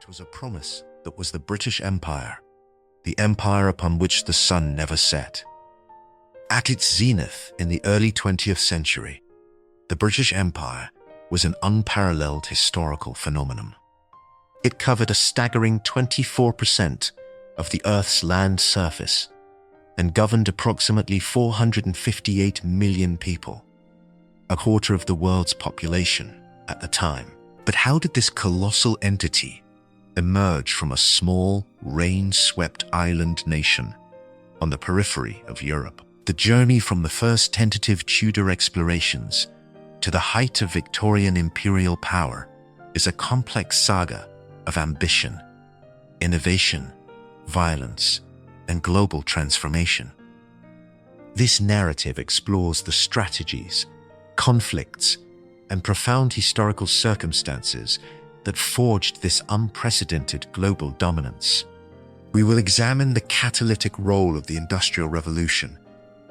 It was a promise that was the British Empire, the empire upon which the sun never set. At its zenith in the early 20th century, the British Empire was an unparalleled historical phenomenon. It covered a staggering 24% of the Earth's land surface and governed approximately 458 million people, a quarter of the world's population at the time. But how did this colossal entity emerge from a small, rain-swept island nation on the periphery of Europe? The journey from the first tentative Tudor explorations to the height of Victorian imperial power is a complex saga of ambition, innovation, violence, and global transformation. This narrative explores the strategies, conflicts, and profound historical circumstances that forged this unprecedented global dominance. We will examine the catalytic role of the Industrial Revolution,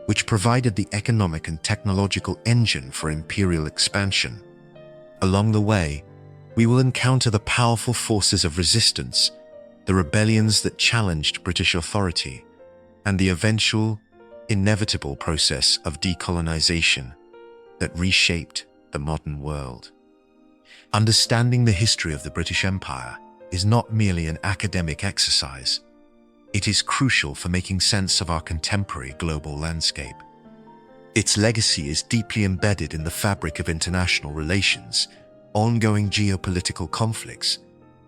which provided the economic and technological engine for imperial expansion. Along the way, we will encounter the powerful forces of resistance, the rebellions that challenged British authority, and the eventual, inevitable process of decolonization that reshaped the modern world. Understanding the history of the British Empire is not merely an academic exercise. It is crucial for making sense of our contemporary global landscape. Its legacy is deeply embedded in the fabric of international relations, ongoing geopolitical conflicts,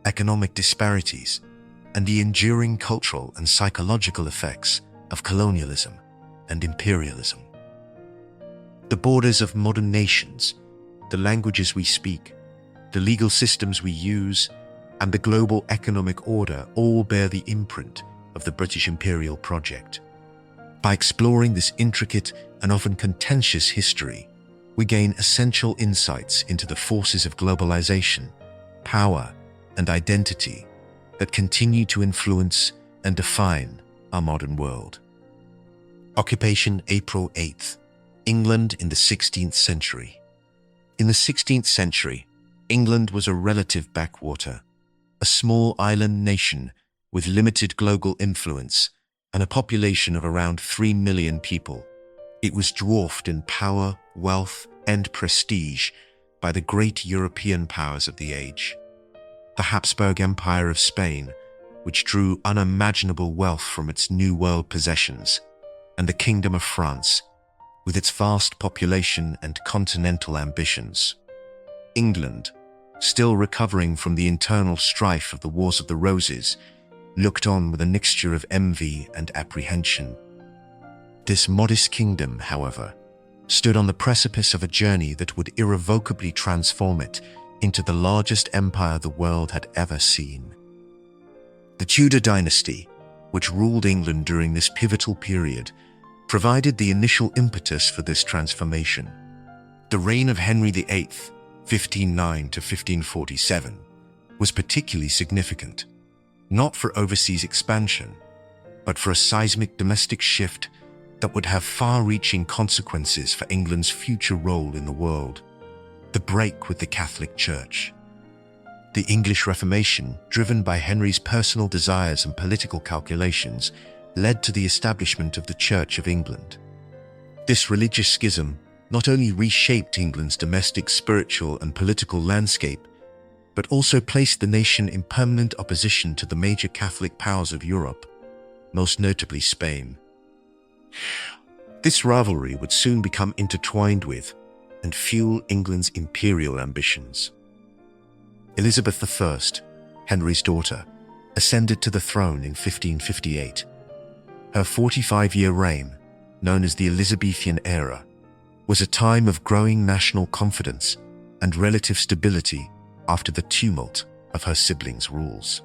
economic disparities, and the enduring cultural and psychological effects of colonialism and imperialism. The borders of modern nations, the languages we speak, the legal systems we use, and the global economic order all bear the imprint of the British imperial project. By exploring this intricate and often contentious history, we gain essential insights into the forces of globalization, power, and identity that continue to influence and define our modern world. Occupation April 8th, England in the 16th century. In the 16th century, England was a relative backwater, a small island nation with limited global influence and a population of around 3 million people. It was dwarfed in power, wealth, and prestige by the great European powers of the age. The Habsburg Empire of Spain, which drew unimaginable wealth from its New World possessions, and the Kingdom of France, with its vast population and continental ambitions. England, still recovering from the internal strife of the Wars of the Roses, looked on with a mixture of envy and apprehension. This modest kingdom, however, stood on the precipice of a journey that would irrevocably transform it into the largest empire the world had ever seen. The Tudor dynasty, which ruled England during this pivotal period, provided the initial impetus for this transformation. The reign of Henry VIII, 1509 to 1547, was particularly significant, not for overseas expansion, but for a seismic domestic shift that would have far-reaching consequences for England's future role in the world: the break with the Catholic Church. The English Reformation, driven by Henry's personal desires and political calculations, led to the establishment of the Church of England. This religious schism not only reshaped England's domestic, spiritual, and political landscape, but also placed the nation in permanent opposition to the major Catholic powers of Europe, most notably Spain. This rivalry would soon become intertwined with and fuel England's imperial ambitions. Elizabeth I, Henry's daughter, ascended to the throne in 1558. Her 45-year reign, known as the Elizabethan era, was a time of growing national confidence and relative stability after the tumult of her siblings' rules.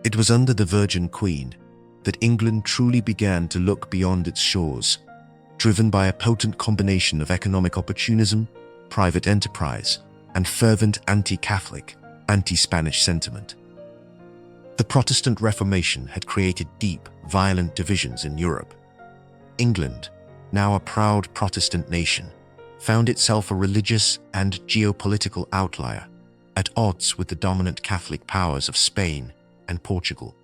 It was under the Virgin Queen that England truly began to look beyond its shores, driven by a potent combination of economic opportunism, private enterprise, and fervent anti-Catholic, anti-Spanish sentiment. The Protestant Reformation had created deep, violent divisions in Europe. England, now a proud Protestant nation, found itself a religious and geopolitical outlier, at odds with the dominant Catholic powers of Spain and Portugal.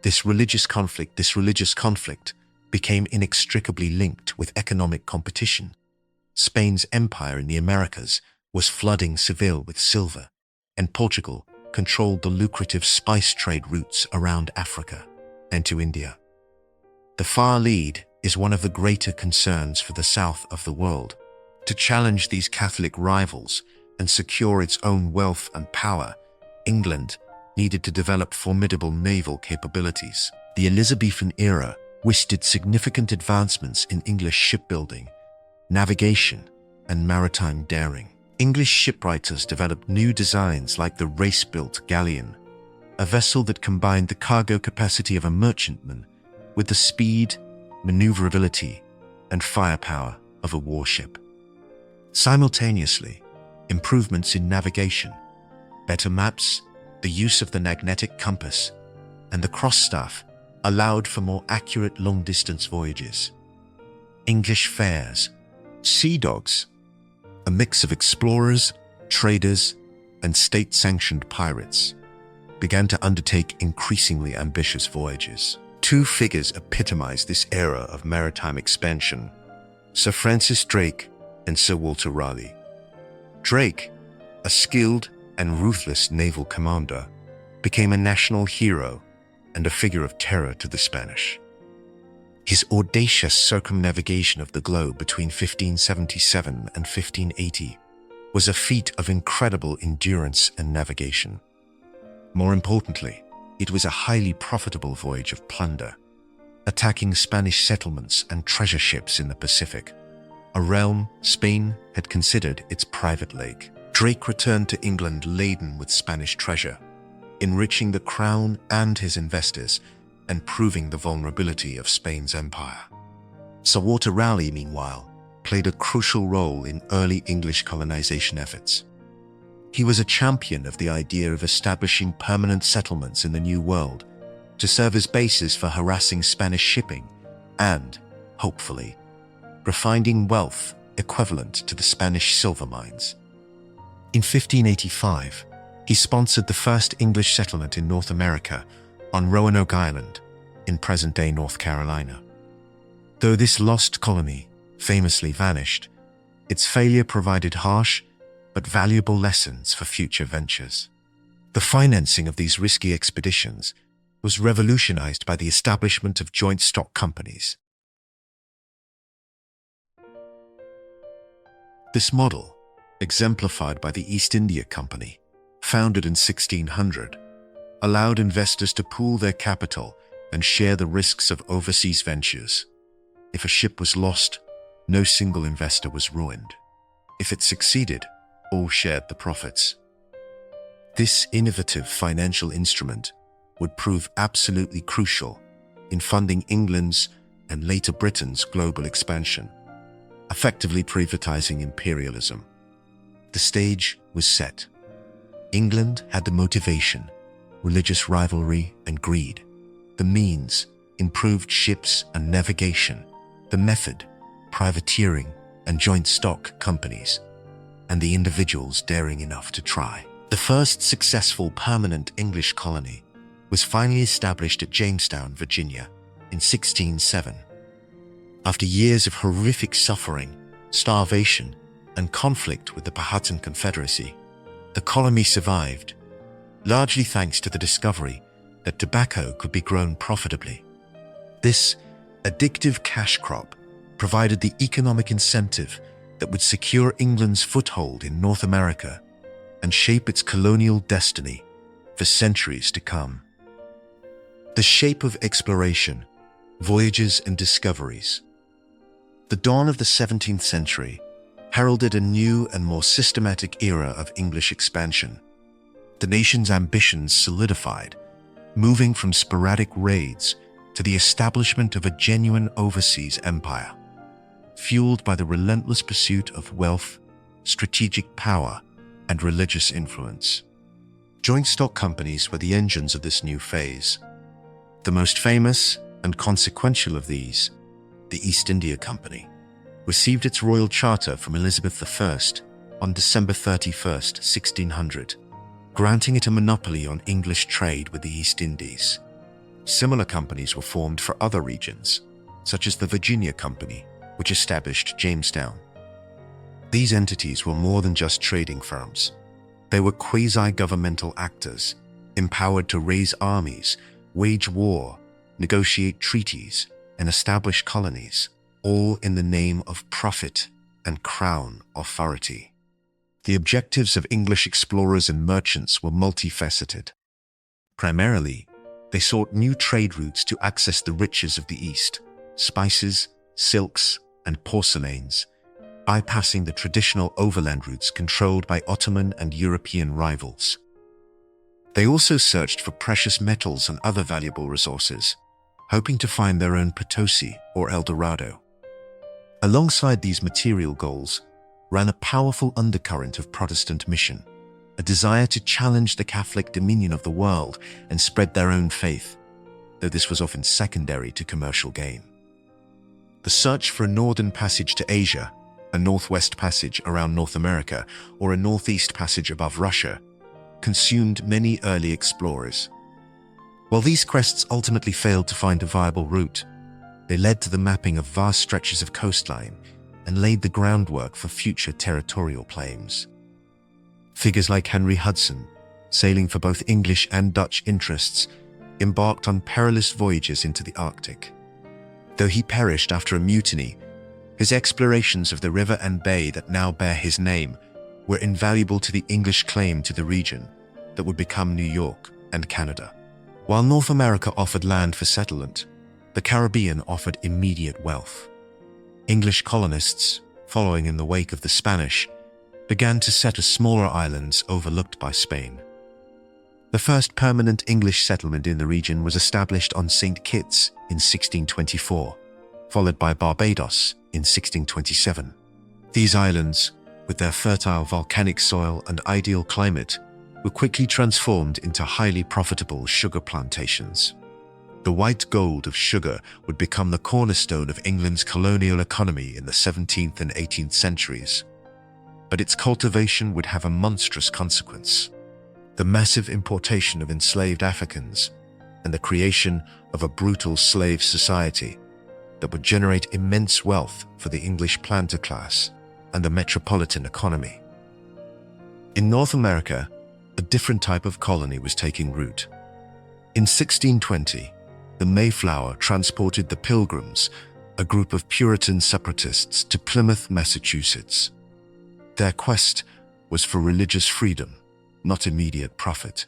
This religious conflict became inextricably linked with economic competition. Spain's empire in the Americas was flooding Seville with silver, and Portugal controlled the lucrative spice trade routes around Africa and to India. The Far Lead is one of the greater concerns for the south of the world. To challenge these Catholic rivals and secure its own wealth and power, England needed to develop formidable naval capabilities. The Elizabethan era witnessed significant advancements in English shipbuilding, navigation, and maritime daring. English shipwriters developed new designs like the race-built galleon, a vessel that combined the cargo capacity of a merchantman with the speed, maneuverability, and firepower of a warship. Simultaneously, improvements in navigation, better maps, the use of the magnetic compass, and the cross-staff allowed for more accurate long-distance voyages. English fairs, sea dogs, a mix of explorers, traders, and state-sanctioned pirates, began to undertake increasingly ambitious voyages. Two figures epitomize this era of maritime expansion: Sir Francis Drake and Sir Walter Raleigh. Drake, a skilled and ruthless naval commander, became a national hero and a figure of terror to the Spanish. His audacious circumnavigation of the globe between 1577 and 1580 was a feat of incredible endurance and navigation. More importantly, it was a highly profitable voyage of plunder, attacking Spanish settlements and treasure ships in the Pacific, a realm Spain had considered its private lake. Drake returned to England laden with Spanish treasure, enriching the crown and his investors and proving the vulnerability of Spain's empire. Sir Walter Raleigh, meanwhile, played a crucial role in early English colonization efforts. He was a champion of the idea of establishing permanent settlements in the New World to serve as bases for harassing Spanish shipping and, hopefully, refining wealth equivalent to the Spanish silver mines. In 1585, he sponsored the first English settlement in North America on Roanoke Island, in present-day North Carolina. Though this lost colony famously vanished, its failure provided harsh but valuable lessons for future ventures. The financing of these risky expeditions was revolutionized by the establishment of joint stock companies. This model, exemplified by the East India Company, founded in 1600, allowed investors to pool their capital and share the risks of overseas ventures. If a ship was lost, no single investor was ruined. If it succeeded, all shared the profits. This innovative financial instrument would prove absolutely crucial in funding England's and later Britain's global expansion, effectively privatizing imperialism. The stage was set. England had the motivation, religious rivalry and greed, the means, improved ships and navigation, the method, privateering and joint stock companies, and the individuals daring enough to try. The first successful permanent English colony was finally established at Jamestown, Virginia, in 1607. After years of horrific suffering, starvation, and conflict with the Powhatan Confederacy, the colony survived, largely thanks to the discovery that tobacco could be grown profitably. This addictive cash crop provided the economic incentive that would secure England's foothold in North America and shape its colonial destiny for centuries to come. The shape of exploration, voyages and discoveries. The dawn of the 17th century heralded a new and more systematic era of English expansion. The nation's ambitions solidified, moving from sporadic raids to the establishment of a genuine overseas empire, fueled by the relentless pursuit of wealth, strategic power, and religious influence. Joint stock companies were the engines of this new phase. The most famous and consequential of these, the East India Company, received its royal charter from Elizabeth I on December 31, 1600, granting it a monopoly on English trade with the East Indies. Similar companies were formed for other regions, such as the Virginia Company, which established Jamestown. These entities were more than just trading firms. They were quasi-governmental actors, empowered to raise armies, wage war, negotiate treaties, and establish colonies, all in the name of profit and crown authority. The objectives of English explorers and merchants were multifaceted. Primarily, they sought new trade routes to access the riches of the East, spices, silks, and porcelains, bypassing the traditional overland routes controlled by Ottoman and European rivals. They also searched for precious metals and other valuable resources, hoping to find their own Potosi or El Dorado. Alongside these material goals ran a powerful undercurrent of Protestant mission, a desire to challenge the Catholic dominion of the world and spread their own faith, though this was often secondary to commercial gain. The search for a northern passage to Asia, a northwest passage around North America, or a northeast passage above Russia, consumed many early explorers. While these quests ultimately failed to find a viable route, they led to the mapping of vast stretches of coastline and laid the groundwork for future territorial claims. Figures like Henry Hudson, sailing for both English and Dutch interests, embarked on perilous voyages into the Arctic. Though he perished after a mutiny, his explorations of the river and bay that now bear his name were invaluable to the English claim to the region that would become New York and Canada. While North America offered land for settlement, the Caribbean offered immediate wealth. English colonists, following in the wake of the Spanish, began to settle smaller islands overlooked by Spain. The first permanent English settlement in the region was established on St. Kitts in 1624, followed by Barbados in 1627. These islands, with their fertile volcanic soil and ideal climate, were quickly transformed into highly profitable sugar plantations. The white gold of sugar would become the cornerstone of England's colonial economy in the 17th and 18th centuries. But its cultivation would have a monstrous consequence: the massive importation of enslaved Africans and the creation of a brutal slave society that would generate immense wealth for the English planter class and the metropolitan economy. In North America, a different type of colony was taking root. In 1620, the Mayflower transported the Pilgrims, a group of Puritan separatists, to Plymouth, Massachusetts. Their quest was for religious freedom, not immediate profit.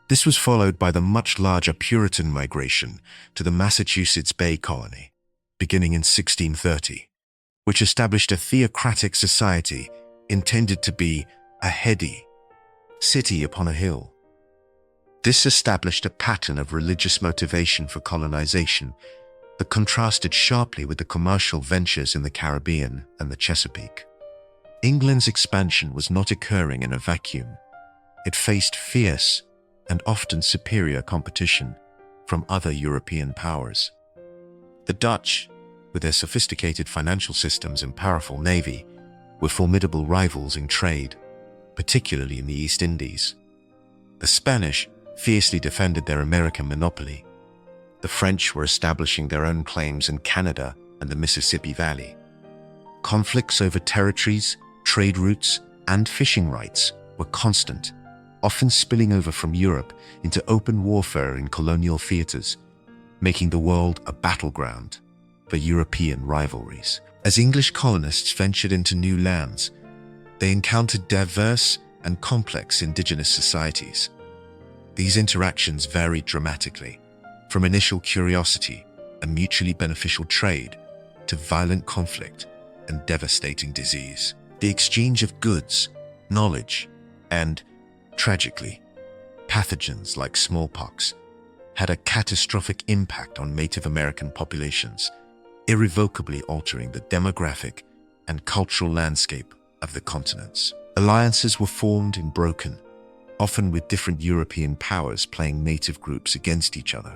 This was followed by the much larger Puritan migration to the Massachusetts Bay Colony, beginning in 1630, which established a theocratic society intended to be a heady city upon a hill. This established a pattern of religious motivation for colonization that contrasted sharply with the commercial ventures in the Caribbean and the Chesapeake. England's expansion was not occurring in a vacuum. It faced fierce and often superior competition from other European powers. The Dutch, with their sophisticated financial systems and powerful navy, were formidable rivals in trade, particularly in the East Indies. The Spanish fiercely defended their American monopoly. The French were establishing their own claims in Canada and the Mississippi Valley. Conflicts over territories, trade routes, and fishing rights were constant, often spilling over from Europe into open warfare in colonial theaters, making the world a battleground for European rivalries. As English colonists ventured into new lands, they encountered diverse and complex indigenous societies. These interactions varied dramatically, from initial curiosity and mutually beneficial trade to violent conflict and devastating disease. The exchange of goods, knowledge, and, tragically, pathogens like smallpox had a catastrophic impact on Native American populations, irrevocably altering the demographic and cultural landscape of the continents. Alliances were formed and broken, often with different European powers playing native groups against each other,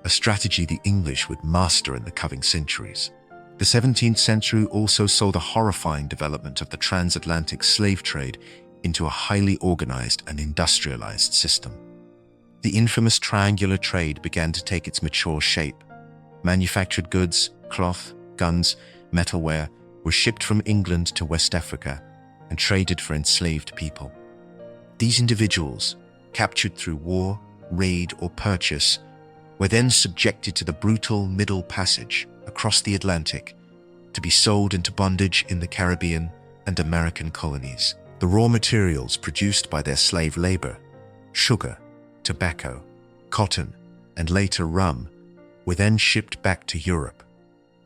a strategy the English would master in the coming centuries. The 17th century also saw the horrifying development of the transatlantic slave trade into a highly organized and industrialized system. The infamous triangular trade began to take its mature shape. Manufactured goods, cloth, guns, metalware were shipped from England to West Africa and traded for enslaved people. These individuals, captured through war, raid, or purchase, were then subjected to the brutal Middle Passage across the Atlantic to be sold into bondage in the Caribbean and American colonies. The raw materials produced by their slave labor, sugar, tobacco, cotton, and later rum, were then shipped back to Europe,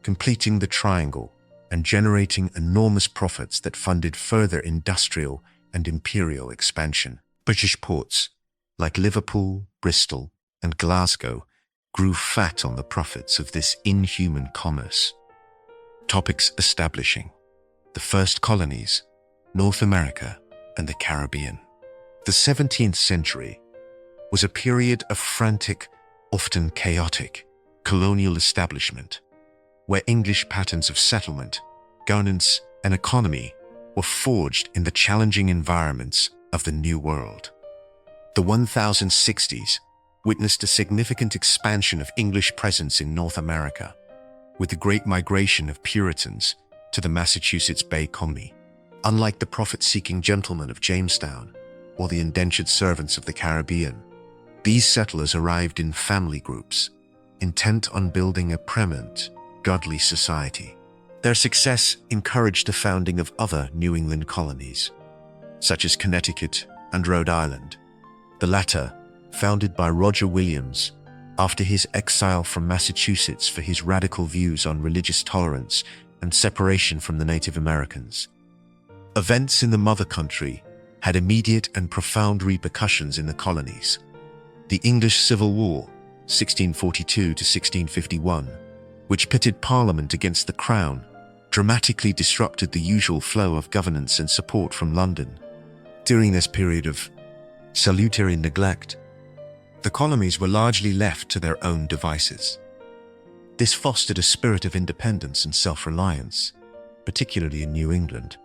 completing the triangle and generating enormous profits that funded further industrial and imperial expansion. British ports, like Liverpool, Bristol, and Glasgow, grew fat on the profits of this inhuman commerce. Topics establishing the first colonies, North America, and the Caribbean. The 17th century was a period of frantic, often chaotic, colonial establishment, where English patterns of settlement, governance, and economy were forged in the challenging environments of the New World. The 1060s witnessed a significant expansion of English presence in North America, with the Great Migration of Puritans to the Massachusetts Bay Colony. Unlike the profit-seeking gentlemen of Jamestown or the indentured servants of the Caribbean, these settlers arrived in family groups, intent on building a permanent, godly society. Their success encouraged the founding of other New England colonies, such as Connecticut and Rhode Island, the latter founded by Roger Williams after his exile from Massachusetts for his radical views on religious tolerance and separation from the Native Americans. Events in the mother country had immediate and profound repercussions in the colonies. The English Civil War, 1642 to 1651, which pitted Parliament against the Crown, dramatically disrupted the usual flow of governance and support from London. During this period of salutary neglect, the colonies were largely left to their own devices. This fostered a spirit of independence and self-reliance, particularly in New England,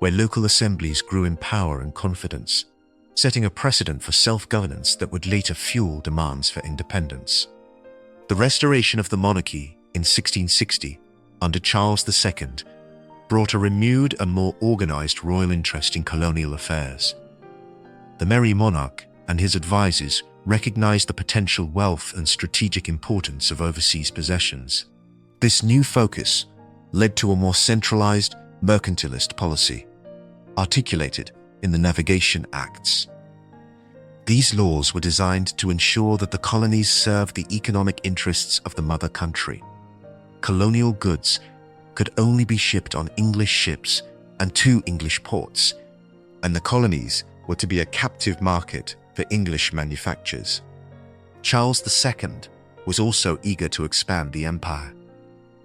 where local assemblies grew in power and confidence, setting a precedent for self-governance that would later fuel demands for independence. The restoration of the monarchy in 1660 under Charles II brought a renewed and more organized royal interest in colonial affairs. The merry monarch and his advisors recognized the potential wealth and strategic importance of overseas possessions. This new focus led to a more centralized, mercantilist policy, articulated in the Navigation Acts. These laws were designed to ensure that the colonies served the economic interests of the mother country. Colonial goods could only be shipped on English ships and to English ports, and the colonies were to be a captive market for English manufactures. Charles II was also eager to expand the empire.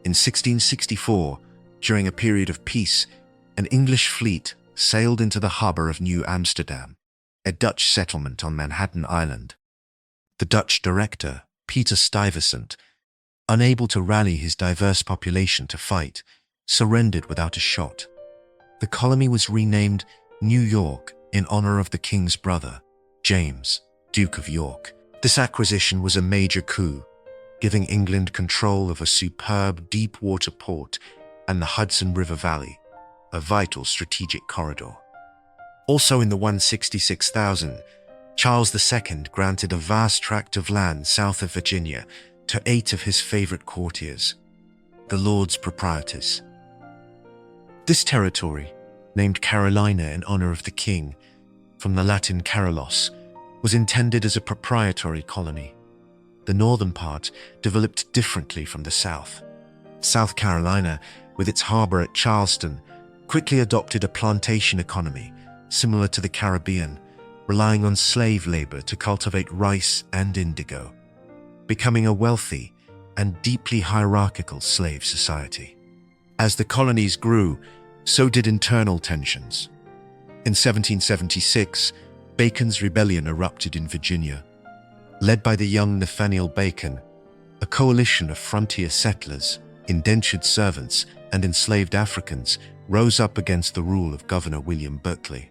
In 1664, during a period of peace, an English fleet sailed into the harbor of New Amsterdam, a Dutch settlement on Manhattan Island. The Dutch director, Peter Stuyvesant, unable to rally his diverse population to fight, surrendered without a shot. The colony was renamed New York in honor of the king's brother, James, Duke of York. This acquisition was a major coup, giving England control of a superb deep-water port and the Hudson River Valley, a vital strategic corridor. Also in the 166,000, Charles II granted a vast tract of land south of Virginia to 8 of his favorite courtiers, the Lords Proprietors. This territory, named Carolina in honor of the king, from the Latin Carolos, was intended as a proprietary colony. The northern part developed differently from the south. South Carolina, with its harbor at Charleston, quickly adopted a plantation economy similar to the Caribbean, relying on slave labor to cultivate rice and indigo, becoming a wealthy and deeply hierarchical slave society. As the colonies grew, so did internal tensions. In 1776, Bacon's Rebellion erupted in Virginia. Led by the young Nathaniel Bacon, a coalition of frontier settlers, indentured servants, and enslaved Africans rose up against the rule of Governor William Berkeley.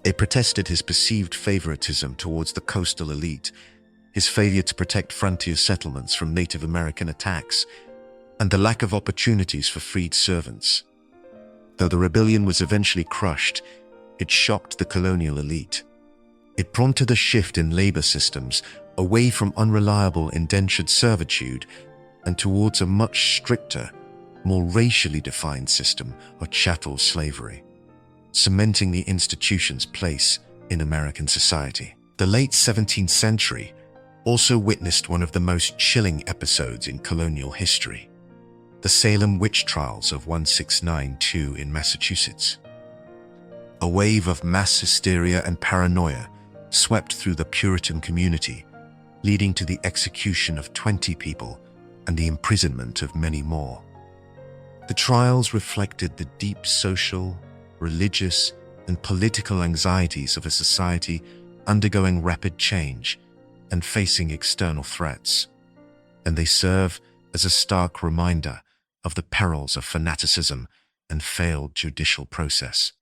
They protested his perceived favoritism towards the coastal elite, his failure to protect frontier settlements from Native American attacks, and the lack of opportunities for freed servants. Though the rebellion was eventually crushed, it shocked the colonial elite. It prompted a shift in labor systems away from unreliable indentured servitude and towards a much stricter, more racially defined system of chattel slavery, cementing the institution's place in American society. The late 17th century also witnessed one of the most chilling episodes in colonial history: the Salem witch trials of 1692 in Massachusetts. A wave of mass hysteria and paranoia swept through the Puritan community, leading to the execution of 20 people and the imprisonment of many more. The trials reflected the deep social, religious, and political anxieties of a society undergoing rapid change and facing external threats, and they serve as a stark reminder of the perils of fanaticism and failed judicial process.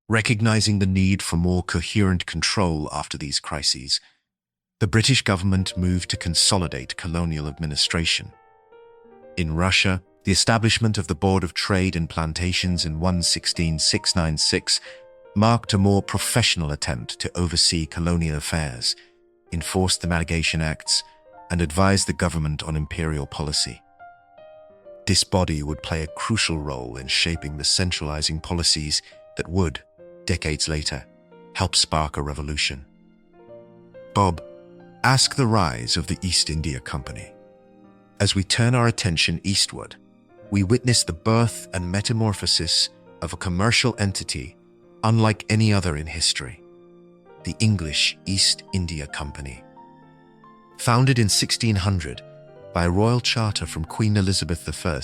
Recognizing the need for more coherent control after these crises, the British government moved to consolidate colonial administration. In Russia, the establishment of the Board of Trade and Plantations in 1696 marked a more professional attempt to oversee colonial affairs, enforce the Navigation Acts, and advise the government on imperial policy. This body would play a crucial role in shaping the centralizing policies that would, decades later, help spark a revolution. Bob, ask the rise of the East India Company. As we turn our attention eastward, we witness the birth and metamorphosis of a commercial entity unlike any other in history: the English East India Company. Founded in 1600 by a royal charter from Queen Elizabeth I,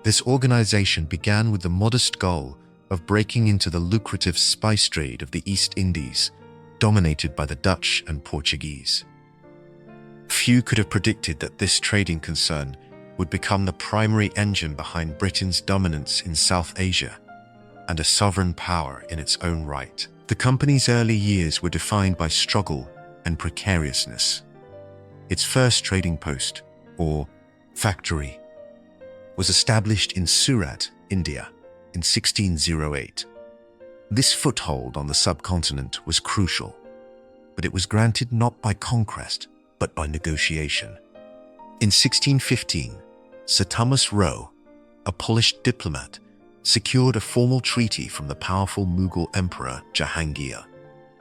this organization began with the modest goal of breaking into the lucrative spice trade of the East Indies, dominated by the Dutch and Portuguese. Few could have predicted that this trading concern would become the primary engine behind Britain's dominance in South Asia and a sovereign power in its own right. The company's early years were defined by struggle and precariousness. Its first trading post, or factory, was established in Surat, India, in 1608. This foothold on the subcontinent was crucial, but it was granted not by conquest, but by negotiation. In 1615, Sir Thomas Roe, a Polish diplomat, secured a formal treaty from the powerful Mughal Emperor Jahangir,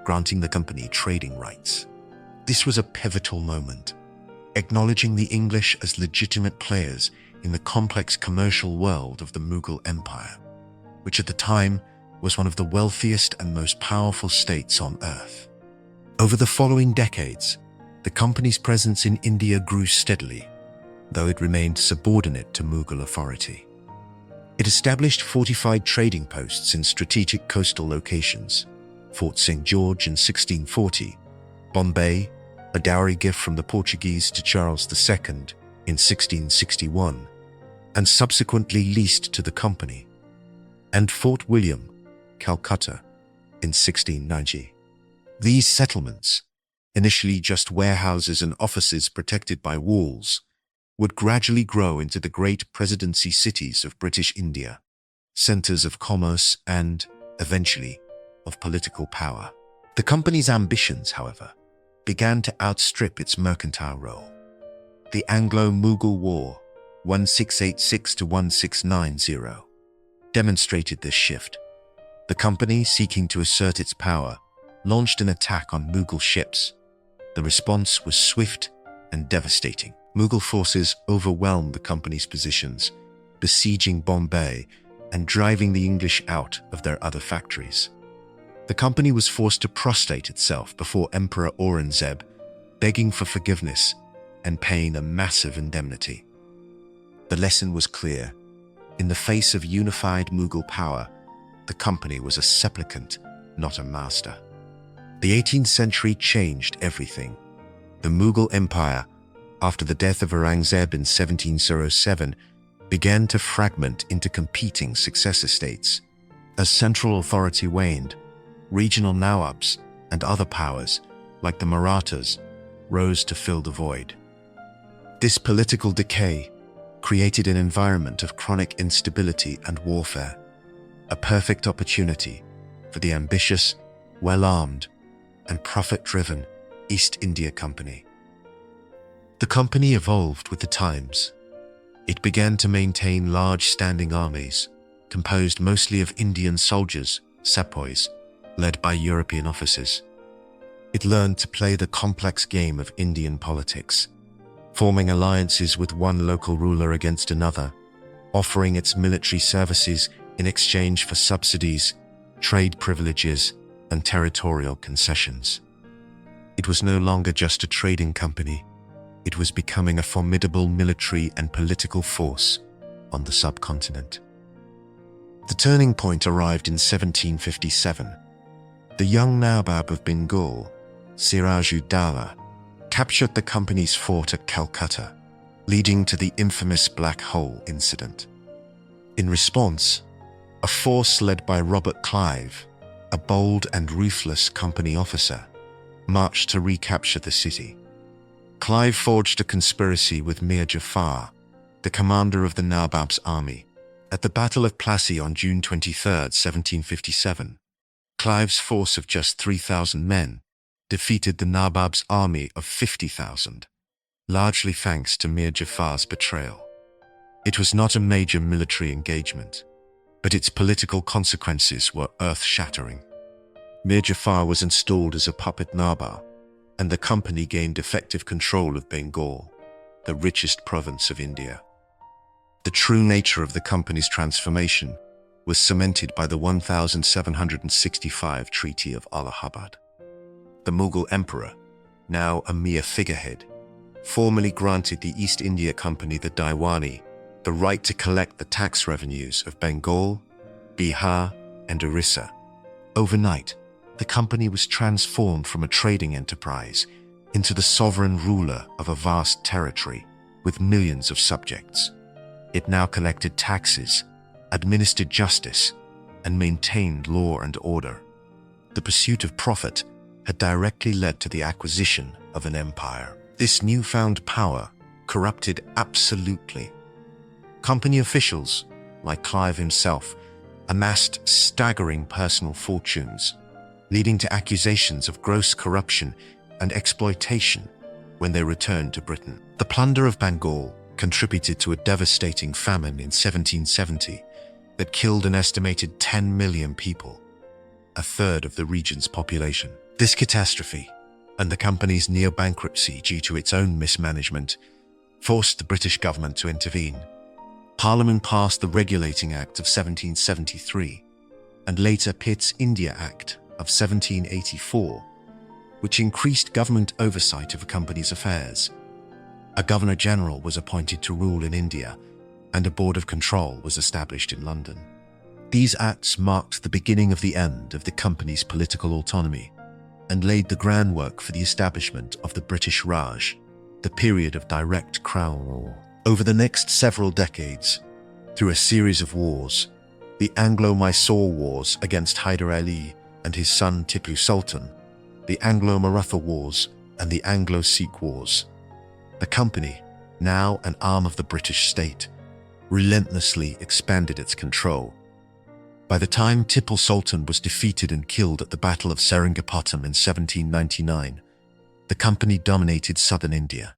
granting the company trading rights. This was a pivotal moment, acknowledging the English as legitimate players in the complex commercial world of the Mughal Empire, which at the time was one of the wealthiest and most powerful states on earth. Over the following decades, the company's presence in India grew steadily, though it remained subordinate to Mughal authority. It established fortified trading posts in strategic coastal locations: Fort St. George in 1640, Bombay, a dowry gift from the Portuguese to Charles II in 1661, and subsequently leased to the company, and Fort William, Calcutta, in 1690. These settlements, initially just warehouses and offices protected by walls, would gradually grow into the great presidency cities of British India, centers of commerce and, eventually, of political power. The company's ambitions, however, began to outstrip its mercantile role. The Anglo-Mughal War, 1686 to 1690, demonstrated this shift. The company, seeking to assert its power, launched an attack on Mughal ships. The response was swift and devastating. Mughal forces overwhelmed the company's positions, besieging Bombay and driving the English out of their other factories. The company was forced to prostrate itself before Emperor Aurangzeb, begging for forgiveness and paying a massive indemnity. The lesson was clear. In the face of unified Mughal power, the company was a supplicant, not a master. The 18th century changed everything. The Mughal Empire, after the death of Aurangzeb in 1707, began to fragment into competing successor states. As central authority waned, regional Nawabs and other powers, like the Marathas, rose to fill the void. This political decay created an environment of chronic instability and warfare, a perfect opportunity for the ambitious, well-armed, and profit-driven East India Company. The company evolved with the times. It began to maintain large standing armies, composed mostly of Indian soldiers, sepoys, led by European officers. It learned to play the complex game of Indian politics, forming alliances with one local ruler against another, offering its military services in exchange for subsidies, trade privileges, and territorial concessions. It was no longer just a trading company. It was becoming a formidable military and political force on the subcontinent. The turning point arrived in 1757. The young Nawab of Bengal, Siraj-ud-Dowlah, captured the company's fort at Calcutta, leading to the infamous Black Hole incident. In response, a force led by Robert Clive, a bold and ruthless company officer, marched to recapture the city. Clive forged a conspiracy with Mir Jafar, the commander of the Nawab's army. At the Battle of Plassey on June 23, 1757, Clive's force of just 3,000 men defeated the Nawab's army of 50,000, largely thanks to Mir Jafar's betrayal. It was not a major military engagement, but its political consequences were earth-shattering. Mir Jafar was installed as a puppet Nawab, and the company gained effective control of Bengal, the richest province of India. The true nature of the company's transformation was cemented by the 1765 Treaty of Allahabad. The Mughal emperor, now a mere figurehead, formally granted the East India Company, the Diwani, the right to collect the tax revenues of Bengal, Bihar, and Orissa. Overnight, the company was transformed from a trading enterprise into the sovereign ruler of a vast territory with millions of subjects. It now collected taxes, administered justice, and maintained law and order. The pursuit of profit had directly led to the acquisition of an empire. This newfound power corrupted absolutely. Company officials, like Clive himself, amassed staggering personal fortunes, leading to accusations of gross corruption and exploitation when they returned to Britain. The plunder of Bengal contributed to a devastating famine in 1770 that killed an estimated 10 million people, a third of the region's population. This catastrophe, and the company's near bankruptcy due to its own mismanagement, forced the British government to intervene. Parliament passed the Regulating Act of 1773 and later Pitt's India Act of 1784, which increased government oversight of a company's affairs. A Governor-General was appointed to rule in India, and a Board of Control was established in London. These acts marked the beginning of the end of the company's political autonomy and laid the groundwork for the establishment of the British Raj, the period of direct crown rule. Over the next several decades, through a series of wars, the Anglo-Mysore Wars against Hyder Ali and his son Tipu Sultan, the Anglo-Maratha Wars, and the Anglo-Sikh Wars, the company, now an arm of the British state, relentlessly expanded its control. By the time Tipu Sultan was defeated and killed at the Battle of Seringapatam in 1799, the company dominated southern India.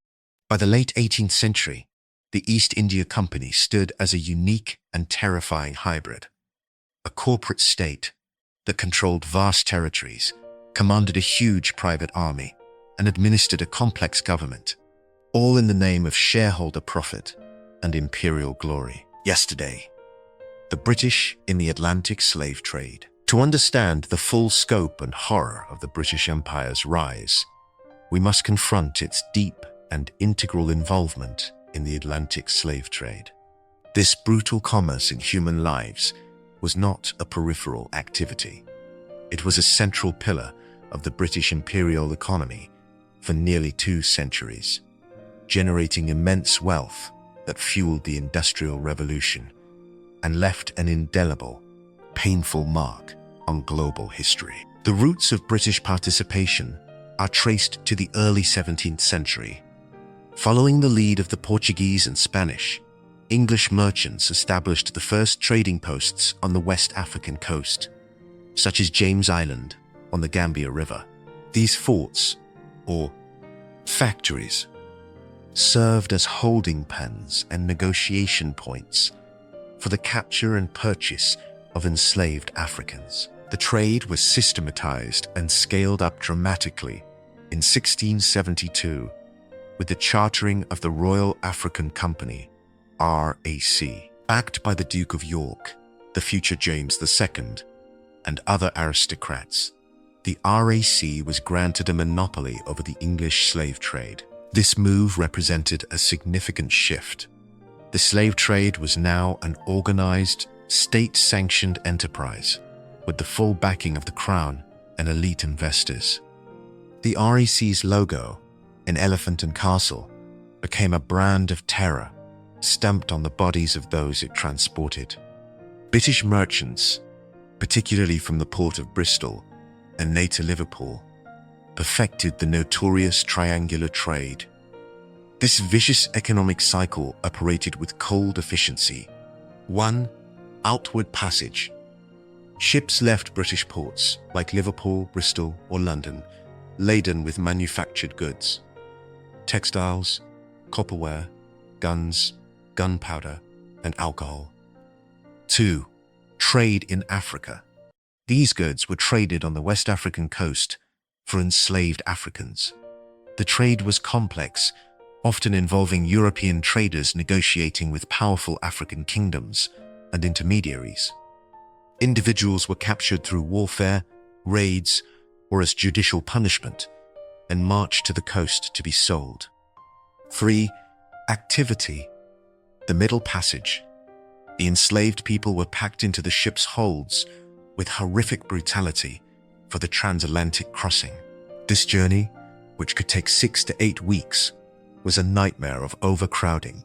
By the late 18th century, the East India Company stood as a unique and terrifying hybrid, a corporate state that controlled vast territories, commanded a huge private army, and administered a complex government, all in the name of shareholder profit and imperial glory. Yesterday, the British in the Atlantic slave trade. To understand the full scope and horror of the British Empire's rise, we must confront its deep and integral involvement in the Atlantic slave trade. This brutal commerce in human lives was not a peripheral activity. It was a central pillar of the British imperial economy for nearly 2 centuries, generating immense wealth that fueled the Industrial Revolution and left an indelible, painful mark on global history. The roots of British participation are traced to the early 17th century. Following the lead of the Portuguese and Spanish, English merchants established the first trading posts on the West African coast, such as James Island on the Gambia River. These forts, or factories, served as holding pens and negotiation points for the capture and purchase of enslaved Africans. The trade was systematized and scaled up dramatically in 1672 with the chartering of the Royal African Company, RAC, backed by the Duke of York, the future James II, and other aristocrats. The RAC was granted a monopoly over the English slave trade. This move represented a significant shift. The slave trade was now an organized, state-sanctioned enterprise, with the full backing of the Crown and elite investors. The RAC's logo, an elephant and castle, became a brand of terror, stamped on the bodies of those it transported. British merchants, particularly from the port of Bristol and later Liverpool, perfected the notorious triangular trade. This vicious economic cycle operated with cold efficiency. 1. Outward passage. Ships left British ports like Liverpool, Bristol, or London, laden with manufactured goods, textiles, copperware, guns, gunpowder, and alcohol. 2. Trade in Africa. These goods were traded on the West African coast for enslaved Africans. The trade was complex, often involving European traders negotiating with powerful African kingdoms and intermediaries. Individuals were captured through warfare, raids, or as judicial punishment, and marched to the coast to be sold. 3. Activity. The Middle Passage. The enslaved people were packed into the ship's holds with horrific brutality for the transatlantic crossing. This journey, which could take 6 to 8 weeks, was a nightmare of overcrowding,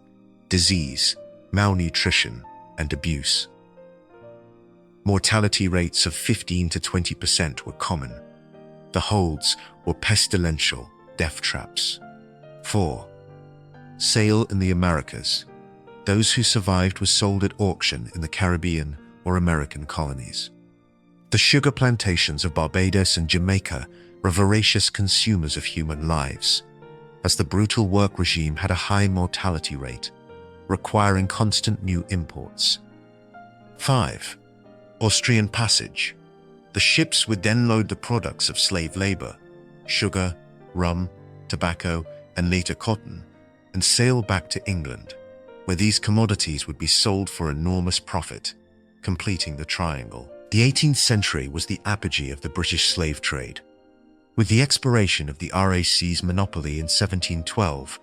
disease, malnutrition, and abuse. Mortality rates of 15 to 20% were common. The holds were pestilential death traps. 4. Sale in the Americas. Those who survived were sold at auction in the Caribbean or American colonies. The sugar plantations of Barbados and Jamaica were voracious consumers of human lives, as the brutal work regime had a high mortality rate, requiring constant new imports. 5. Austrian passage. The ships would then load the products of slave labor, sugar, rum, tobacco, and later cotton, and sail back to England, where these commodities would be sold for enormous profit, completing the triangle. The 18th century was the apogee of the British slave trade. With the expiration of the RAC's monopoly in 1712,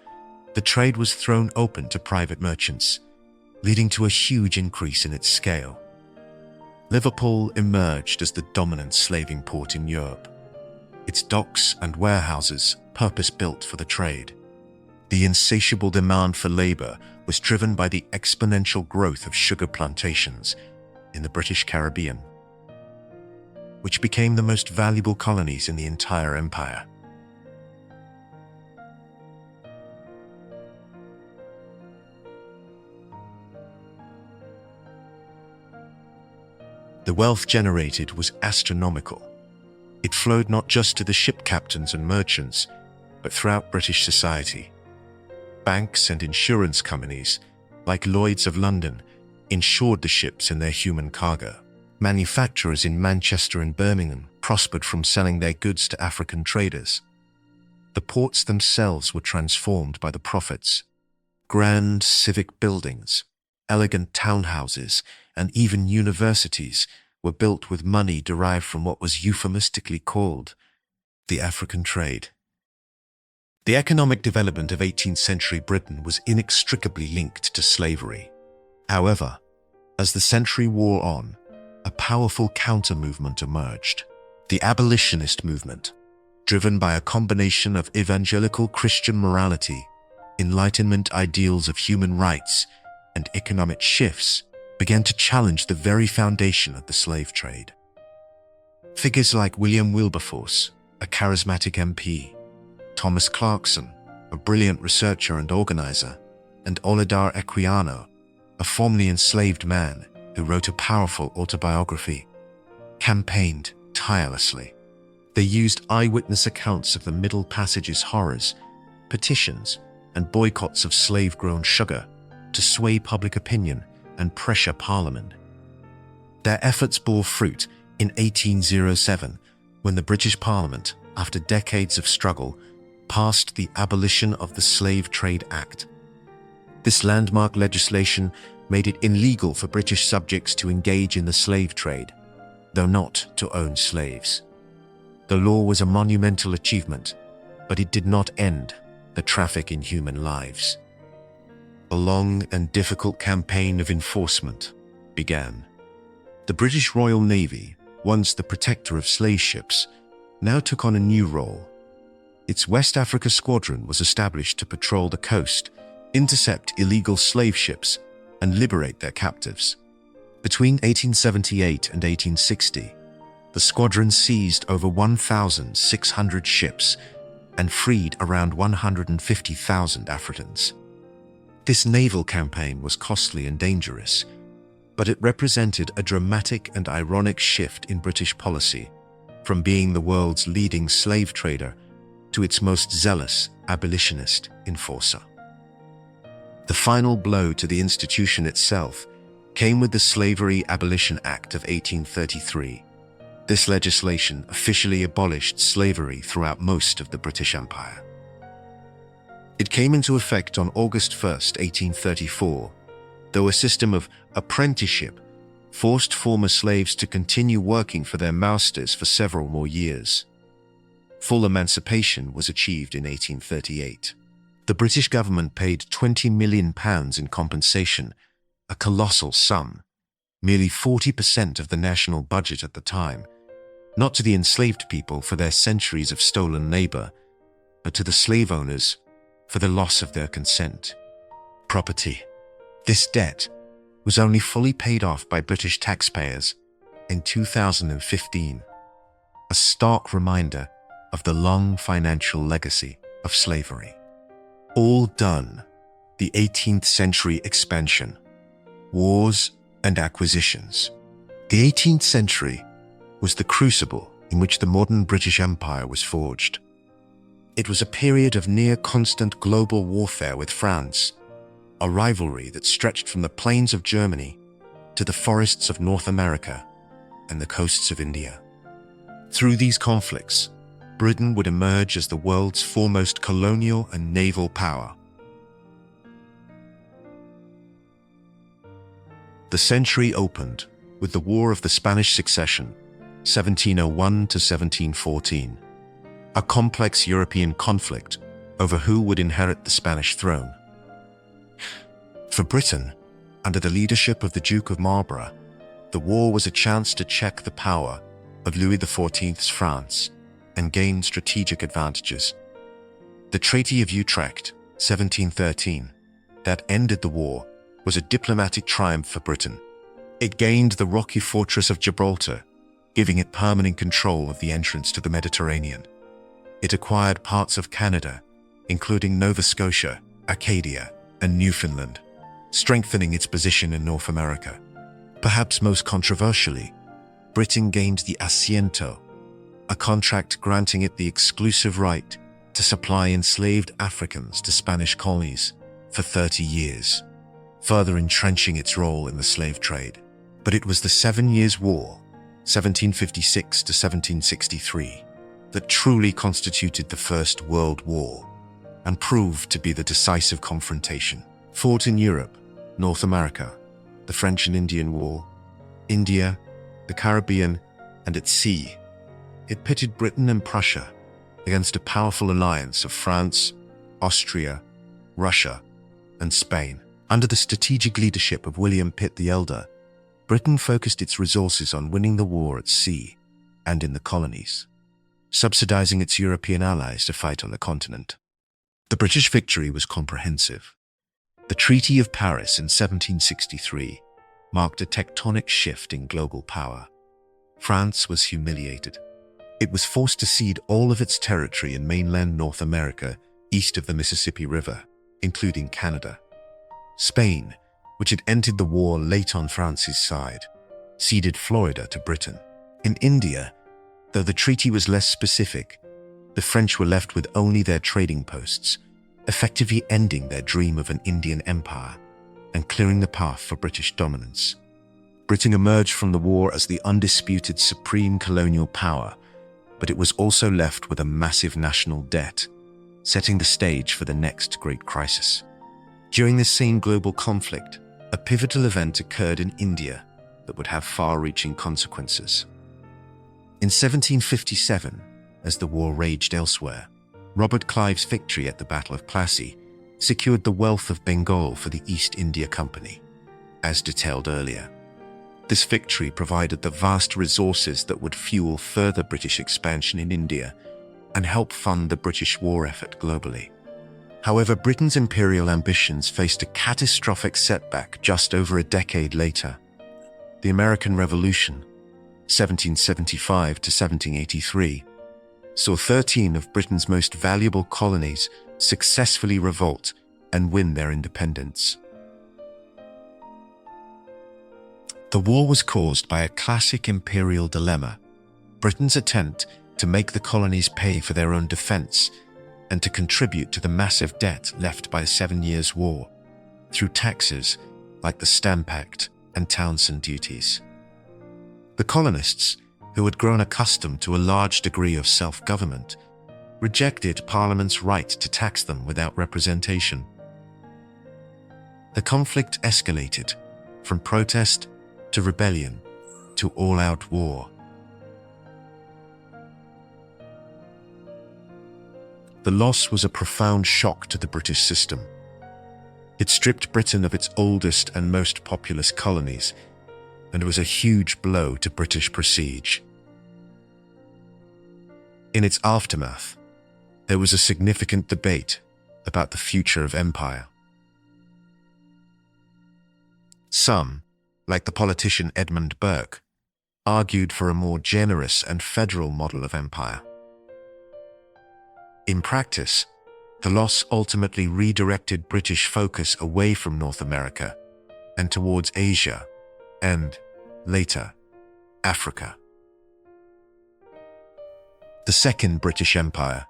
the trade was thrown open to private merchants, leading to a huge increase in its scale. Liverpool emerged as the dominant slaving port in Europe, its docks and warehouses purpose-built for the trade. The insatiable demand for labor was driven by the exponential growth of sugar plantations in the British Caribbean, which became the most valuable colonies in the entire empire. The wealth generated was astronomical. It flowed not just to the ship captains and merchants, but throughout British society. Banks and insurance companies, like Lloyd's of London, insured the ships and their human cargo. Manufacturers in Manchester and Birmingham prospered from selling their goods to African traders. The ports themselves were transformed by the profits. Grand civic buildings, elegant townhouses, and even universities were built with money derived from what was euphemistically called the African trade. The economic development of 18th century Britain was inextricably linked to slavery. However, as the century wore on, a powerful counter-movement emerged. The abolitionist movement, driven by a combination of evangelical Christian morality, Enlightenment ideals of human rights, and economic shifts, began to challenge the very foundation of the slave trade. Figures like William Wilberforce, a charismatic MP, Thomas Clarkson, a brilliant researcher and organizer, and Oladar Equiano, a formerly enslaved man who wrote a powerful autobiography, campaigned tirelessly. They used eyewitness accounts of the Middle Passage's horrors, petitions, and boycotts of slave-grown sugar to sway public opinion and pressure Parliament. Their efforts bore fruit in 1807 when the British Parliament, after decades of struggle, passed the Abolition of the Slave Trade Act. This landmark legislation made it illegal for British subjects to engage in the slave trade, though not to own slaves. The law was a monumental achievement, but it did not end the traffic in human lives. A long and difficult campaign of enforcement began. The British Royal Navy, once the protector of slave ships, now took on a new role. Its West Africa Squadron was established to patrol the coast, intercept illegal slave ships, and liberate their captives. Between 1878 and 1860, the squadron seized over 1,600 ships and freed around 150,000 Africans. This naval campaign was costly and dangerous, but it represented a dramatic and ironic shift in British policy, from being the world's leading slave trader to its most zealous abolitionist enforcer. The final blow to the institution itself came with the Slavery Abolition Act of 1833. This legislation officially abolished slavery throughout most of the British Empire. It came into effect on August 1, 1834, though a system of apprenticeship forced former slaves to continue working for their masters for several more years. Full emancipation was achieved in 1838. The British government paid £20 million in compensation, a colossal sum, merely 40% of the national budget at the time, not to the enslaved people for their centuries of stolen labor, but to the slave owners for the loss of their consent. Property. This debt was only fully paid off by British taxpayers in 2015, a stark reminder of the long financial legacy of slavery. All done, the 18th century expansion, wars and acquisitions. The 18th century was the crucible in which the modern British Empire was forged. It was a period of near-constant global warfare with France, a rivalry that stretched from the plains of Germany to the forests of North America and the coasts of India. Through these conflicts, Britain would emerge as the world's foremost colonial and naval power. The century opened with the War of the Spanish Succession, 1701 to 1714, a complex European conflict over who would inherit the Spanish throne. For Britain, under the leadership of the Duke of Marlborough, the war was a chance to check the power of Louis XIV's France and gain strategic advantages. The Treaty of Utrecht, 1713, that ended the war, was a diplomatic triumph for Britain. It gained the rocky fortress of Gibraltar, giving it permanent control of the entrance to the Mediterranean. It acquired parts of Canada, including Nova Scotia, Acadia, and Newfoundland, strengthening its position in North America. Perhaps most controversially, Britain gained the Asiento, a contract granting it the exclusive right to supply enslaved Africans to Spanish colonies for 30 years, further entrenching its role in the slave trade. But it was the 7 Years' War, 1756 to 1763, that truly constituted the First World War and proved to be the decisive confrontation. Fought in Europe, North America, the French and Indian War, India, the Caribbean, and at sea, it pitted Britain and Prussia against a powerful alliance of France, Austria, Russia, and Spain. Under the strategic leadership of William Pitt the Elder, Britain focused its resources on winning the war at sea and in the colonies, subsidizing its European allies to fight on the continent. The British victory was comprehensive. The Treaty of Paris in 1763 marked a tectonic shift in global power. France was humiliated. It was forced to cede all of its territory in mainland North America east of the Mississippi River, including Canada. Spain, which had entered the war late on France's side, ceded Florida to Britain. In India, though the treaty was less specific, the French were left with only their trading posts, effectively ending their dream of an Indian empire and clearing the path for British dominance. Britain emerged from the war as the undisputed supreme colonial power, but it was also left with a massive national debt, setting the stage for the next great crisis. During this same global conflict, a pivotal event occurred in India that would have far-reaching consequences. In 1757, as the war raged elsewhere, Robert Clive's victory at the Battle of Plassey secured the wealth of Bengal for the East India Company, as detailed earlier. This victory provided the vast resources that would fuel further British expansion in India and help fund the British war effort globally. However, Britain's imperial ambitions faced a catastrophic setback just over a decade later. The American Revolution, 1775 to 1783, saw 13 of Britain's most valuable colonies successfully revolt and win their independence. The war was caused by a classic imperial dilemma: Britain's attempt to make the colonies pay for their own defense and to contribute to the massive debt left by the 7 Years' War through taxes like the Stamp Act and Townshend duties. The colonists, who had grown accustomed to a large degree of self-government, rejected Parliament's right to tax them without representation. The conflict escalated from protest to rebellion to all-out war. The loss was a profound shock to the British system. It stripped Britain of its oldest and most populous colonies, and was a huge blow to British prestige. In its aftermath, there was a significant debate about the future of empire. Some, like the politician Edmund Burke, argued for a more generous and federal model of empire. In practice, the loss ultimately redirected British focus away from North America and towards Asia and, later, Africa. The Second British Empire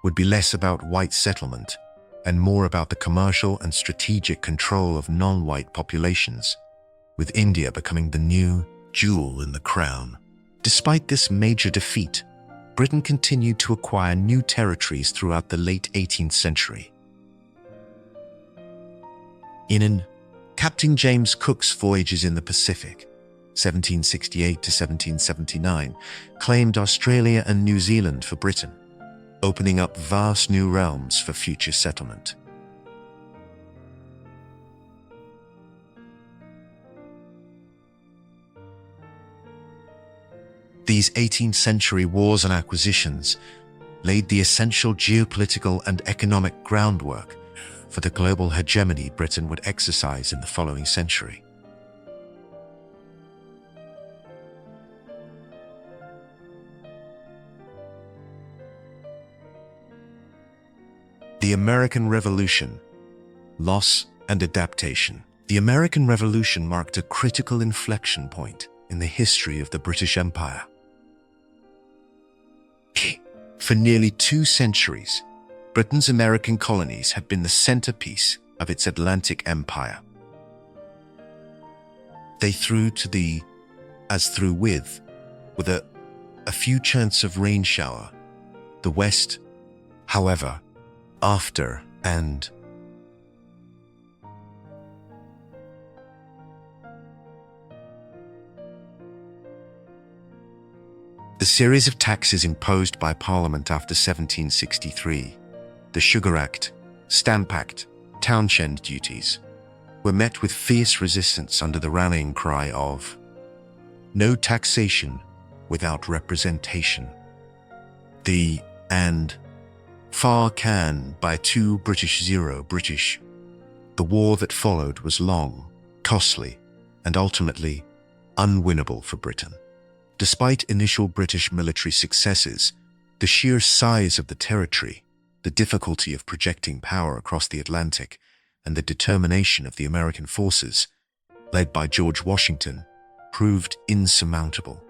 would be less about white settlement and more about the commercial and strategic control of non-white populations, with India becoming the new jewel in the crown. Despite this major defeat, Britain continued to acquire new territories throughout the late 18th century. In Captain James Cook's Voyages in the Pacific, 1768 to 1779, claimed Australia and New Zealand for Britain, opening up vast new realms for future settlement. These 18th century wars and acquisitions laid the essential geopolitical and economic groundwork for the global hegemony Britain would exercise in the following century. The American Revolution, loss and adaptation. The American Revolution marked a critical inflection point in the history of the British Empire. For nearly 2 centuries, Britain's American colonies had been the centerpiece of its Atlantic empire. They threw to the as through with a few chance of rain shower. The West, however, after and the series of taxes imposed by Parliament after 1763, the Sugar Act, Stamp Act, Townshend duties, were met with fierce resistance under the rallying cry of "No taxation without representation." The and far can by 2 British 0 British. The war that followed was long, costly, and ultimately unwinnable for Britain. Despite initial British military successes, the sheer size of the territory, the difficulty of projecting power across the Atlantic, and the determination of the American forces, led by George Washington, proved insurmountable.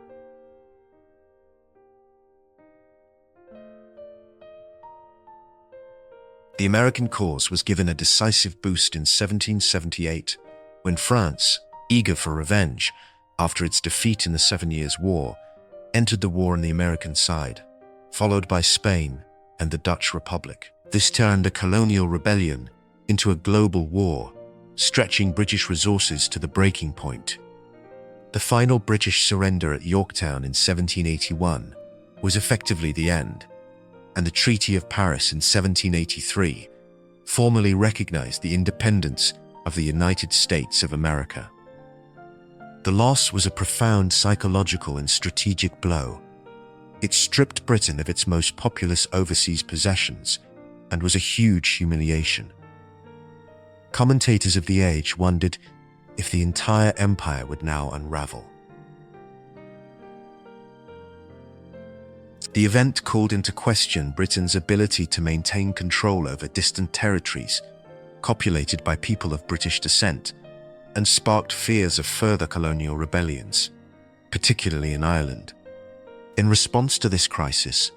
The American cause was given a decisive boost in 1778, when France, eager for revenge after its defeat in the 7 Years' War, entered the war on the American side, followed by Spain and the Dutch Republic. This turned a colonial rebellion into a global war, stretching British resources to the breaking point. The final British surrender at Yorktown in 1781 was effectively the end, and the Treaty of Paris in 1783 formally recognized the independence of the United States of America. The loss was a profound psychological and strategic blow. It stripped Britain of its most populous overseas possessions and was a huge humiliation. Commentators of the age wondered if the entire empire would now unravel. The event called into question Britain's ability to maintain control over distant territories, populated by people of British descent, and sparked fears of further colonial rebellions, particularly in Ireland. In response to this crisis,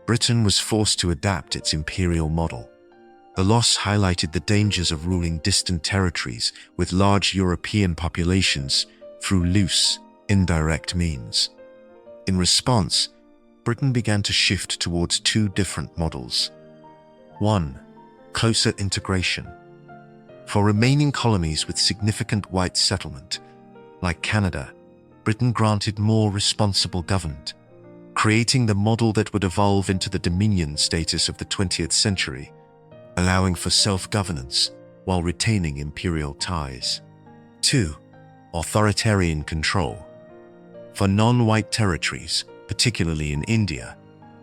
Britain was forced to adapt its imperial model. The loss highlighted the dangers of ruling distant territories with large European populations through loose, indirect means. In response, Britain began to shift towards two different models. 1. Closer integration. For remaining colonies with significant white settlement, like Canada, Britain granted more responsible government, creating the model that would evolve into the dominion status of the 20th century, allowing for self-governance while retaining imperial ties. 2. Authoritarian control. For non-white territories, particularly in India,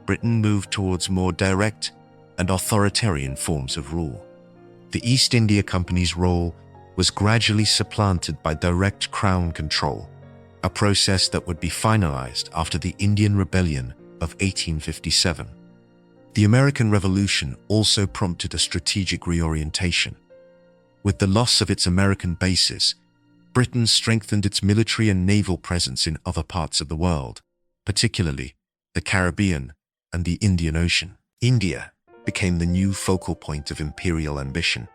Britain moved towards more direct and authoritarian forms of rule. The East India Company's role was gradually supplanted by direct crown control, a process that would be finalized after the Indian Rebellion of 1857. The American Revolution also prompted a strategic reorientation. With the loss of its American bases, Britain strengthened its military and naval presence in other parts of the world, particularly the Caribbean and the Indian Ocean. India became the new focal point of imperial ambition.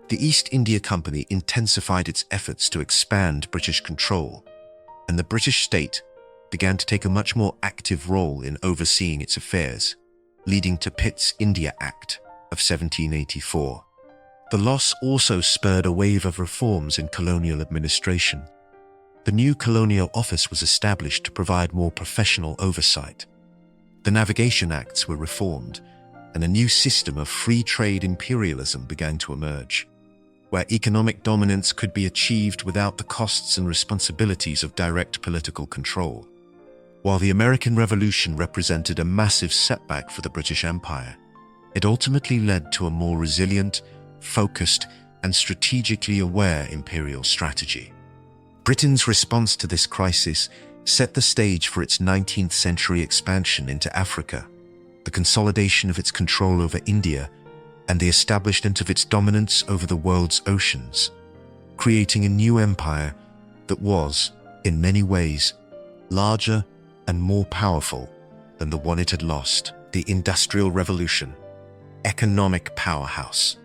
The East India Company intensified its efforts to expand British control, and the British state began to take a much more active role in overseeing its affairs, leading to Pitt's India Act of 1784. The loss also spurred a wave of reforms in colonial administration. The new Colonial Office was established to provide more professional oversight. The Navigation Acts were reformed, and a new system of free trade imperialism began to emerge, where economic dominance could be achieved without the costs and responsibilities of direct political control. While the American Revolution represented a massive setback for the British Empire, it ultimately led to a more resilient, focused, and strategically aware imperial strategy. Britain's response to this crisis set the stage for its 19th century expansion into Africa, the consolidation of its control over India, and the establishment of its dominance over the world's oceans, creating a new empire that was, in many ways, larger and more powerful than the one it had lost. The Industrial Revolution, economic powerhouse.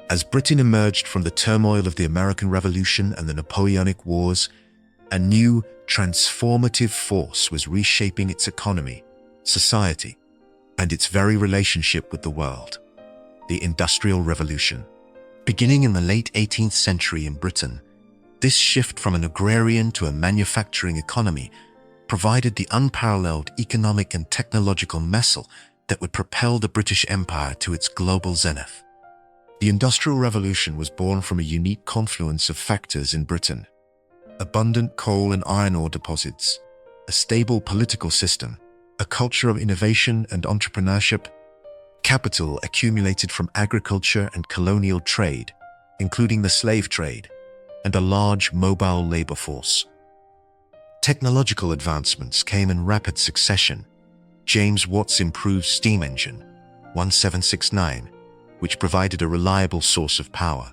As Britain emerged from the turmoil of the American Revolution and the Napoleonic Wars, a new, transformative force was reshaping its economy, society, and its very relationship with the world. The Industrial Revolution. Beginning in the late 18th century in Britain, this shift from an agrarian to a manufacturing economy provided the unparalleled economic and technological muscle that would propel the British Empire to its global zenith. The Industrial Revolution was born from a unique confluence of factors in Britain: abundant coal and iron ore deposits, a stable political system, a culture of innovation and entrepreneurship, capital accumulated from agriculture and colonial trade, including the slave trade, and a large mobile labor force. Technological advancements came in rapid succession. James Watt's improved steam engine, 1769, which provided a reliable source of power.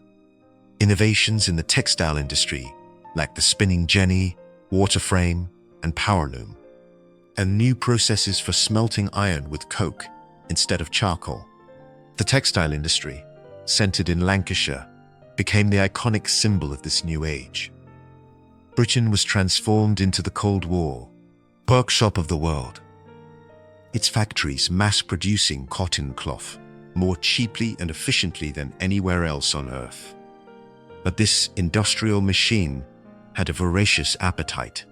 Innovations in the textile industry, like the spinning jenny, water frame, and power loom, and new processes for smelting iron with coke instead of charcoal. The textile industry, centered in Lancashire, became the iconic symbol of this new age. Britain was transformed into the Cold War workshop of the world. Its factories mass-producing cotton cloth more cheaply and efficiently than anywhere else on Earth. But this industrial machine had a voracious appetite.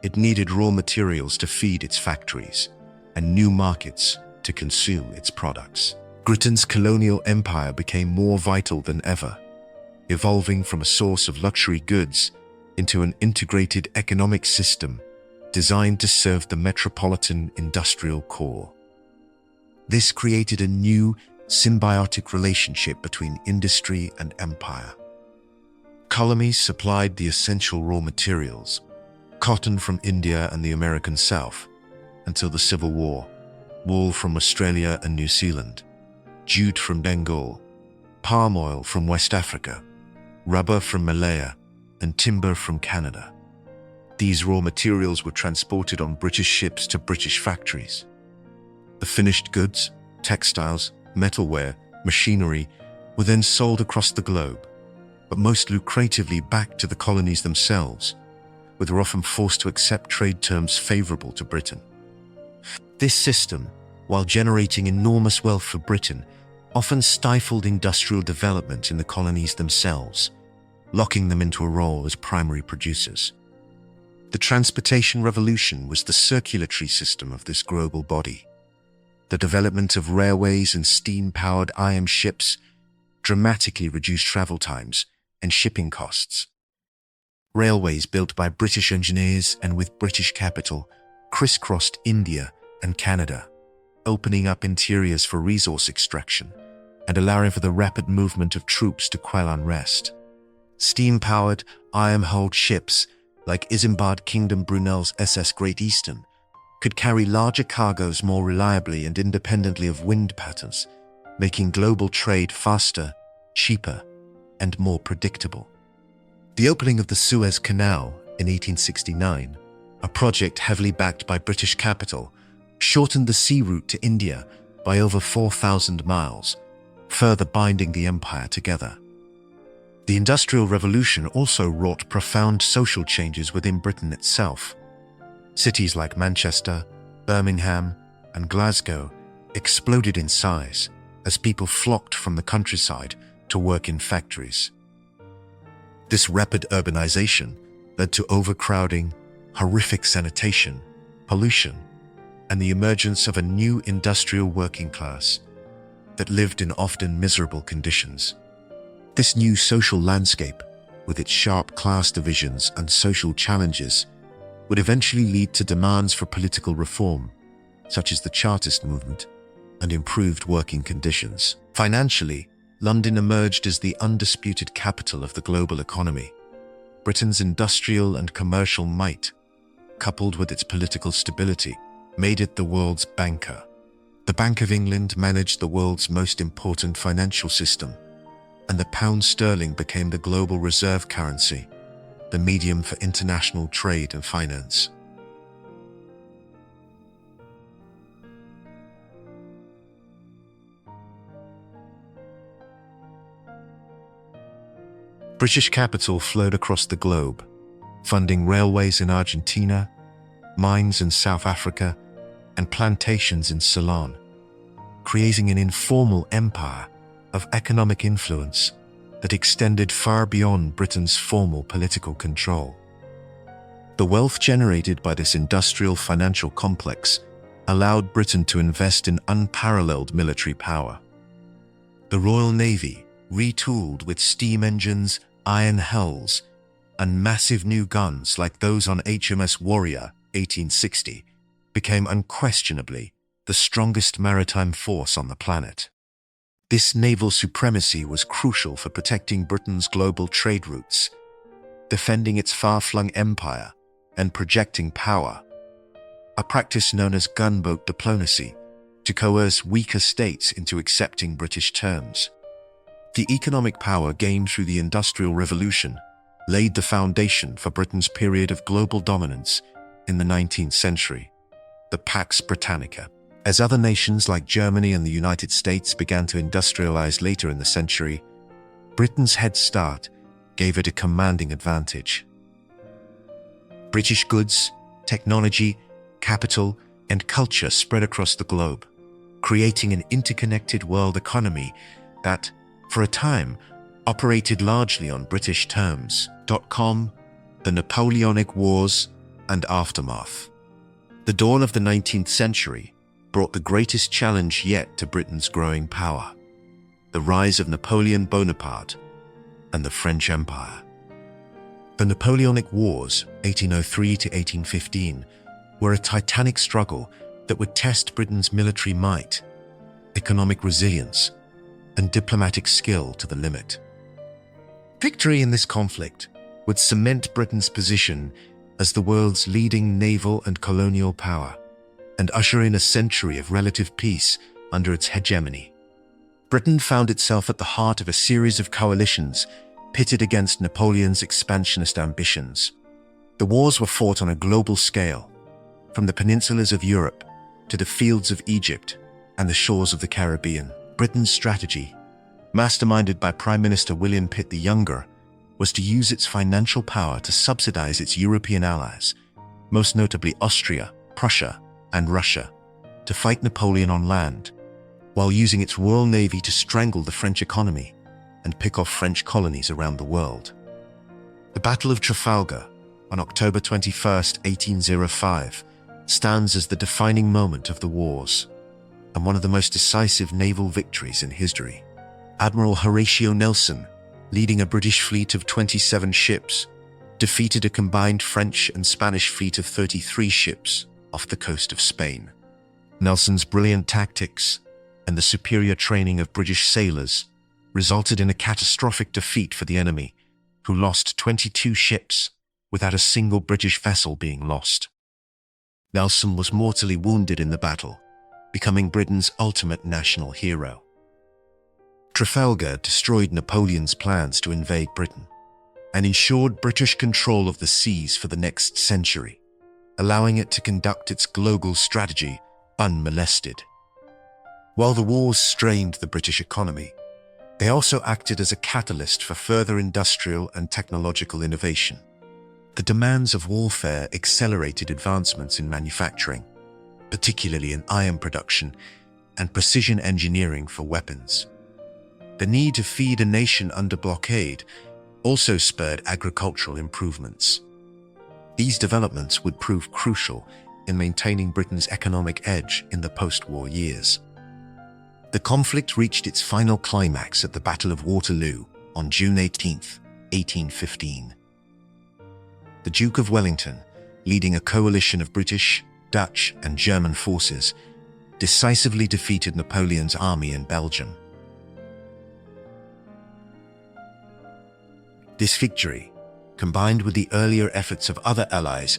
It needed raw materials to feed its factories and new markets to consume its products. Britain's colonial empire became more vital than ever, evolving from a source of luxury goods into an integrated economic system designed to serve the metropolitan industrial core. This created a new, symbiotic relationship between industry and empire. Colonies supplied the essential raw materials, cotton from India and the American South, until the Civil War, wool from Australia and New Zealand, jute from Bengal, palm oil from West Africa, rubber from Malaya, and timber from Canada. These raw materials were transported on British ships to British factories. The finished goods, textiles, metalware, machinery were then sold across the globe, but most lucratively back to the colonies themselves, who were often forced to accept trade terms favorable to Britain. This system, while generating enormous wealth for Britain, often stifled industrial development in the colonies themselves, locking them into a role as primary producers. The transportation revolution was the circulatory system of this global body. The development of railways and steam-powered iron ships dramatically reduced travel times and shipping costs. Railways built by British engineers and with British capital crisscrossed India and Canada, opening up interiors for resource extraction and allowing for the rapid movement of troops to quell unrest. Steam-powered, iron-hulled ships like Isambard Kingdom Brunel's SS Great Eastern could carry larger cargoes more reliably and independently of wind patterns, making global trade faster, cheaper, and more predictable. The opening of the Suez Canal in 1869, a project heavily backed by British capital, shortened the sea route to India by over 4,000 miles, further binding the empire together. The Industrial Revolution also wrought profound social changes within Britain itself. Cities like Manchester, Birmingham, and Glasgow exploded in size as people flocked from the countryside to work in factories. This rapid urbanization led to overcrowding, horrific sanitation, pollution, and the emergence of a new industrial working class that lived in often miserable conditions. This new social landscape, with its sharp class divisions and social challenges, would eventually lead to demands for political reform, such as the Chartist movement, and improved working conditions. Financially, London emerged as the undisputed capital of the global economy. Britain's industrial and commercial might, coupled with its political stability, made it the world's banker. The Bank of England managed the world's most important financial system, and the pound sterling became the global reserve currency, the medium for international trade and finance. British capital flowed across the globe, funding railways in Argentina, mines in South Africa, and plantations in Ceylon, creating an informal empire of economic influence that extended far beyond Britain's formal political control. The wealth generated by this industrial financial complex allowed Britain to invest in unparalleled military power. The Royal Navy, retooled with steam engines, iron hulls, and massive new guns like those on HMS Warrior 1860, became unquestionably the strongest maritime force on the planet. This naval supremacy was crucial for protecting Britain's global trade routes, defending its far-flung empire, and projecting power, a practice known as gunboat diplomacy, to coerce weaker states into accepting British terms. The economic power gained through the Industrial Revolution laid the foundation for Britain's period of global dominance in the 19th century, the Pax Britannica. As other nations like Germany and the United States began to industrialize later in the century, Britain's head start gave it a commanding advantage. British goods, technology, capital, and culture spread across the globe, creating an interconnected world economy that, for a time, operated largely on British terms. The Napoleonic Wars and Aftermath. The dawn of the 19th century brought the greatest challenge yet to Britain's growing power: the rise of Napoleon Bonaparte and the French Empire. The Napoleonic Wars, 1803 to 1815, were a titanic struggle that would test Britain's military might, economic resilience, and diplomatic skill to the limit. Victory in this conflict would cement Britain's position as the world's leading naval and colonial power, and usher in a century of relative peace under its hegemony. Britain found itself at the heart of a series of coalitions pitted against Napoleon's expansionist ambitions. The wars were fought on a global scale, from the peninsulas of Europe to the fields of Egypt and the shores of the Caribbean. Britain's strategy, masterminded by Prime Minister William Pitt the Younger, was to use its financial power to subsidize its European allies, most notably Austria, Prussia, and Russia, to fight Napoleon on land, while using its Royal Navy to strangle the French economy and pick off French colonies around the world. The Battle of Trafalgar, on October 21, 1805, stands as the defining moment of the wars, and one of the most decisive naval victories in history. Admiral Horatio Nelson, leading a British fleet of 27 ships, defeated a combined French and Spanish fleet of 33 ships off the coast of Spain. Nelson's brilliant tactics and the superior training of British sailors resulted in a catastrophic defeat for the enemy, who lost 22 ships without a single British vessel being lost. Nelson was mortally wounded in the battle, becoming Britain's ultimate national hero. Trafalgar destroyed Napoleon's plans to invade Britain and ensured British control of the seas for the next century, allowing it to conduct its global strategy unmolested. While the wars strained the British economy, they also acted as a catalyst for further industrial and technological innovation. The demands of warfare accelerated advancements in manufacturing, particularly in iron production and precision engineering for weapons. The need to feed a nation under blockade also spurred agricultural improvements. These developments would prove crucial in maintaining Britain's economic edge in the post-war years. The conflict reached its final climax at the Battle of Waterloo on June 18, 1815. The Duke of Wellington, leading a coalition of British, Dutch, and German forces, decisively defeated Napoleon's army in Belgium. This victory, combined with the earlier efforts of other allies,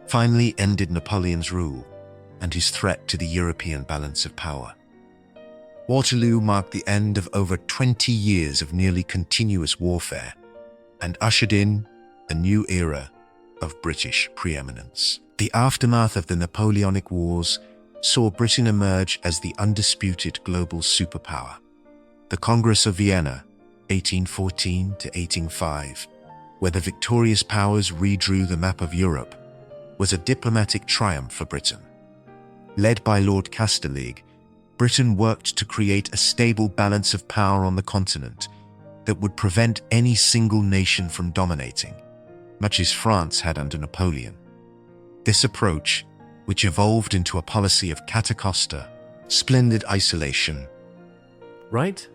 finally ended Napoleon's rule and his threat to the European balance of power. Waterloo marked the end of over 20 years of nearly continuous warfare and ushered in a new era of British preeminence. The aftermath of the Napoleonic Wars saw Britain emerge as the undisputed global superpower. The Congress of Vienna, 1814 to 1805, where the victorious powers redrew the map of Europe, was a diplomatic triumph for Britain. Led by Lord Casterlig, Britain worked to create a stable balance of power on the continent that would prevent any single nation from dominating, much as France had under Napoleon. This approach, which evolved into a policy of Cata Costa, splendid isolation. Right?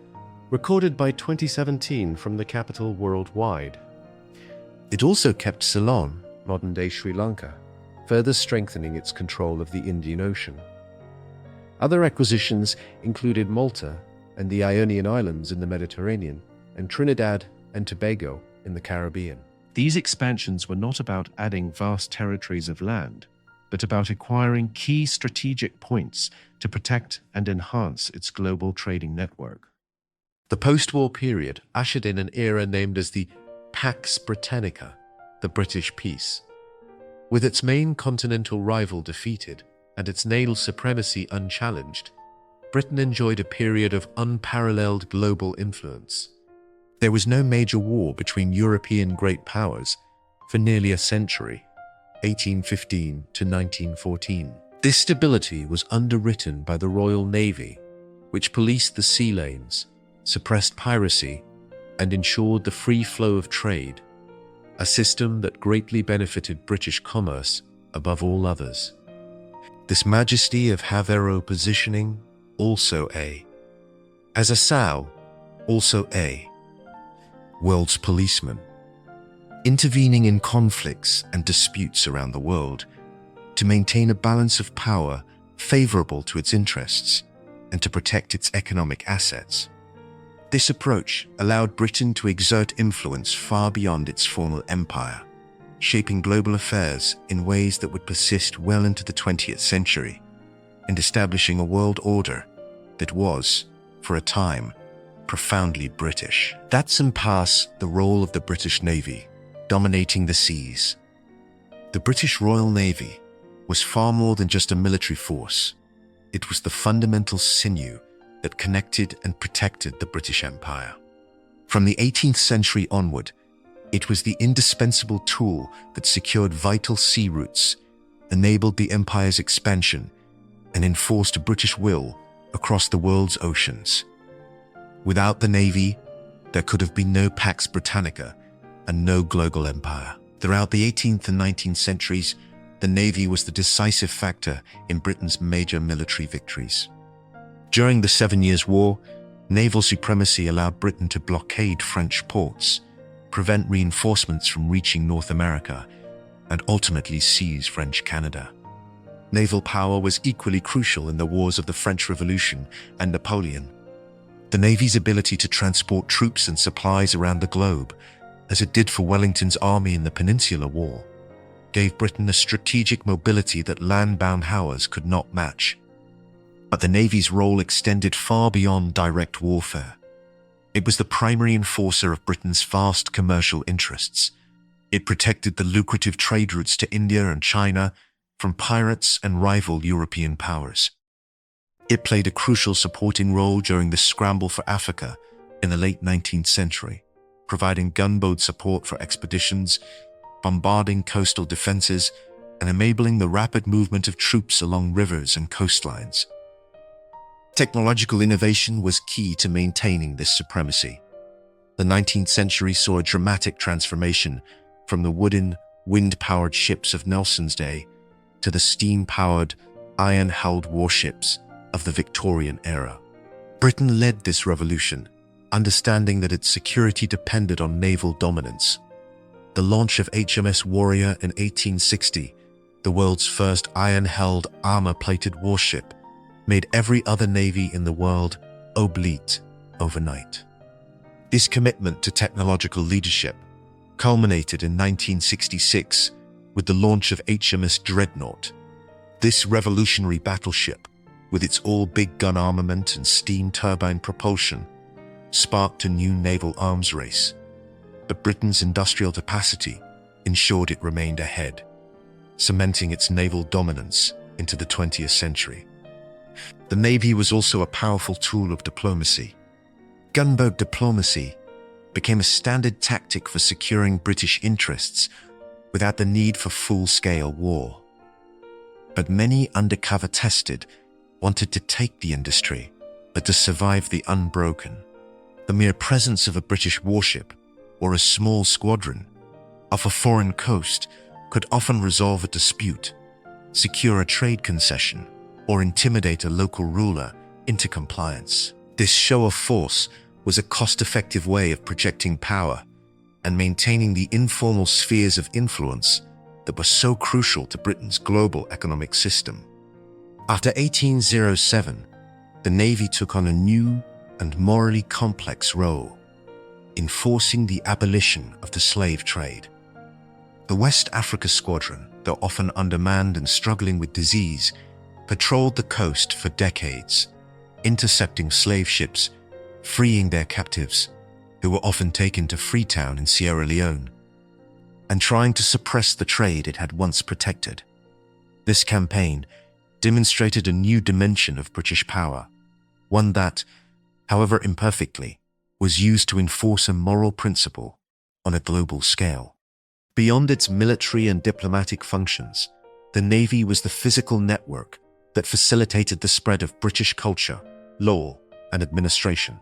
Recorded by 2017 from the capital worldwide. It also kept Ceylon, Modern-day Sri Lanka, further strengthening its control of the Indian Ocean. Other acquisitions included Malta and the Ionian Islands in the Mediterranean, and Trinidad and Tobago in the Caribbean. These expansions were not about adding vast territories of land, but about acquiring key strategic points to protect and enhance its global trading network. The post-war period ushered in an era named as the Pax Britannica, the British peace. With its main continental rival defeated and its naval supremacy unchallenged, Britain enjoyed a period of unparalleled global influence. There was no major war between European great powers for nearly a century, 1815 to 1914. This stability was underwritten by the Royal Navy, which policed the sea lanes, suppressed piracy, and ensured the free flow of trade, a system that greatly benefited British commerce above all others. This majesty of Havero positioning, also as a sow, also world's policeman, intervening in conflicts and disputes around the world to maintain a balance of power favorable to its interests and to protect its economic assets. This approach allowed Britain to exert influence far beyond its former empire, shaping global affairs in ways that would persist well into the 20th century, and establishing a world order that was, for a time, profoundly British. That's in part the role of the British Navy, dominating the seas. The British Royal Navy was far more than just a military force. It was the fundamental sinew that connected and protected the British Empire. From the 18th century onward, it was the indispensable tool that secured vital sea routes, enabled the empire's expansion, and enforced British will across the world's oceans. Without the Navy, there could have been no Pax Britannica and no global empire. Throughout the 18th and 19th centuries, the Navy was the decisive factor in Britain's major military victories. During the 7 Years' War, naval supremacy allowed Britain to blockade French ports, prevent reinforcements from reaching North America, and ultimately seize French Canada. Naval power was equally crucial in the wars of the French Revolution and Napoleon. The Navy's ability to transport troops and supplies around the globe, as it did for Wellington's army in the Peninsular War, gave Britain a strategic mobility that land-bound powers could not match. But the Navy's role extended far beyond direct warfare. It was the primary enforcer of Britain's vast commercial interests. It protected the lucrative trade routes to India and China from pirates and rival European powers. It played a crucial supporting role during the scramble for Africa in the late 19th century, providing gunboat support for expeditions, bombarding coastal defenses, and enabling the rapid movement of troops along rivers and coastlines. Technological innovation was key to maintaining this supremacy. The 19th century saw a dramatic transformation from the wooden, wind-powered ships of Nelson's day to the steam-powered, iron-hulled warships of the Victorian era. Britain led this revolution, understanding that its security depended on naval dominance. The launch of HMS Warrior in 1860, the world's first iron-hulled, armor-plated warship, made every other navy in the world obsolete overnight. This commitment to technological leadership culminated in 1966 with the launch of HMS Dreadnought. This revolutionary battleship, with its all-big gun armament and steam turbine propulsion, sparked a new naval arms race. But Britain's industrial capacity ensured it remained ahead, cementing its naval dominance into the 20th century. The Navy was also a powerful tool of diplomacy. Gunboat diplomacy became a standard tactic for securing British interests without the need for full-scale war. But many undercover tested wanted to take the industry, but to survive the unbroken. The mere presence of a British warship or a small squadron off a foreign coast could often resolve a dispute, secure a trade concession, or intimidate a local ruler into compliance. This show of force was a cost-effective way of projecting power and maintaining the informal spheres of influence that were so crucial to Britain's global economic system. After 1807, the Navy took on a new and morally complex role, enforcing the abolition of the slave trade. The West Africa Squadron, though often undermanned and struggling with disease, patrolled the coast for decades, intercepting slave ships, freeing their captives, who were often taken to Freetown in Sierra Leone, and trying to suppress the trade it had once protected. This campaign demonstrated a new dimension of British power, one that, however imperfectly, was used to enforce a moral principle on a global scale. Beyond its military and diplomatic functions, the Navy was the physical network that facilitated the spread of British culture, law, and administration.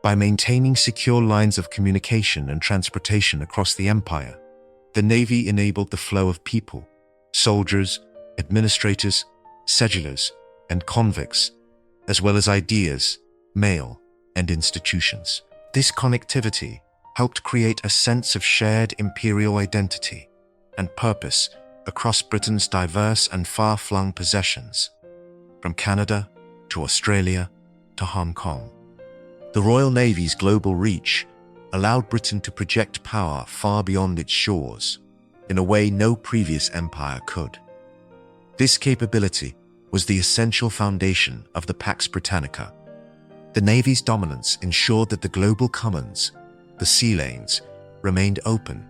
By maintaining secure lines of communication and transportation across the empire, the Navy enabled the flow of people, soldiers, administrators, settlers, and convicts, as well as ideas, mail, and institutions. This connectivity helped create a sense of shared imperial identity and purpose across Britain's diverse and far-flung possessions, from Canada to Australia to Hong Kong. The Royal Navy's global reach allowed Britain to project power far beyond its shores, in a way no previous empire could. This capability was the essential foundation of the Pax Britannica. The Navy's dominance ensured that the global commons, the sea lanes, remained open,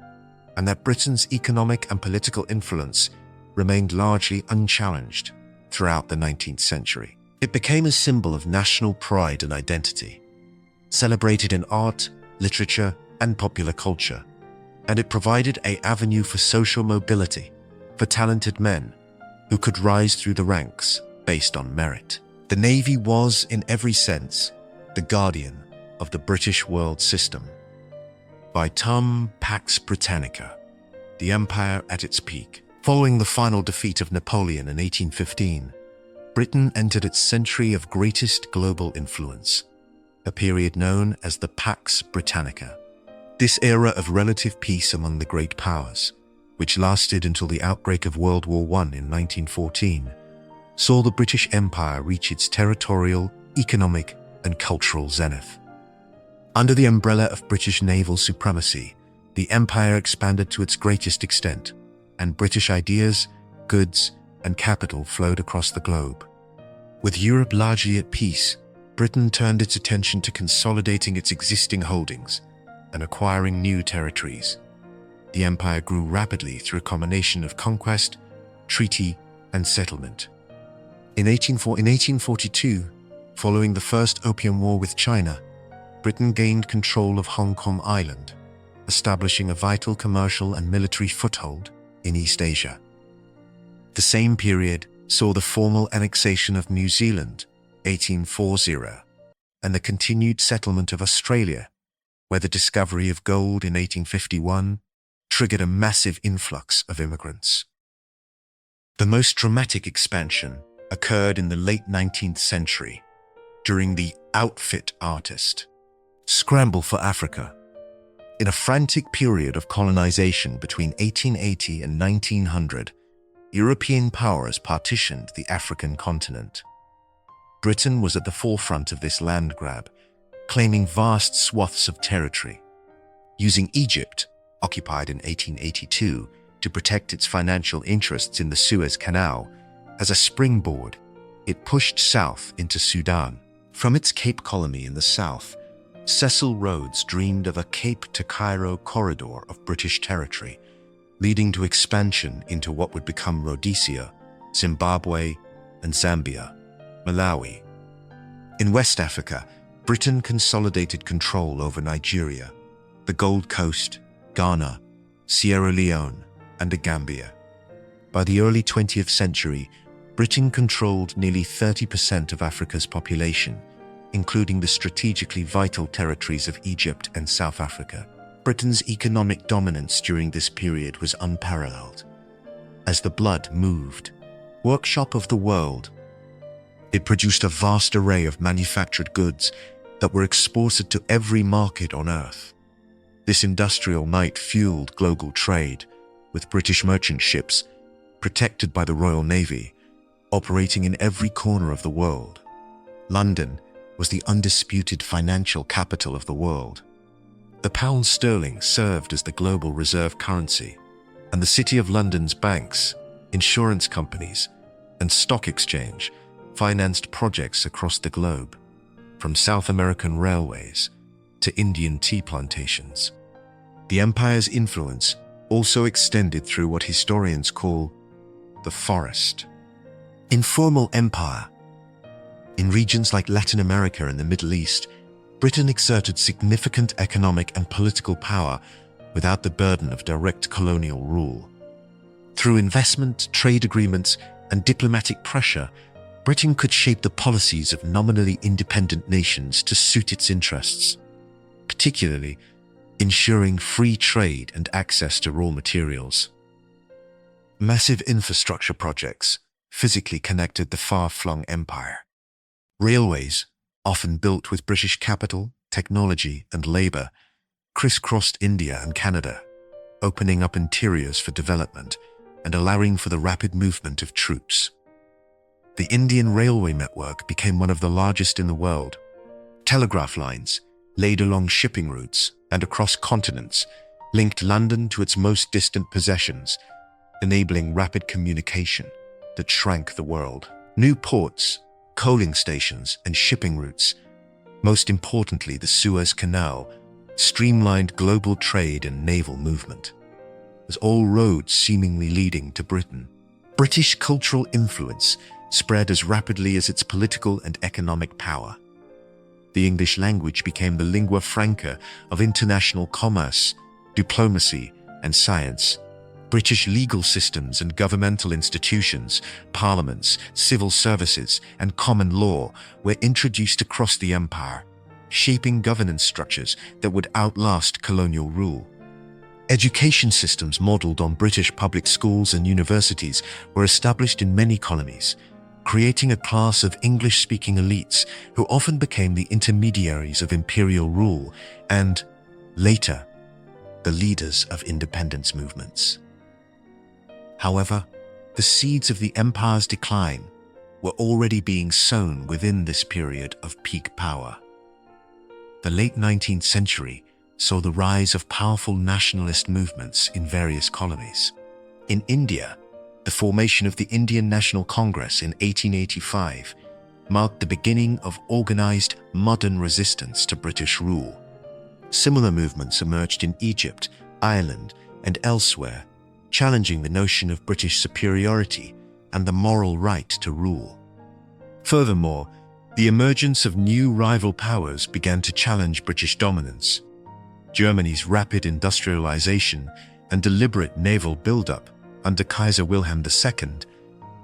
and that Britain's economic and political influence remained largely unchallenged throughout the 19th century. It became a symbol of national pride and identity, celebrated in art, literature, and popular culture, and it provided an avenue for social mobility for talented men who could rise through the ranks based on merit. The Navy was, in every sense, the guardian of the British world system. By Pax Britannica, the empire at its peak. Following the final defeat of Napoleon in 1815, Britain entered its century of greatest global influence, a period known as the Pax Britannica. This era of relative peace among the great powers, which lasted until the outbreak of World War I in 1914, saw the British Empire reach its territorial, economic, and cultural zenith. Under the umbrella of British naval supremacy, the empire expanded to its greatest extent, and British ideas, goods, and capital flowed across the globe. With Europe largely at peace, Britain turned its attention to consolidating its existing holdings and acquiring new territories. The empire grew rapidly through a combination of conquest, treaty, and settlement. In 1842, following the First Opium War with China, Britain gained control of Hong Kong Island, establishing a vital commercial and military foothold in East Asia. The same period saw the formal annexation of New Zealand, 1840, and the continued settlement of Australia, where the discovery of gold in 1851 triggered a massive influx of immigrants. The most dramatic expansion occurred in the late 19th century, during the outfit artist scramble for Africa. In a frantic period of colonization between 1880 and 1900, European powers partitioned the African continent. Britain was at the forefront of this land grab, claiming vast swaths of territory. Using Egypt, occupied in 1882, to protect its financial interests in the Suez Canal, as a springboard, it pushed south into Sudan. From its Cape colony in the south, Cecil Rhodes dreamed of a Cape to Cairo corridor of British territory, leading to expansion into what would become Rhodesia, Zimbabwe, and Zambia, Malawi. In West Africa, Britain consolidated control over Nigeria, the Gold Coast, Ghana, Sierra Leone, and the Gambia. By the early 20th century, Britain controlled nearly 30% of Africa's population, including the strategically vital territories of Egypt and South Africa. Britain's economic dominance during this period was unparalleled. As the blood moved, workshop of the world, it produced a vast array of manufactured goods that were exported to every market on Earth. This industrial might fueled global trade, with British merchant ships, protected by the Royal Navy, operating in every corner of the world. London was the undisputed financial capital of the world. The pound sterling served as the global reserve currency, and the City of London's banks, insurance companies, and stock exchange financed projects across the globe, from South American railways to Indian tea plantations. The empire's influence also extended through what historians call the forest. Informal empire. In regions like Latin America and the Middle East, Britain exerted significant economic and political power without the burden of direct colonial rule. Through investment, trade agreements, and diplomatic pressure, Britain could shape the policies of nominally independent nations to suit its interests, particularly ensuring free trade and access to raw materials. Massive infrastructure projects physically connected the far-flung empire. Railways, often built with British capital, technology, and labor, crisscrossed India and Canada, opening up interiors for development and allowing for the rapid movement of troops. The Indian railway network became one of the largest in the world. Telegraph lines, laid along shipping routes and across continents, linked London to its most distant possessions, enabling rapid communication that shrank the world. New ports, coaling stations, and shipping routes, most importantly the Suez Canal, streamlined global trade and naval movement, as all roads seemingly leading to Britain. British cultural influence spread as rapidly as its political and economic power. The English language became the lingua franca of international commerce, diplomacy, and science. British legal systems and governmental institutions, parliaments, civil services, and common law were introduced across the empire, shaping governance structures that would outlast colonial rule. Education systems modeled on British public schools and universities were established in many colonies, creating a class of English-speaking elites who often became the intermediaries of imperial rule and, later, the leaders of independence movements. However, the seeds of the empire's decline were already being sown within this period of peak power. The late 19th century saw the rise of powerful nationalist movements in various colonies. In India, the formation of the Indian National Congress in 1885 marked the beginning of organized modern resistance to British rule. Similar movements emerged in Egypt, Ireland, and elsewhere, challenging the notion of British superiority and the moral right to rule. Furthermore, the emergence of new rival powers began to challenge British dominance. Germany's rapid industrialization and deliberate naval buildup under Kaiser Wilhelm II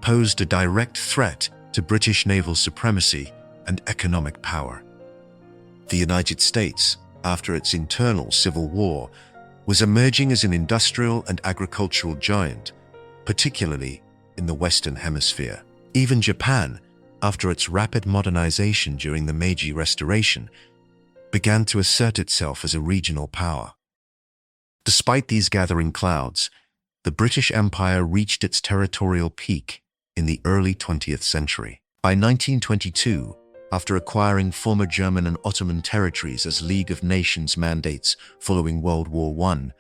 posed a direct threat to British naval supremacy and economic power. The United States, after its internal civil war, was emerging as an industrial and agricultural giant, particularly in the Western Hemisphere. Even Japan, after its rapid modernization during the Meiji Restoration, began to assert itself as a regional power. Despite these gathering clouds, the British Empire reached its territorial peak in the early 20th century. By 1922, after acquiring former German and Ottoman territories as League of Nations mandates following World War I,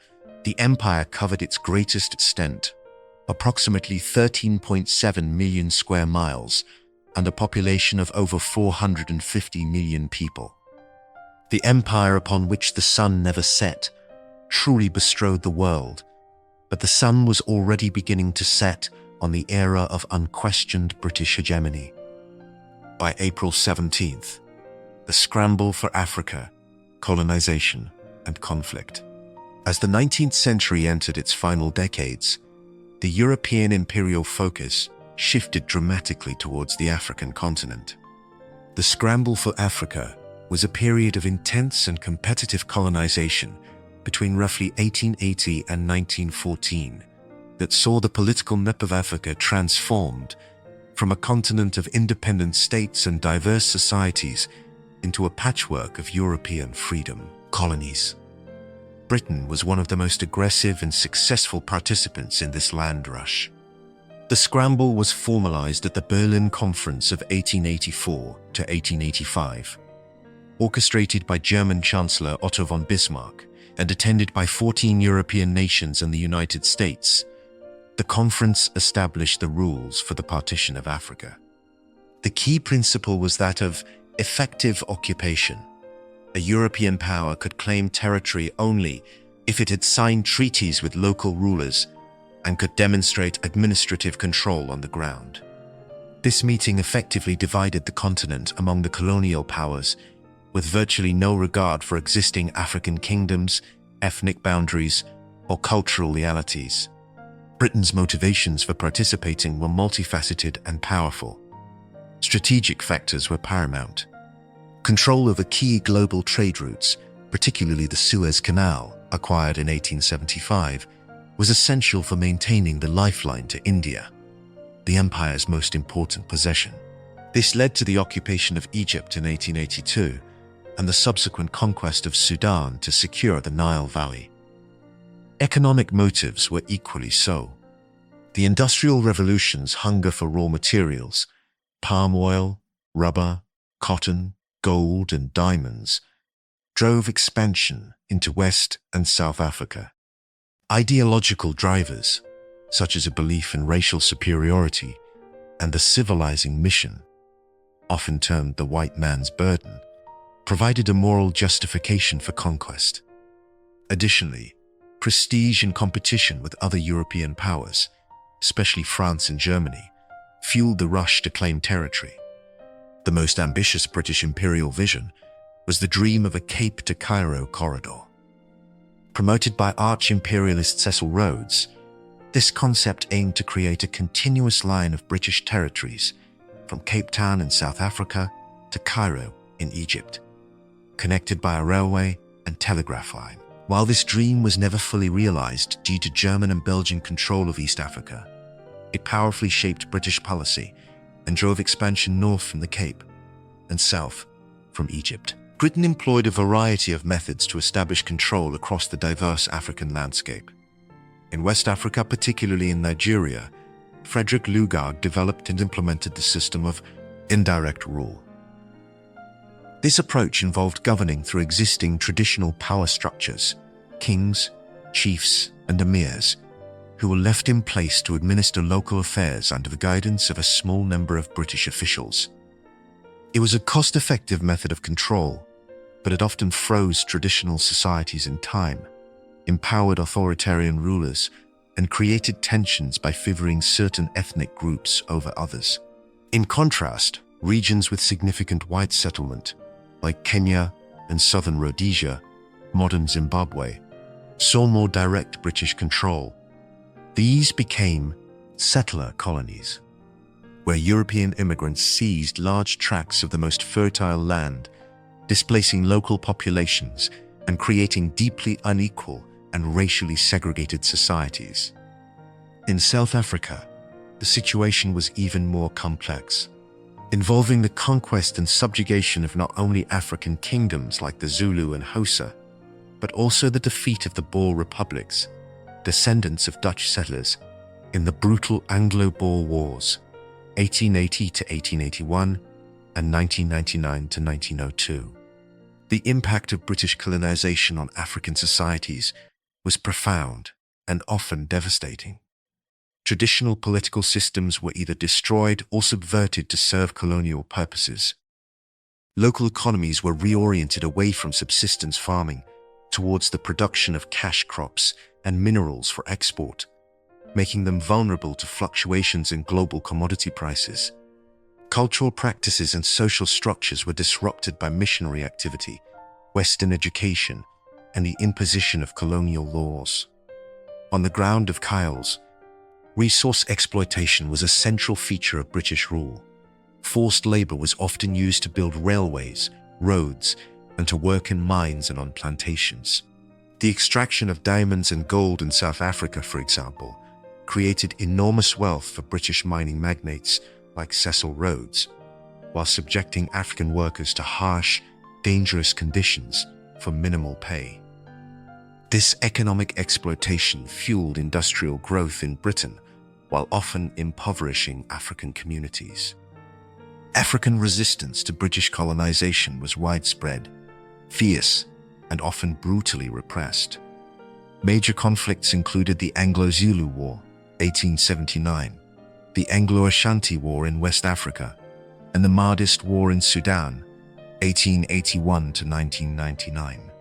the empire covered its greatest extent, approximately 13.7 million square miles, and a population of over 450 million people. The empire upon which the sun never set truly bestrode the world, but the sun was already beginning to set on the era of unquestioned British hegemony. By April 17th, the scramble for Africa, colonization, and conflict. As the 19th century entered its final decades, the European imperial focus shifted dramatically towards the African continent. The scramble for Africa was a period of intense and competitive colonization between roughly 1880 and 1914 that saw the political map of Africa transformed from a continent of independent states and diverse societies into a patchwork of European freedom colonies. Britain was one of the most aggressive and successful participants in this land rush. The scramble was formalized at the Berlin Conference of 1884 to 1885. Orchestrated by German Chancellor Otto von Bismarck, and attended by 14 European nations and the United States, the conference established the rules for the partition of Africa. The key principle was that of effective occupation. A European power could claim territory only if it had signed treaties with local rulers and could demonstrate administrative control on the ground. This meeting effectively divided the continent among the colonial powers, with virtually no regard for existing African kingdoms, ethnic boundaries, or cultural realities. Britain's motivations for participating were multifaceted and powerful. Strategic factors were paramount. Control over key global trade routes, particularly the Suez Canal, acquired in 1875, was essential for maintaining the lifeline to India, the empire's most important possession. This led to the occupation of Egypt in 1882 and the subsequent conquest of Sudan to secure the Nile Valley. Economic motives were equally so. The Industrial Revolution's hunger for raw materials, palm oil, rubber, cotton, gold, and diamonds, drove expansion into West and South Africa. Ideological drivers, such as a belief in racial superiority and the civilizing mission, often termed the white man's burden, provided a moral justification for conquest. Additionally, prestige and competition with other European powers, especially France and Germany, fueled the rush to claim territory. The most ambitious British imperial vision was the dream of a Cape to Cairo corridor. Promoted by arch-imperialist Cecil Rhodes, this concept aimed to create a continuous line of British territories from Cape Town in South Africa to Cairo in Egypt, connected by a railway and telegraph line. While this dream was never fully realized due to German and Belgian control of East Africa, it powerfully shaped British policy and drove expansion north from the Cape and south from Egypt. Britain employed a variety of methods to establish control across the diverse African landscape. In West Africa, particularly in Nigeria, Frederick Lugard developed and implemented the system of indirect rule. This approach involved governing through existing traditional power structures, kings, chiefs, and emirs, who were left in place to administer local affairs under the guidance of a small number of British officials. It was a cost-effective method of control, but it often froze traditional societies in time, empowered authoritarian rulers, and created tensions by favoring certain ethnic groups over others. In contrast, regions with significant white settlement, like Kenya and southern Rhodesia, modern Zimbabwe, saw more direct British control. These became settler colonies, where European immigrants seized large tracts of the most fertile land, displacing local populations and creating deeply unequal and racially segregated societies. In South Africa, the situation was even more complex, involving the conquest and subjugation of not only African kingdoms like the Zulu and Xhosa, but also the defeat of the Boer republics, descendants of Dutch settlers, in the brutal Anglo-Boer Wars, 1880 to 1881 and 1999 to 1902. The impact of British colonization on African societies was profound and often devastating. Traditional political systems were either destroyed or subverted to serve colonial purposes. Local economies were reoriented away from subsistence farming towards the production of cash crops and minerals for export, making them vulnerable to fluctuations in global commodity prices. Cultural practices and social structures were disrupted by missionary activity, Western education, and the imposition of colonial laws. On the ground of Kyles, resource exploitation was a central feature of British rule. Forced labor was often used to build railways, roads, and to work in mines and on plantations. The extraction of diamonds and gold in South Africa, for example, created enormous wealth for British mining magnates like Cecil Rhodes, while subjecting African workers to harsh, dangerous conditions for minimal pay. This economic exploitation fueled industrial growth in Britain, while often impoverishing African communities. African resistance to British colonization was widespread, fierce, and often brutally repressed. Major conflicts included the Anglo-Zulu War, 1879, the Anglo-Ashanti War in West Africa, and the Mahdist War in Sudan, 1881 to 1999.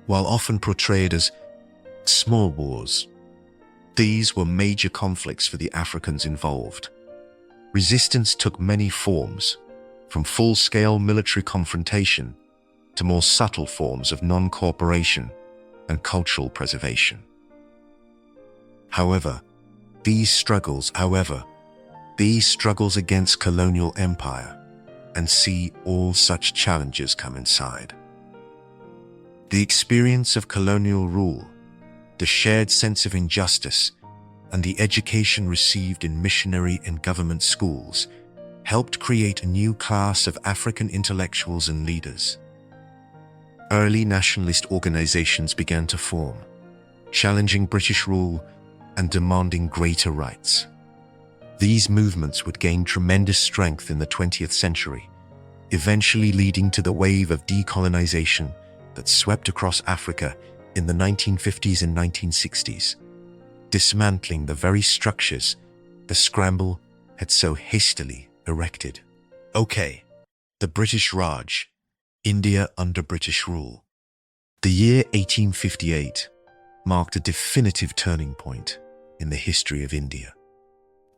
While often portrayed as small wars, these were major conflicts for the Africans involved. Resistance took many forms, from full-scale military confrontation to more subtle forms of non-cooperation and cultural preservation. However, these struggles against colonial empire and see all such challenges come inside. The experience of colonial rule, the shared sense of injustice, and the education received in missionary and government schools helped create a new class of African intellectuals and leaders. Early nationalist organizations began to form, challenging British rule and demanding greater rights. These movements would gain tremendous strength in the 20th century, eventually leading to the wave of decolonization that swept across Africa in the 1950s and 1960s, dismantling the very structures the scramble had so hastily erected. Okay, the British Raj, India under British rule. The year 1858 marked a definitive turning point in the history of India.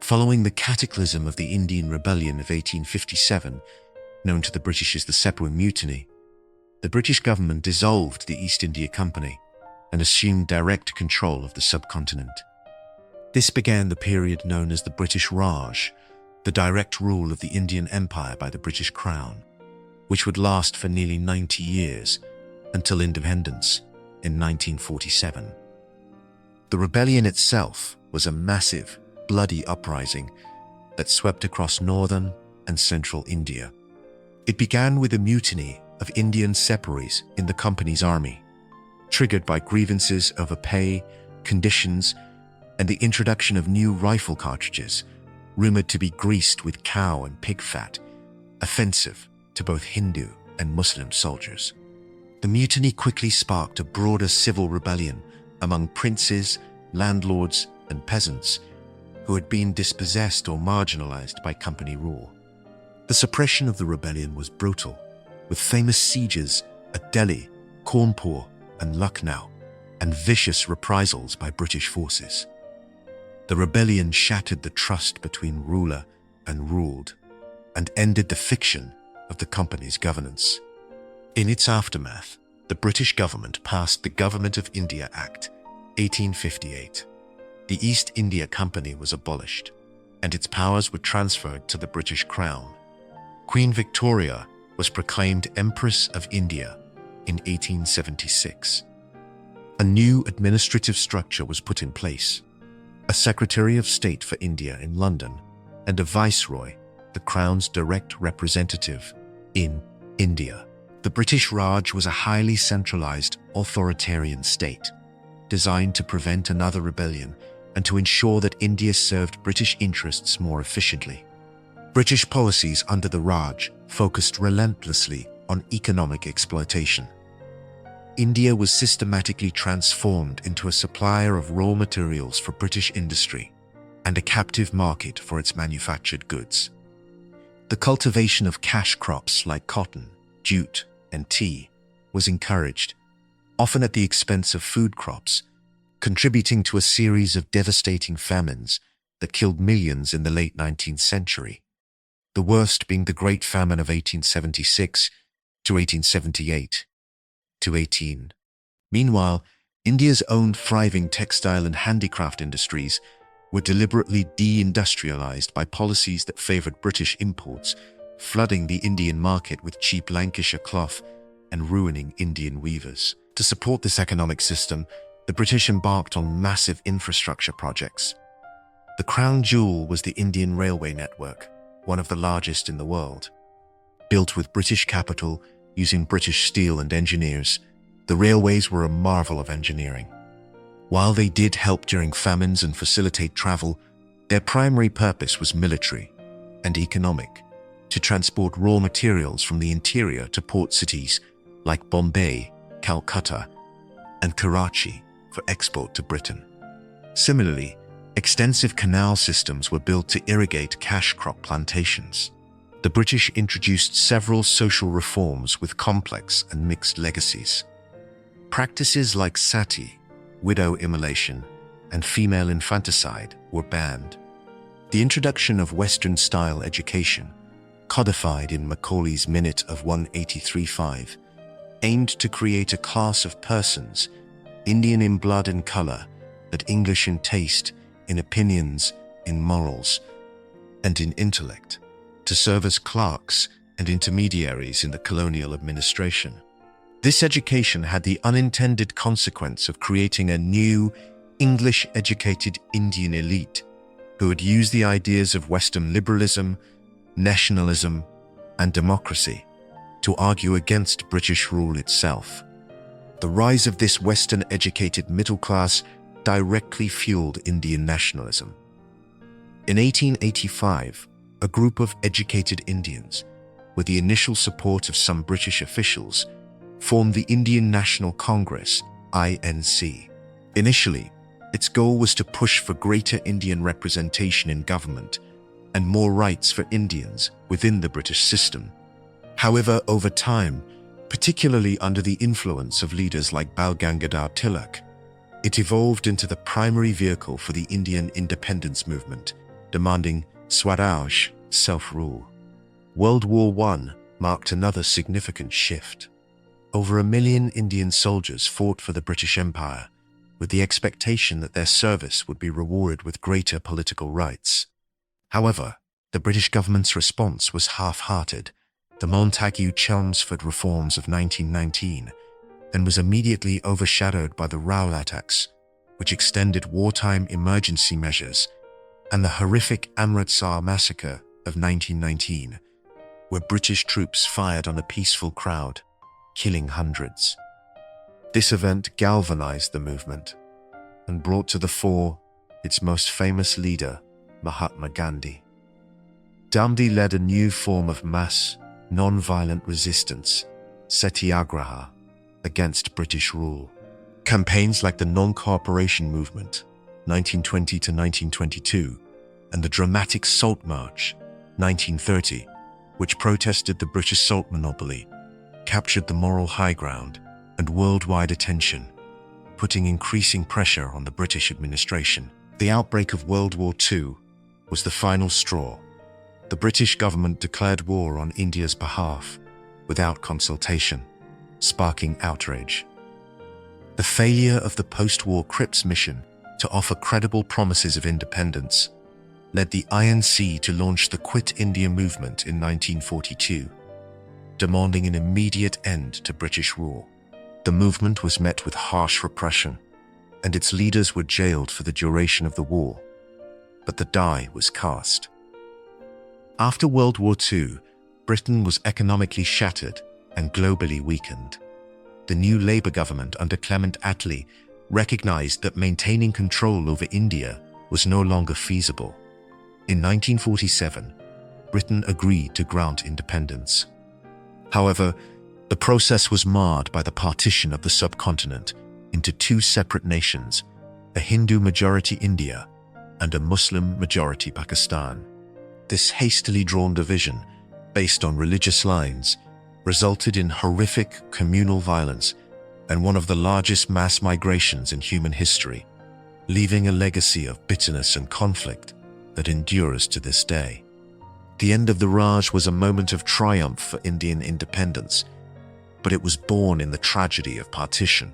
Following the cataclysm of the Indian Rebellion of 1857, known to the British as the Sepoy Mutiny, the British government dissolved the East India Company and assumed direct control of the subcontinent. This began the period known as the British Raj, the direct rule of the Indian Empire by the British Crown, which would last for nearly 90 years until independence in 1947. The rebellion itself was a massive, bloody uprising that swept across northern and central India. It began with a mutiny of Indian sepoys in the company's army, triggered by grievances over pay, conditions, and the introduction of new rifle cartridges, rumored to be greased with cow and pig fat, offensive to both Hindu and Muslim soldiers. The mutiny quickly sparked a broader civil rebellion among princes, landlords, and peasants who had been dispossessed or marginalized by company rule. The suppression of the rebellion was brutal, with famous sieges at Delhi, Kanpur, and Lucknow, and vicious reprisals by British forces. The rebellion shattered the trust between ruler and ruled, and ended the fiction of the company's governance. In its aftermath, the British government passed the Government of India Act, 1858. The East India Company was abolished, and its powers were transferred to the British Crown. Queen Victoria was proclaimed Empress of India in 1876. A new administrative structure was put in place, a Secretary of State for India in London, and a Viceroy, the Crown's direct representative in India. The British Raj was a highly centralized, authoritarian state, designed to prevent another rebellion and to ensure that India served British interests more efficiently. British policies under the Raj focused relentlessly on economic exploitation. India was systematically transformed into a supplier of raw materials for British industry and a captive market for its manufactured goods. The cultivation of cash crops like cotton, jute, and tea was encouraged, often at the expense of food crops, contributing to a series of devastating famines that killed millions in the late 19th century, the worst being the Great Famine of 1876 to 1878 to 18. Meanwhile, India's own thriving textile and handicraft industries were deliberately deindustrialized by policies that favored British imports, flooding the Indian market with cheap Lancashire cloth and ruining Indian weavers. To support this economic system, the British embarked on massive infrastructure projects. The crown jewel was the Indian Railway network, one of the largest in the world. Built with British capital, using British steel and engineers, the railways were a marvel of engineering. While they did help during famines and facilitate travel, their primary purpose was military and economic, to transport raw materials from the interior to port cities like Bombay, Calcutta, and Karachi for export to Britain. Similarly, extensive canal systems were built to irrigate cash crop plantations. The British introduced several social reforms with complex and mixed legacies. Practices like sati, widow immolation, and female infanticide were banned. The introduction of Western-style education, codified in Macaulay's Minute of 183.5, aimed to create a class of persons, Indian in blood and color, but English in taste, in opinions, in morals, and in intellect, to serve as clerks and intermediaries in the colonial administration. This education had the unintended consequence of creating a new, English-educated Indian elite who would use the ideas of Western liberalism, nationalism, and democracy to argue against British rule itself. The rise of this Western-educated middle class directly fueled Indian nationalism. In 1885, a group of educated Indians, with the initial support of some British officials, formed the Indian National Congress, INC. Initially, its goal was to push for greater Indian representation in government and more rights for Indians within the British system. However, over time, particularly under the influence of leaders like Bal Gangadhar Tilak, it evolved into the primary vehicle for the Indian independence movement, demanding Swaraj, self-rule. World War I marked another significant shift. Over 1 million Indian soldiers fought for the British Empire, with the expectation that their service would be rewarded with greater political rights. However, the British government's response was half-hearted. The Montagu-Chelmsford reforms of 1919 and was immediately overshadowed by the Rowlatt Acts, which extended wartime emergency measures, and the horrific Amritsar massacre of 1919, where British troops fired on a peaceful crowd, killing hundreds. This event galvanized the movement and brought to the fore its most famous leader, Mahatma Gandhi. Gandhi led a new form of mass, non-violent resistance, satyagraha, against British rule. Campaigns like the Non-Cooperation Movement, 1920 to 1922, and the dramatic Salt March, 1930, which protested the British salt monopoly, captured the moral high ground and worldwide attention, putting increasing pressure on the British administration. The outbreak of World War II was the final straw. The British government declared war on India's behalf without consultation, sparking outrage. The failure of the post-war Cripps mission to offer credible promises of independence led the INC to launch the Quit India movement in 1942, demanding an immediate end to British rule. The movement was met with harsh repression, and its leaders were jailed for the duration of the war. But the die was cast. After World War II, Britain was economically shattered and globally weakened. The new Labour government under Clement Attlee recognized that maintaining control over India was no longer feasible. In 1947, Britain agreed to grant independence. However, the process was marred by the partition of the subcontinent into two separate nations, a Hindu-majority India and a Muslim-majority Pakistan. This hastily drawn division, based on religious lines, resulted in horrific communal violence and one of the largest mass migrations in human history, leaving a legacy of bitterness and conflict that endures to this day. The end of the Raj was a moment of triumph for Indian independence, but it was born in the tragedy of partition,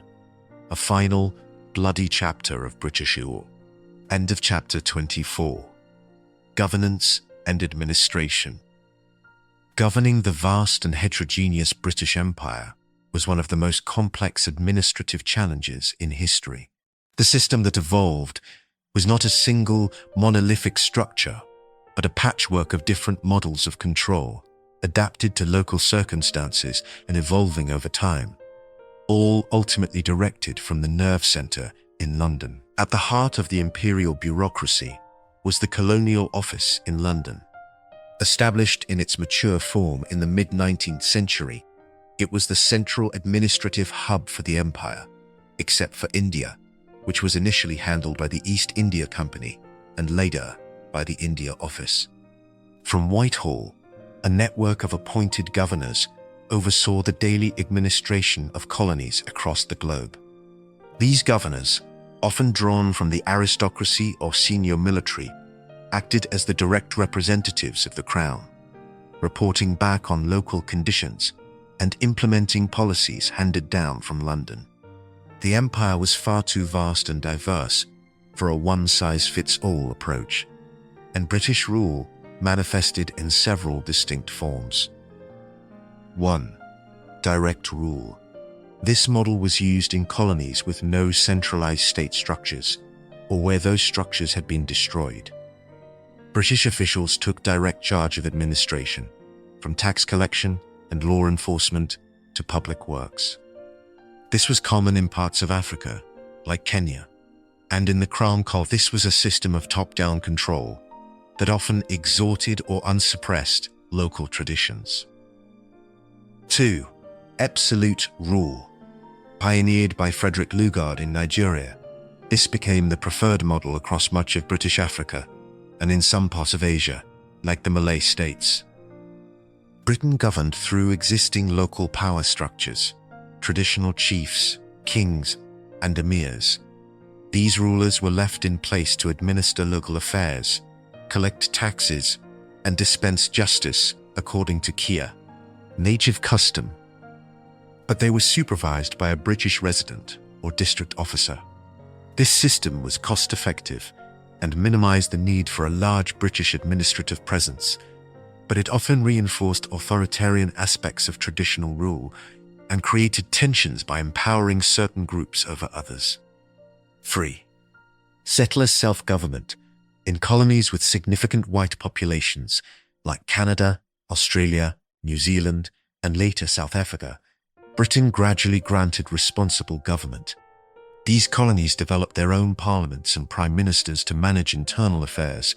a final, bloody chapter of British rule. End of chapter 24. Governance and administration. Governing the vast and heterogeneous British Empire was one of the most complex administrative challenges in history. The system that evolved was not a single monolithic structure, but a patchwork of different models of control, adapted to local circumstances and evolving over time, all ultimately directed from the nerve centre in London. At the heart of the imperial bureaucracy was the Colonial Office in London. Established in its mature form in the mid-19th century, It was the central administrative hub for the empire, except for India, which was initially handled by the East India Company and later by the India Office. From Whitehall, a network of appointed governors oversaw the daily administration of colonies across the globe. These governors, often drawn from the aristocracy or senior military, acted as the direct representatives of the crown, reporting back on local conditions and implementing policies handed down from London. The empire was far too vast and diverse for a one-size-fits-all approach, and British rule manifested in several distinct forms. 1. Direct rule. This model was used in colonies with no centralized state structures, or where those structures had been destroyed. British officials took direct charge of administration, from tax collection and law enforcement to public works. This was common in parts of Africa, like Kenya, and in the Crown Colony. This was a system of top-down control that often exalted or unsuppressed local traditions. 2. Absolute rule. Pioneered by Frederick Lugard in Nigeria, this became the preferred model across much of British Africa and in some parts of Asia, like the Malay states. Britain governed through existing local power structures, traditional chiefs, kings, and emirs. These rulers were left in place to administer local affairs, collect taxes, and dispense justice according to Kia, native custom. But they were supervised by a British resident or district officer. This system was cost-effective and minimized the need for a large British administrative presence, but it often reinforced authoritarian aspects of traditional rule and created tensions by empowering certain groups over others. 3. Settler self-government. In colonies with significant white populations, like Canada, Australia, New Zealand, and later South Africa, Britain gradually granted responsible government. These colonies developed their own parliaments and prime ministers to manage internal affairs,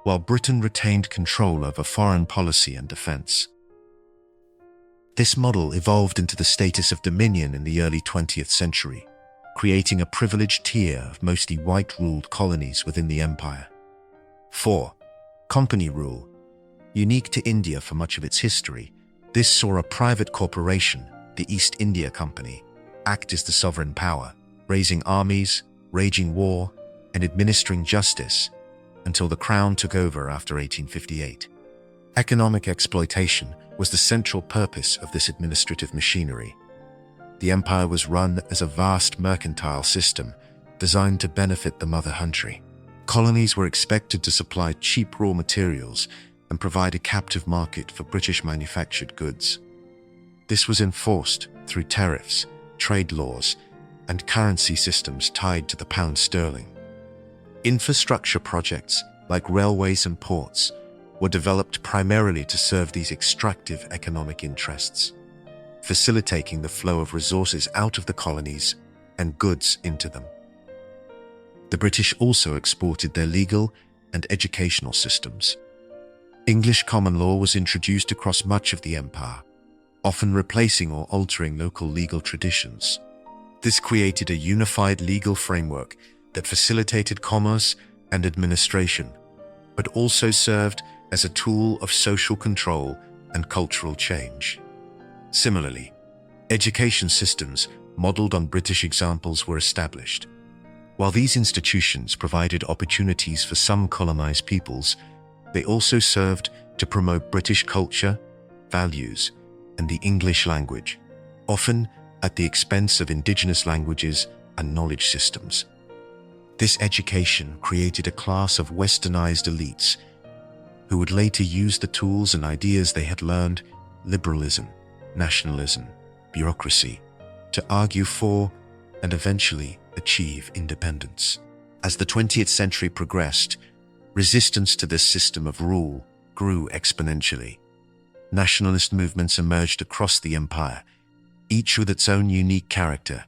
while Britain retained control over foreign policy and defense. This model evolved into the status of dominion in the early 20th century, creating a privileged tier of mostly white-ruled colonies within the empire. 4. Company rule. Unique to India for much of its history, this saw a private corporation, the East India Company, act as the sovereign power, raising armies, waging war, and administering justice until the Crown took over after 1858. Economic exploitation was the central purpose of this administrative machinery. The empire was run as a vast mercantile system designed to benefit the mother country. Colonies were expected to supply cheap raw materials and provide a captive market for British manufactured goods. This was enforced through tariffs, trade laws, and currency systems tied to the pound sterling. Infrastructure projects like railways and ports were developed primarily to serve these extractive economic interests, facilitating the flow of resources out of the colonies and goods into them. The British also exported their legal and educational systems. English common law was introduced across much of the empire, often replacing or altering local legal traditions. This created a unified legal framework that facilitated commerce and administration, but also served as a tool of social control and cultural change. Similarly, education systems modeled on British examples were established. While these institutions provided opportunities for some colonized peoples, they also served to promote British culture, values, and the English language, often at the expense of indigenous languages and knowledge systems. This education created a class of westernized elites who would later use the tools and ideas they had learned, liberalism, nationalism, bureaucracy, to argue for and eventually achieve independence. As the 20th century progressed, resistance to this system of rule grew exponentially. Nationalist movements emerged across the empire, each with its own unique character,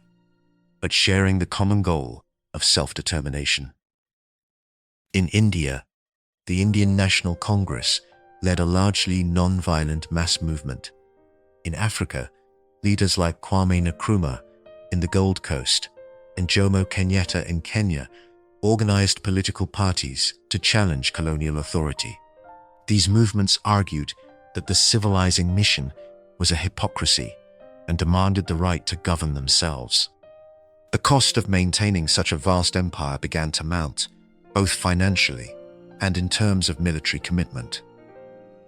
but sharing the common goal of self-determination. In India, the Indian National Congress led a largely non-violent mass movement. In Africa, leaders like Kwame Nkrumah in the Gold Coast and Jomo Kenyatta in Kenya organized political parties to challenge colonial authority. These movements argued that the civilizing mission was a hypocrisy and demanded the right to govern themselves. The cost of maintaining such a vast empire began to mount, both financially and in terms of military commitment.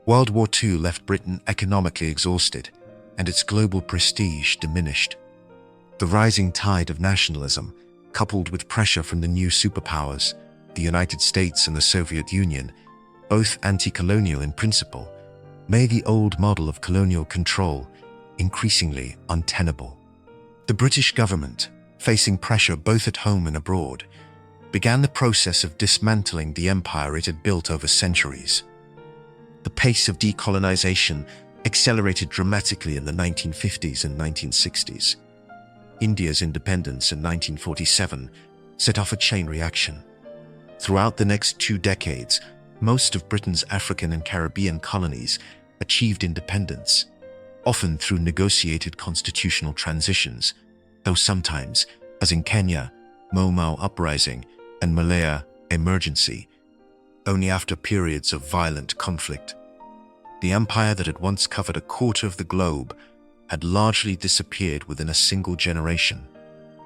World War II left Britain economically exhausted, and its global prestige diminished. The rising tide of nationalism, coupled with pressure from the new superpowers, the United States and the Soviet Union, both anti-colonial in principle, made the old model of colonial control increasingly untenable. The British government, facing pressure both at home and abroad, began the process of dismantling the empire it had built over centuries. The pace of decolonization accelerated dramatically in the 1950s and 1960s. India's independence in 1947 set off a chain reaction. Throughout the next 2 decades, most of Britain's African and Caribbean colonies achieved independence, often through negotiated constitutional transitions, though sometimes, as in Kenya, Mau Mau uprising, and Malaya emergency, only after periods of violent conflict. The empire that had once covered a quarter of the globe had largely disappeared within a single generation,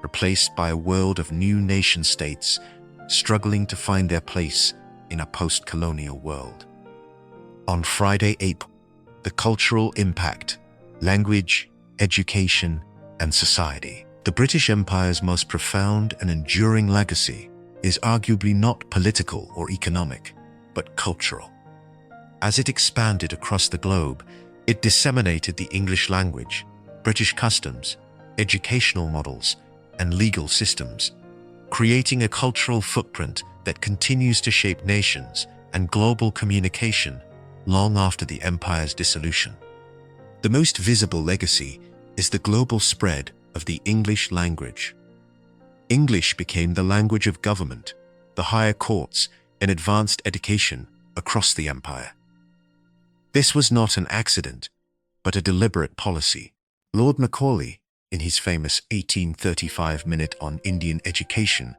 replaced by a world of new nation-states struggling to find their place in a post-colonial world. On Friday, April, the cultural impact, language, education, and society. The British Empire's most profound and enduring legacy is arguably not political or economic, but cultural. As it expanded across the globe, it disseminated the English language, British customs, educational models, and legal systems, creating a cultural footprint that continues to shape nations and global communication long after the empire's dissolution. The most visible legacy is the global spread of the English language. English became the language of government, the higher courts, and advanced education across the empire. This was not an accident, but a deliberate policy. Lord Macaulay, in his famous 1835 Minute on Indian Education,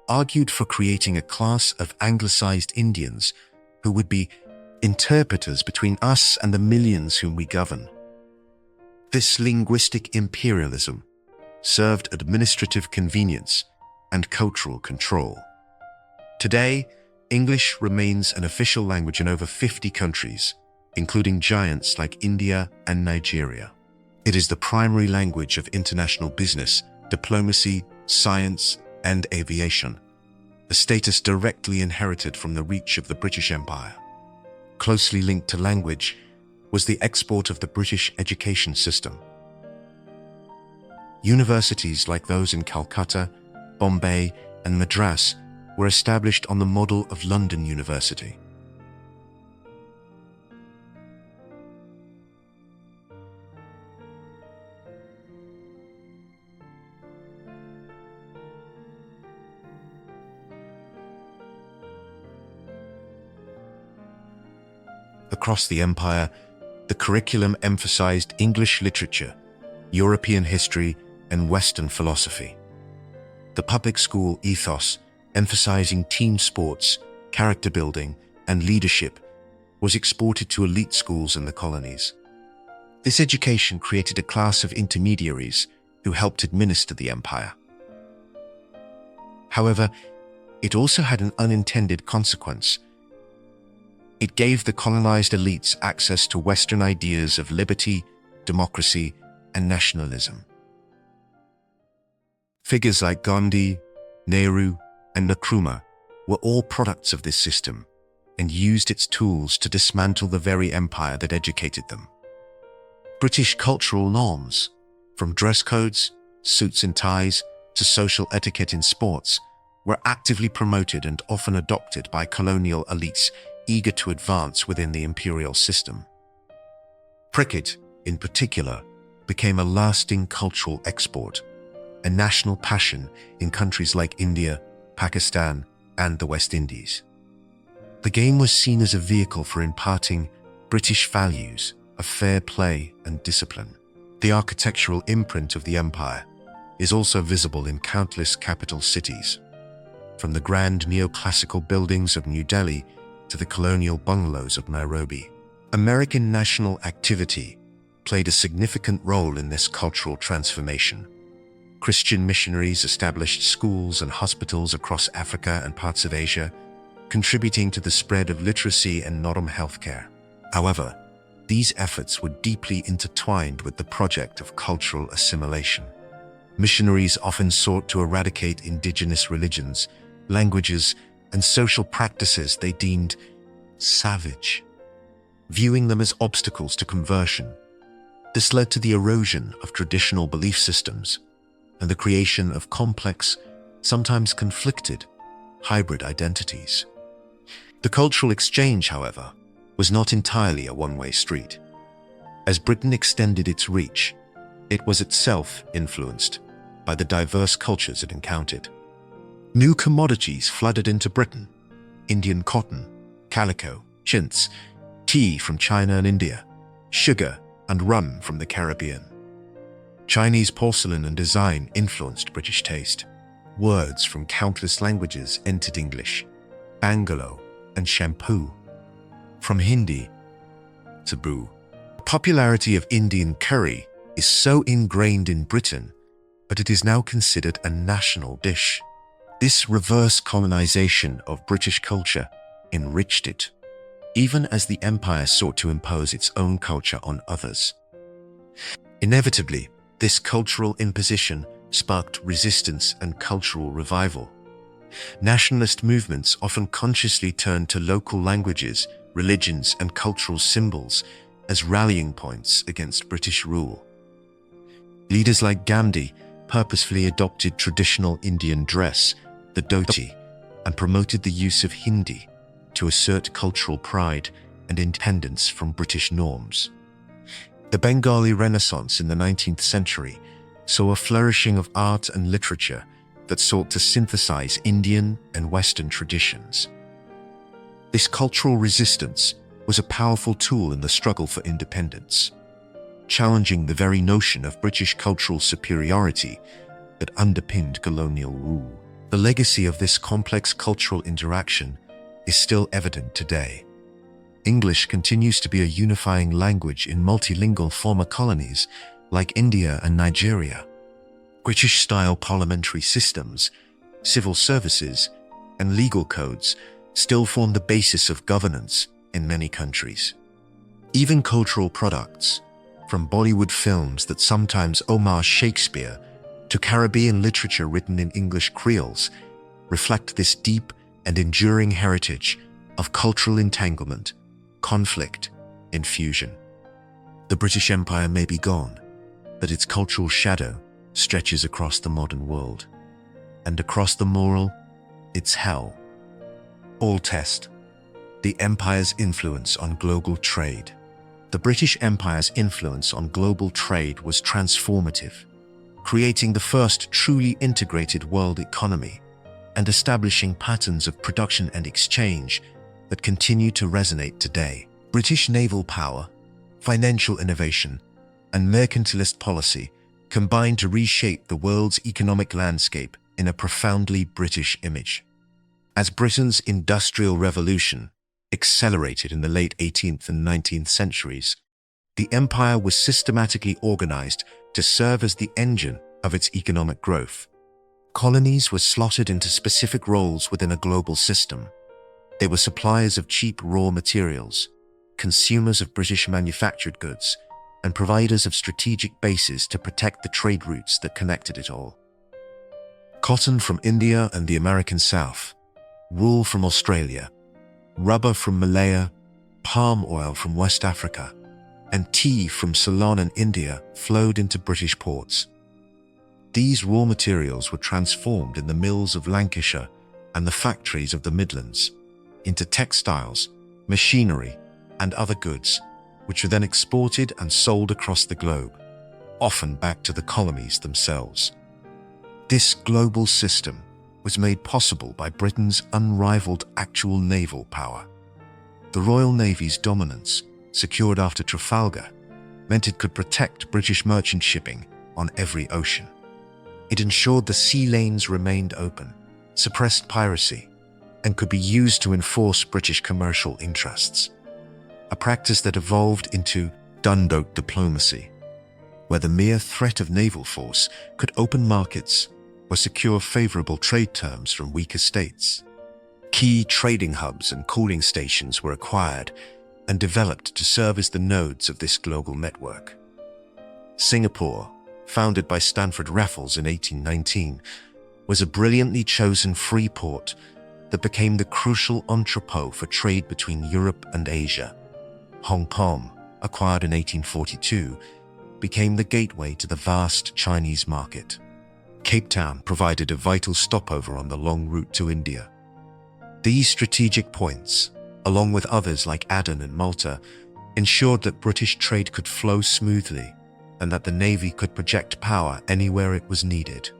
argued for creating a class of anglicized Indians who would be interpreters between us and the millions whom we govern. This linguistic imperialism served administrative convenience and cultural control. Today, English remains an official language in over 50 countries, including giants like India and Nigeria. It is the primary language of international business, diplomacy, science, and aviation, a status directly inherited from the reach of the British Empire. Closely linked to language was the export of the British education system. Universities like those in Calcutta, Bombay, and Madras were established on the model of London University. Across the empire, the curriculum emphasized English literature, European history, and Western philosophy. The public school ethos, emphasizing team sports, character building, and leadership, was exported to elite schools in the colonies. This education created a class of intermediaries who helped administer the empire. However, it also had an unintended consequence. It gave the colonized elites access to Western ideas of liberty, democracy, and nationalism. Figures like Gandhi, Nehru, and Nkrumah were all products of this system and used its tools to dismantle the very empire that educated them. British cultural norms, from dress codes, suits and ties, to social etiquette in sports, were actively promoted and often adopted by colonial elites eager to advance within the imperial system. Cricket, in particular, became a lasting cultural export, a national passion in countries like India, Pakistan, and the West Indies. The game was seen as a vehicle for imparting British values of fair play and discipline. The architectural imprint of the empire is also visible in countless capital cities, from the grand neoclassical buildings of New Delhi to the colonial bungalows of Nairobi. American national activity played a significant role in this cultural transformation. Christian missionaries established schools and hospitals across Africa and parts of Asia, contributing to the spread of literacy and modern healthcare. However, these efforts were deeply intertwined with the project of cultural assimilation. Missionaries often sought to eradicate indigenous religions, languages, and social practices they deemed savage, viewing them as obstacles to conversion. This led to the erosion of traditional belief systems and the creation of complex, sometimes conflicted, hybrid identities. The cultural exchange, however, was not entirely a one-way street. As Britain extended its reach, it was itself influenced by the diverse cultures it encountered. New commodities flooded into Britain: Indian cotton, calico, chintz, tea from China and India, sugar and rum from the Caribbean. Chinese porcelain and design influenced British taste. Words from countless languages entered English: bangalow and shampoo. From Hindi to brew. The popularity of Indian curry is so ingrained in Britain that it is now considered a national dish. This reverse colonization of British culture enriched it, even as the empire sought to impose its own culture on others. Inevitably, this cultural imposition sparked resistance and cultural revival. Nationalist movements often consciously turned to local languages, religions, and cultural symbols as rallying points against British rule. Leaders like Gandhi purposefully adopted traditional Indian dress, the dhoti, and promoted the use of Hindi to assert cultural pride and independence from British norms. The Bengali Renaissance in the 19th century saw a flourishing of art and literature that sought to synthesize Indian and Western traditions. This cultural resistance was a powerful tool in the struggle for independence, challenging the very notion of British cultural superiority that underpinned colonial rule. The legacy of this complex cultural interaction is still evident today. English continues to be a unifying language in multilingual former colonies like India and Nigeria. British-style parliamentary systems, civil services, and legal codes still form the basis of governance in many countries. Even cultural products, from Bollywood films that sometimes homage Shakespeare to Caribbean literature written in English creoles, reflect this deep and enduring heritage of cultural entanglement, conflict, and fusion. The British Empire may be gone, but its cultural shadow stretches across the modern world. And across the moral, it's hell. All test the empire's influence on global trade. The British Empire's influence on global trade was transformative, creating the first truly integrated world economy and establishing patterns of production and exchange that continue to resonate today. British naval power, financial innovation, and mercantilist policy combined to reshape the world's economic landscape in a profoundly British image. As Britain's Industrial Revolution accelerated in the late 18th and 19th centuries, the empire was systematically organized to serve as the engine of its economic growth. Colonies were slotted into specific roles within a global system. They were suppliers of cheap raw materials, consumers of British manufactured goods, and providers of strategic bases to protect the trade routes that connected it all. Cotton from India and the American South, wool from Australia, rubber from Malaya, palm oil from West Africa, and tea from Ceylon and India flowed into British ports. These raw materials were transformed in the mills of Lancashire and the factories of the Midlands into textiles, machinery, and other goods, which were then exported and sold across the globe, often back to the colonies themselves. This global system was made possible by Britain's unrivaled actual naval power. The Royal Navy's dominance, secured after Trafalgar, meant it could protect British merchant shipping on every ocean. It ensured the sea lanes remained open, suppressed piracy, and could be used to enforce British commercial interests, a practice that evolved into Dundalk diplomacy, where the mere threat of naval force could open markets or secure favorable trade terms from weaker states. Key trading hubs and cooling stations were acquired and developed to serve as the nodes of this global network. Singapore, founded by Stanford Raffles in 1819, was a brilliantly chosen free port that became the crucial entrepot for trade between Europe and Asia. Hong Kong, acquired in 1842, became the gateway to the vast Chinese market. Cape Town provided a vital stopover on the long route to India. These strategic points, along with others like Aden and Malta, ensured that British trade could flow smoothly and that the Navy could project power anywhere it was needed.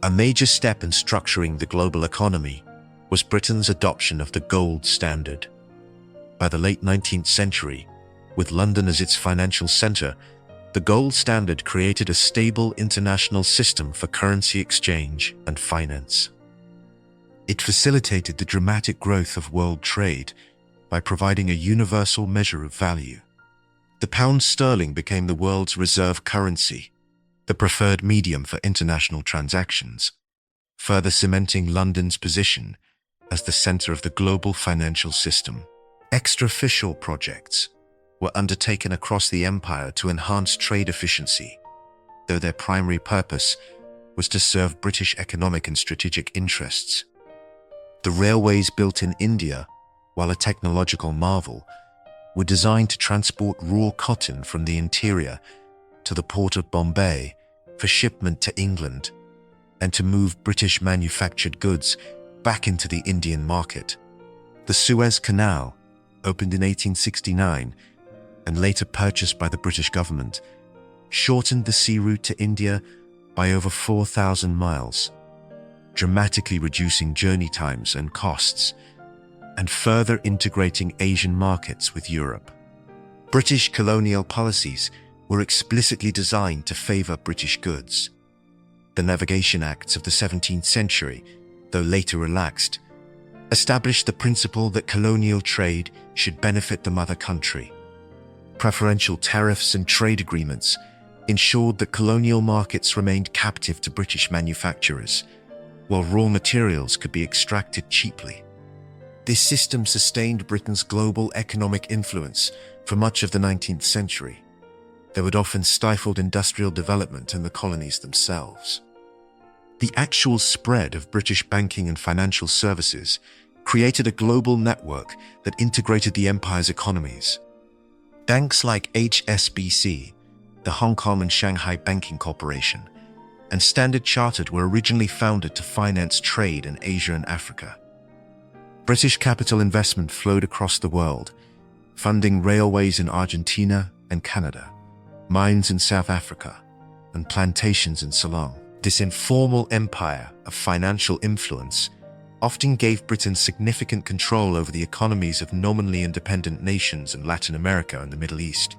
A major step in structuring the global economy was Britain's adoption of the gold standard. By the late 19th century, with London as its financial centre, the gold standard created a stable international system for currency exchange and finance. It facilitated the dramatic growth of world trade by providing a universal measure of value. The pound sterling became the world's reserve currency, the preferred medium for international transactions, further cementing London's position as the centre of the global financial system. Extra-official projects were undertaken across the empire to enhance trade efficiency, though their primary purpose was to serve British economic and strategic interests. The railways built in India, while a technological marvel, were designed to transport raw cotton from the interior to the port of Bombay for shipment to England and to move British manufactured goods back into the Indian market. The Suez Canal, opened in 1869 and later purchased by the British government, shortened the sea route to India by over 4,000 miles, dramatically reducing journey times and costs, and further integrating Asian markets with Europe. British colonial policies were explicitly designed to favour British goods. The Navigation Acts of the 17th century, though later relaxed, established the principle that colonial trade should benefit the mother country. Preferential tariffs and trade agreements ensured that colonial markets remained captive to British manufacturers, while raw materials could be extracted cheaply. This system sustained Britain's global economic influence for much of the 19th century, though it often stifled industrial development in the colonies themselves. The actual spread of British banking and financial services created a global network that integrated the empire's economies. Banks like HSBC, the Hong Kong and Shanghai Banking Corporation, and Standard Chartered were originally founded to finance trade in Asia and Africa. British capital investment flowed across the world, funding railways in Argentina and Canada, mines in South Africa, and plantations in Ceylon. This informal empire of financial influence often gave Britain significant control over the economies of nominally independent nations in Latin America and the Middle East.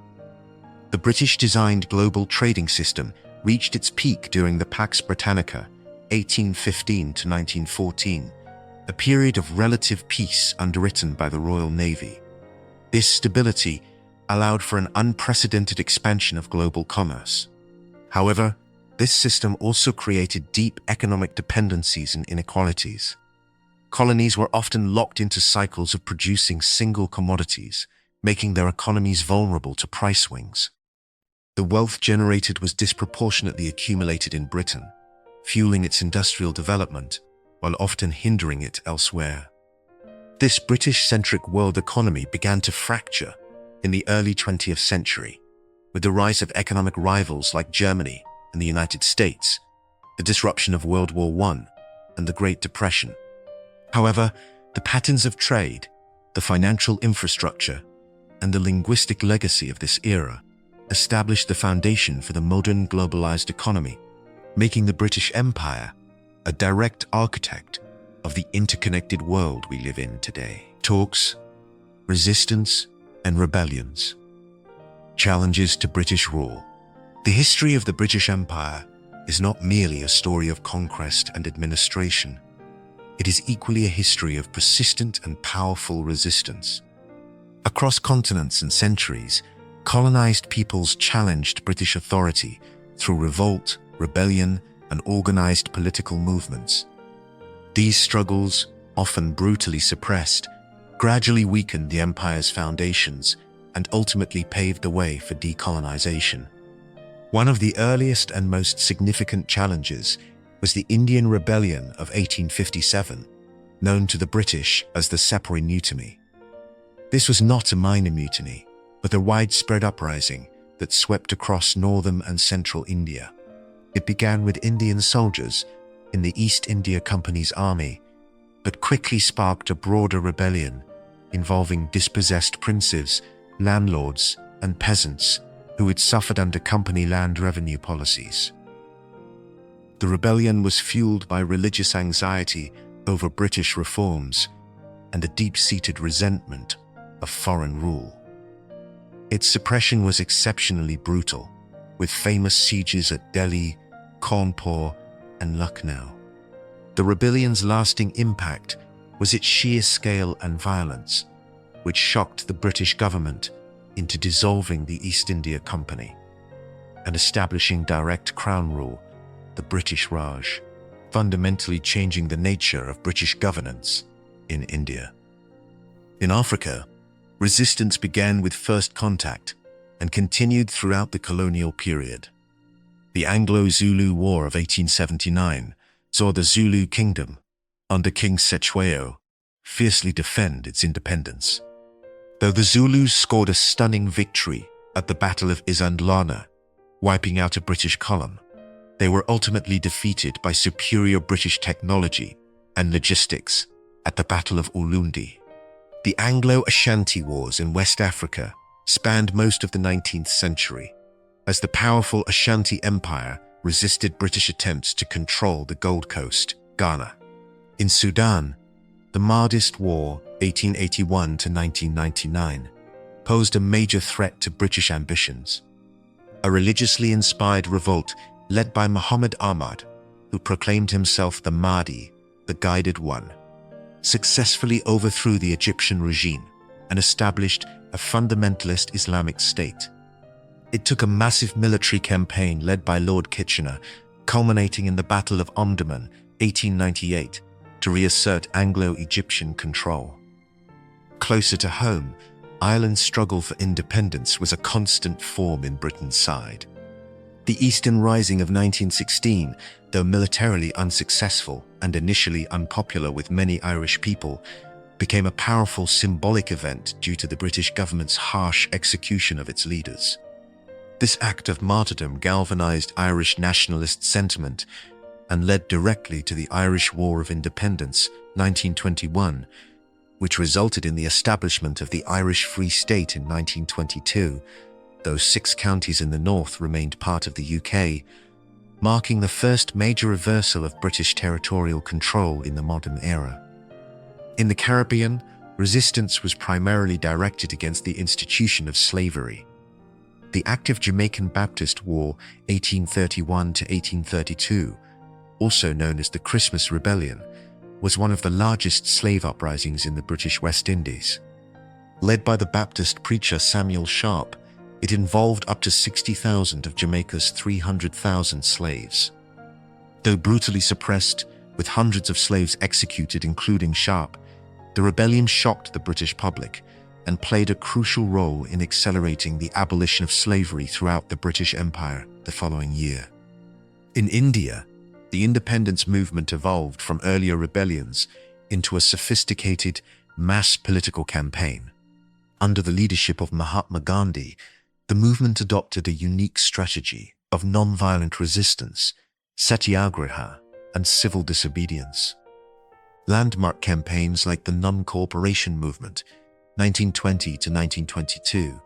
The British-designed global trading system reached its peak during the Pax Britannica, 1815 to 1914, a period of relative peace underwritten by the Royal Navy. This stability allowed for an unprecedented expansion of global commerce. However, this system also created deep economic dependencies and inequalities. Colonies were often locked into cycles of producing single commodities, making their economies vulnerable to price swings. The wealth generated was disproportionately accumulated in Britain, fueling its industrial development while often hindering it elsewhere. This British-centric world economy began to fracture in the early 20th century, with the rise of economic rivals like Germany and the United States, the disruption of World War I, and the Great Depression. However, the patterns of trade, the financial infrastructure, and the linguistic legacy of this era established the foundation for the modern globalized economy, making the British Empire a direct architect of the interconnected world we live in today. Talks, resistance, and rebellions. Challenges to British rule. The history of the British Empire is not merely a story of conquest and administration. It is equally a history of persistent and powerful resistance. Across continents and centuries, colonized peoples challenged British authority through revolt, rebellion, and organized political movements. These struggles, often brutally suppressed, gradually weakened the empire's foundations and ultimately paved the way for decolonization. One of the earliest and most significant challenges was the Indian Rebellion of 1857, known to the British as the Sepoy Mutiny. This was not a minor mutiny, but a widespread uprising that swept across northern and central India. It began with Indian soldiers in the East India Company's army, but quickly sparked a broader rebellion involving dispossessed princes, landlords, and peasants who had suffered under company land revenue policies. The rebellion was fueled by religious anxiety over British reforms and a deep-seated resentment of foreign rule. Its suppression was exceptionally brutal, with famous sieges at Delhi, Kanpur, and Lucknow. The rebellion's lasting impact was its sheer scale and violence, which shocked the British government into dissolving the East India Company and establishing direct crown rule, the British Raj, fundamentally changing the nature of British governance in India. In Africa, resistance began with first contact and continued throughout the colonial period. The Anglo-Zulu War of 1879 saw the Zulu kingdom, under King Cetshwayo, fiercely defend its independence. Though the Zulus scored a stunning victory at the Battle of Isandlwana, wiping out a British column, they were ultimately defeated by superior British technology and logistics at the Battle of Ulundi. The Anglo-Ashanti Wars in West Africa spanned most of the 19th century, as the powerful Ashanti Empire resisted British attempts to control the Gold Coast, Ghana. In Sudan, the Mahdist War, 1881 to 1999, posed a major threat to British ambitions. A religiously inspired revolt led by Muhammad Ahmad, who proclaimed himself the Mahdi, the Guided One, successfully overthrew the Egyptian regime and established a fundamentalist Islamic state. It took a massive military campaign led by Lord Kitchener, culminating in the Battle of Omdurman, 1898, to reassert Anglo-Egyptian control. Closer to home, Ireland's struggle for independence was a constant thorn in Britain's side. The Eastern Rising of 1916, though militarily unsuccessful and initially unpopular with many Irish people, became a powerful symbolic event due to the British government's harsh execution of its leaders. This act of martyrdom galvanized Irish nationalist sentiment and led directly to the Irish War of Independence, 1921, which resulted in the establishment of the Irish Free State in 1922, though 6 counties in the north remained part of the UK, marking the first major reversal of British territorial control in the modern era. In the Caribbean, resistance was primarily directed against the institution of slavery. The active Jamaican Baptist War, 1831 to 1832, also known as the Christmas Rebellion, was one of the largest slave uprisings in the British West Indies. Led by the Baptist preacher Samuel Sharp, it involved up to 60,000 of Jamaica's 300,000 slaves. Though brutally suppressed, with hundreds of slaves executed including Sharp, the rebellion shocked the British public and played a crucial role in accelerating the abolition of slavery throughout the British Empire the following year. In India, the independence movement evolved from earlier rebellions into a sophisticated, mass political campaign. Under the leadership of Mahatma Gandhi, the movement adopted a unique strategy of non-violent resistance, satyagraha, and civil disobedience. Landmark campaigns like the Non-Cooperation Movement, 1920 to 1922,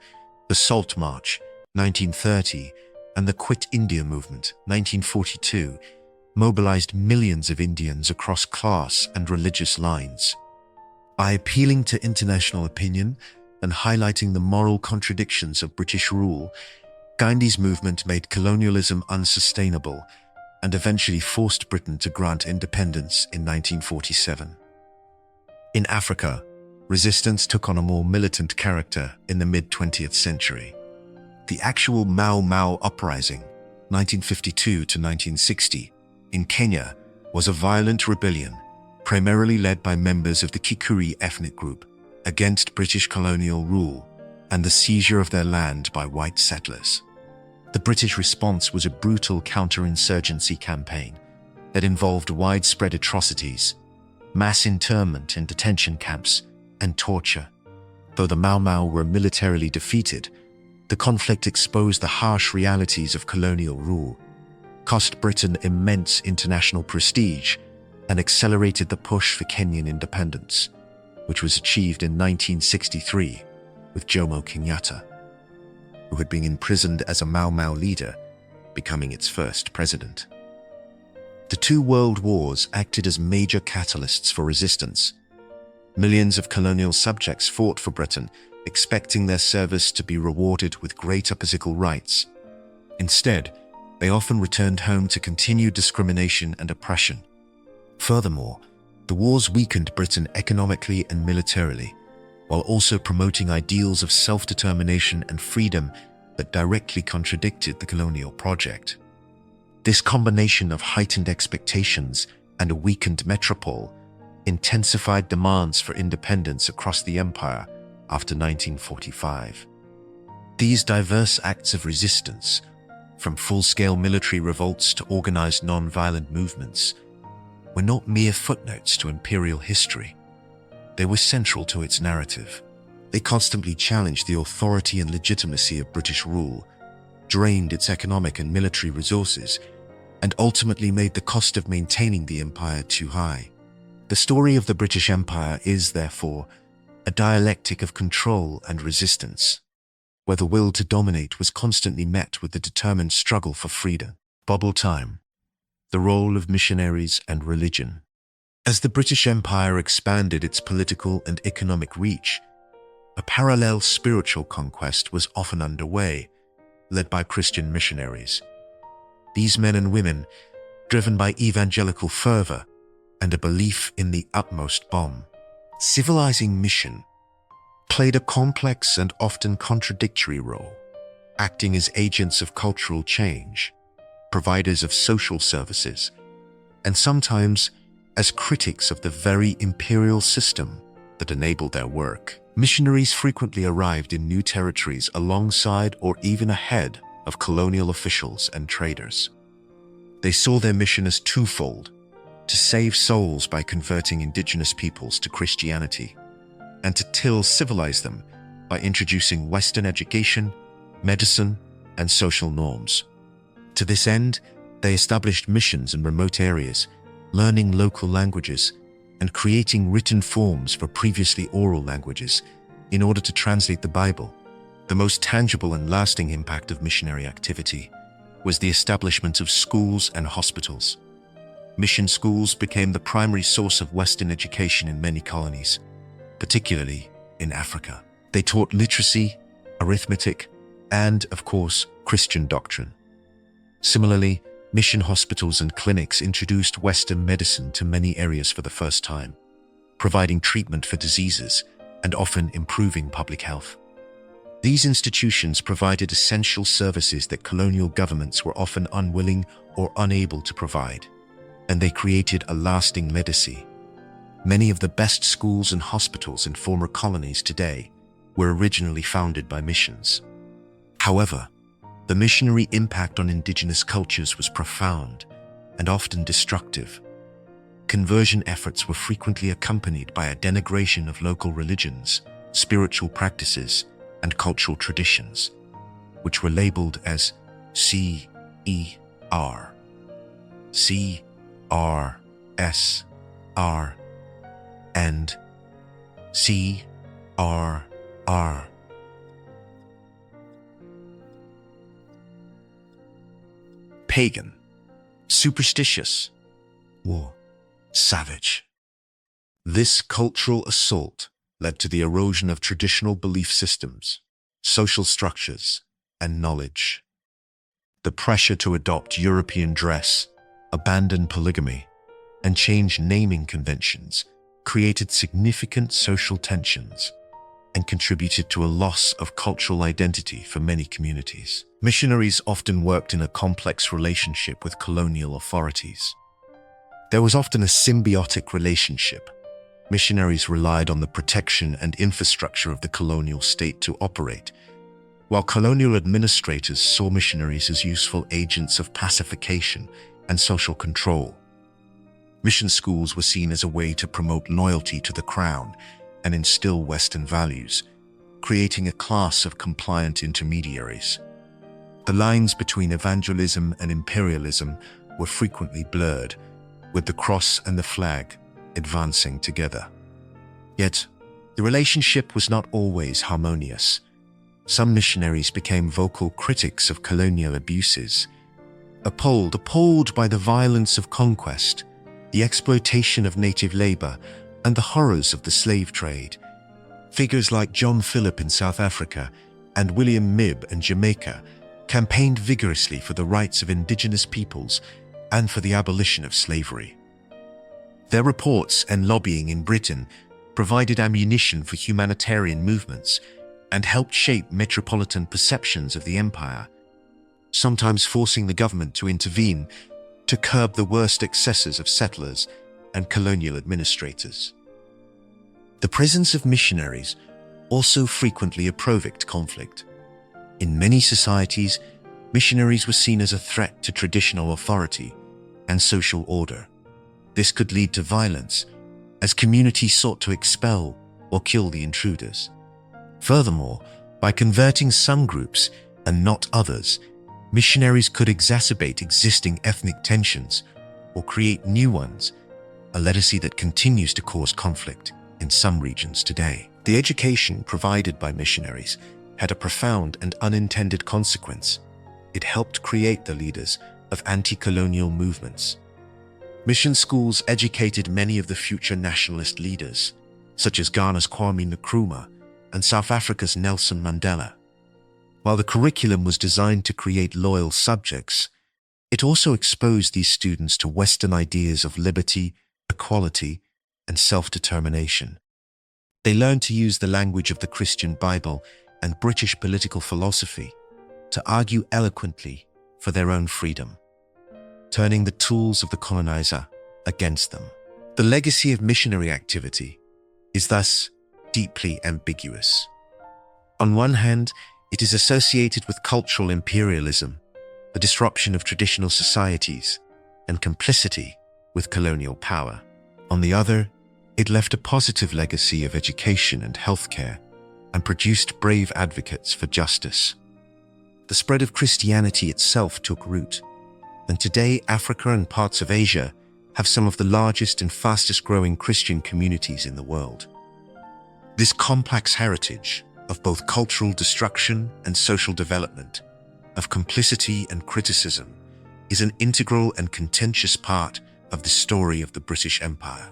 the Salt March, 1930, and the Quit India Movement, 1942, mobilized millions of Indians across class and religious lines. By appealing to international opinion, and highlighting the moral contradictions of British rule, Gandhi's movement made colonialism unsustainable and eventually forced Britain to grant independence in 1947. In Africa, resistance took on a more militant character in the mid-20th century. The actual Mau Mau Uprising, 1952 to 1960, in Kenya was a violent rebellion, primarily led by members of the Kikuyu ethnic group, against British colonial rule and the seizure of their land by white settlers. The British response was a brutal counterinsurgency campaign that involved widespread atrocities, mass internment in detention camps, and torture. Though the Mau Mau were militarily defeated, the conflict exposed the harsh realities of colonial rule, cost Britain immense international prestige, and accelerated the push for Kenyan independence, which was achieved in 1963 with Jomo Kenyatta, who had been imprisoned as a Mau Mau leader, becoming its first president. The two world wars acted as major catalysts for resistance. Millions of colonial subjects fought for Britain, expecting their service to be rewarded with greater physical rights. Instead, they often returned home to continue discrimination and oppression. Furthermore, the wars weakened Britain economically and militarily, while also promoting ideals of self-determination and freedom that directly contradicted the colonial project. This combination of heightened expectations and a weakened metropole intensified demands for independence across the empire after 1945. These diverse acts of resistance, from full-scale military revolts to organized non-violent movements, were not mere footnotes to imperial history. They were central to its narrative. They constantly challenged the authority and legitimacy of British rule, drained its economic and military resources, and ultimately made the cost of maintaining the empire too high. The story of the British Empire is, therefore, a dialectic of control and resistance, where the will to dominate was constantly met with the determined struggle for freedom. Bubble time. The role of missionaries and religion. As the British Empire expanded its political and economic reach, a parallel spiritual conquest was often underway, led by Christian missionaries. These men and women, driven by evangelical fervor and a belief in the utmost bomb, civilizing mission, played a complex and often contradictory role, acting as agents of cultural change, providers of social services, and sometimes as critics of the very imperial system that enabled their work. Missionaries frequently arrived in new territories alongside or even ahead of colonial officials and traders. They saw their mission as twofold: to save souls by converting indigenous peoples to Christianity, and to civilize them by introducing Western education, medicine, and social norms. To this end, they established missions in remote areas, learning local languages, and creating written forms for previously oral languages in order to translate the Bible. The most tangible and lasting impact of missionary activity was the establishment of schools and hospitals. Mission schools became the primary source of Western education in many colonies, particularly in Africa. They taught literacy, arithmetic, and, of course, Christian doctrine. Similarly, mission hospitals and clinics introduced Western medicine to many areas for the first time, providing treatment for diseases and often improving public health. These institutions provided essential services that colonial governments were often unwilling or unable to provide, and they created a lasting legacy. Many of the best schools and hospitals in former colonies today were originally founded by missions. However, the missionary impact on indigenous cultures was profound and often destructive. Conversion efforts were frequently accompanied by a denigration of local religions, spiritual practices, and cultural traditions, which were labeled as C.E.R., C.R.S.R., and C.R.R. Pagan, superstitious, or savage. This cultural assault led to the erosion of traditional belief systems, social structures, and knowledge. The pressure to adopt European dress, abandon polygamy, and change naming conventions created significant social tensions and contributed to a loss of cultural identity for many communities. Missionaries often worked in a complex relationship with colonial authorities. There was often a symbiotic relationship. Missionaries relied on the protection and infrastructure of the colonial state to operate, while colonial administrators saw missionaries as useful agents of pacification and social control. Mission schools were seen as a way to promote loyalty to the crown and instill Western values, creating a class of compliant intermediaries. The lines between evangelism and imperialism were frequently blurred, with the cross and the flag advancing together. Yet, the relationship was not always harmonious. Some missionaries became vocal critics of colonial abuses, appalled by the violence of conquest, the exploitation of native labor, and the horrors of the slave trade. Figures like John Philip in South Africa and William Mibb in Jamaica campaigned vigorously for the rights of indigenous peoples and for the abolition of slavery. Their reports and lobbying in Britain provided ammunition for humanitarian movements and helped shape metropolitan perceptions of the empire, sometimes forcing the government to intervene to curb the worst excesses of settlers and colonial administrators. The presence of missionaries also frequently provoked conflict. In many societies, missionaries were seen as a threat to traditional authority and social order. This could lead to violence, as communities sought to expel or kill the intruders. Furthermore, by converting some groups and not others, missionaries could exacerbate existing ethnic tensions or create new ones, a legacy that continues to cause conflict in some regions today. The education provided by missionaries had a profound and unintended consequence. It helped create the leaders of anti-colonial movements. Mission schools educated many of the future nationalist leaders, such as Ghana's Kwame Nkrumah and South Africa's Nelson Mandela. While the curriculum was designed to create loyal subjects, it also exposed these students to Western ideas of liberty, equality, and self-determination. They learned to use the language of the Christian Bible and British political philosophy to argue eloquently for their own freedom, turning the tools of the colonizer against them. The legacy of missionary activity is thus deeply ambiguous. On one hand, it is associated with cultural imperialism, the disruption of traditional societies, and complicity with colonial power. On the other, it left a positive legacy of education and healthcare, and produced brave advocates for justice. The spread of Christianity itself took root, and today Africa and parts of Asia have some of the largest and fastest growing Christian communities in the world. This complex heritage of both cultural destruction and social development, of complicity and criticism, is an integral and contentious part of the story of the British Empire.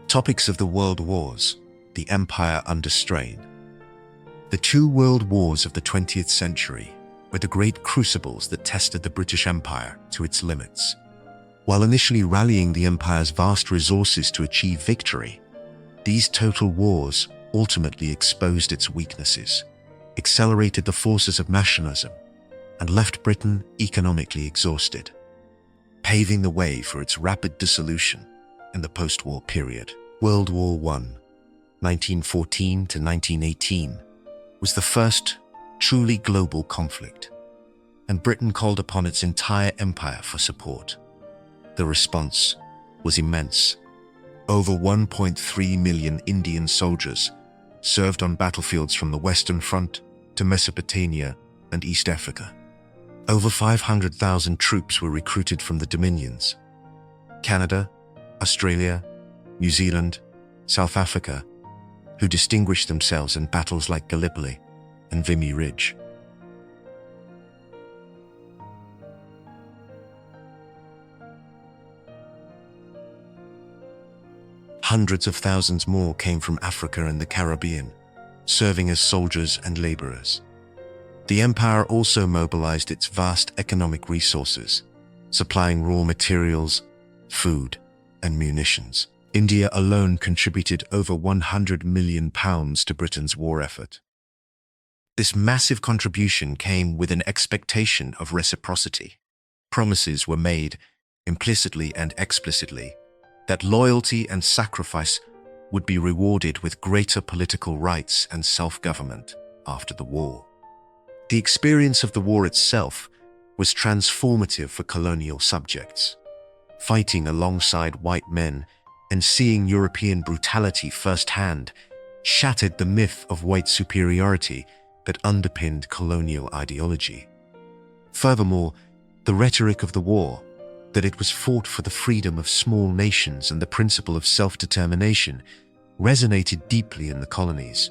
Topics of the World Wars, the Empire under strain. The two world wars of the 20th century were the great crucibles that tested the British Empire to its limits. While initially rallying the empire's vast resources to achieve victory, these total wars ultimately exposed its weaknesses, accelerated the forces of nationalism, and left Britain economically exhausted, paving the way for its rapid dissolution in the post-war period. World War I, 1914 to 1918, was the first truly global conflict, and Britain called upon its entire empire for support. The response was immense. Over 1.3 million Indian soldiers served on battlefields from the Western Front to Mesopotamia and East Africa. Over 500,000 troops were recruited from the Dominions, Canada, Australia, New Zealand, South Africa, who distinguished themselves in battles like Gallipoli and Vimy Ridge. hundreds of thousands more came from Africa and the Caribbean, serving as soldiers and laborers. The empire also mobilized its vast economic resources, supplying raw materials, food, and munitions. India alone contributed over £100 million to Britain's war effort. This massive contribution came with an expectation of reciprocity. Promises were made, implicitly and explicitly, that loyalty and sacrifice would be rewarded with greater political rights and self-government after the war. The experience of the war itself was transformative for colonial subjects. Fighting alongside white men and seeing European brutality firsthand shattered the myth of white superiority that underpinned colonial ideology. Furthermore, the rhetoric of the war, that it was fought for the freedom of small nations and the principle of self-determination, resonated deeply in the colonies.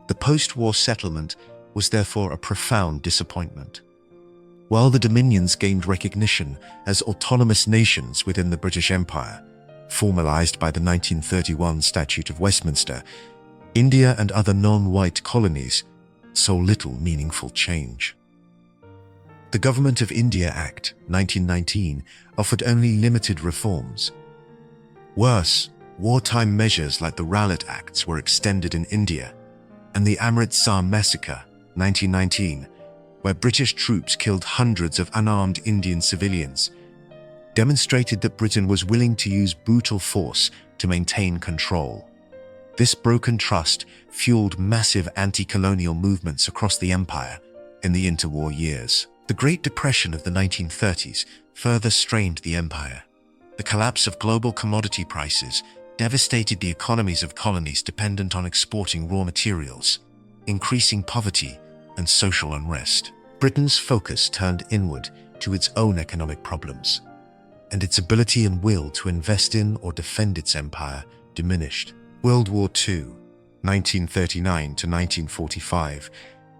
The post-war settlement was therefore a profound disappointment. While the Dominions gained recognition as autonomous nations within the British Empire, formalized by the 1931 Statute of Westminster, India and other non-white colonies saw little meaningful change. The Government of India Act 1919 offered only limited reforms. Worse, wartime measures like the Rowlatt Acts were extended in India, and the Amritsar Massacre 1919, where British troops killed hundreds of unarmed Indian civilians, demonstrated that Britain was willing to use brutal force to maintain control. This broken trust fueled massive anti-colonial movements across the empire in the interwar years. The Great Depression of the 1930s further strained the empire. The collapse of global commodity prices devastated the economies of colonies dependent on exporting raw materials, increasing poverty and social unrest. Britain's focus turned inward to its own economic problems, and its ability and will to invest in or defend its empire diminished. World War II, 1939 to 1945,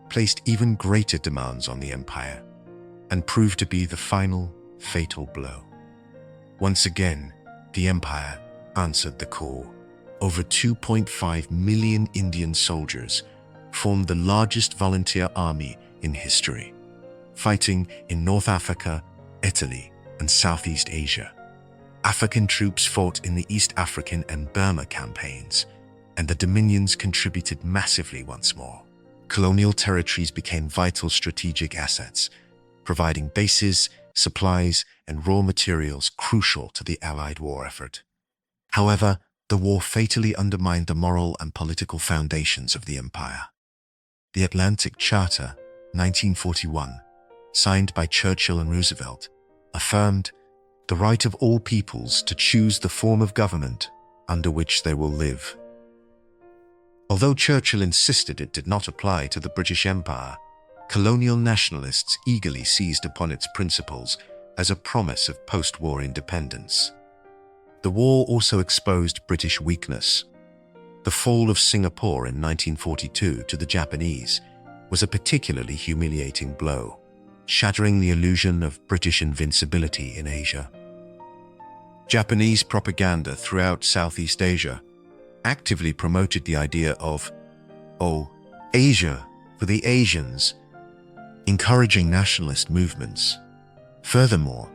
placed even greater demands on the empire and proved to be the final, fatal blow. Once again, the empire answered the call. Over 2.5 million Indian soldiers formed the largest volunteer army in history, fighting in North Africa, Italy, and Southeast Asia. African troops fought in the East African and Burma campaigns, and the Dominions contributed massively once more. Colonial territories became vital strategic assets, providing bases, supplies, and raw materials crucial to the Allied war effort. However, the war fatally undermined the moral and political foundations of the empire. The Atlantic Charter, 1941, signed by Churchill and Roosevelt, affirmed the right of all peoples to choose the form of government under which they will live. Although Churchill insisted it did not apply to the British Empire, colonial nationalists eagerly seized upon its principles as a promise of post-war independence. The war also exposed British weakness. The fall of Singapore in 1942 to the Japanese was a particularly humiliating blow, shattering the illusion of British invincibility in Asia. Japanese propaganda throughout Southeast Asia actively promoted the idea of, Asia for the Asians, encouraging nationalist movements. Furthermore,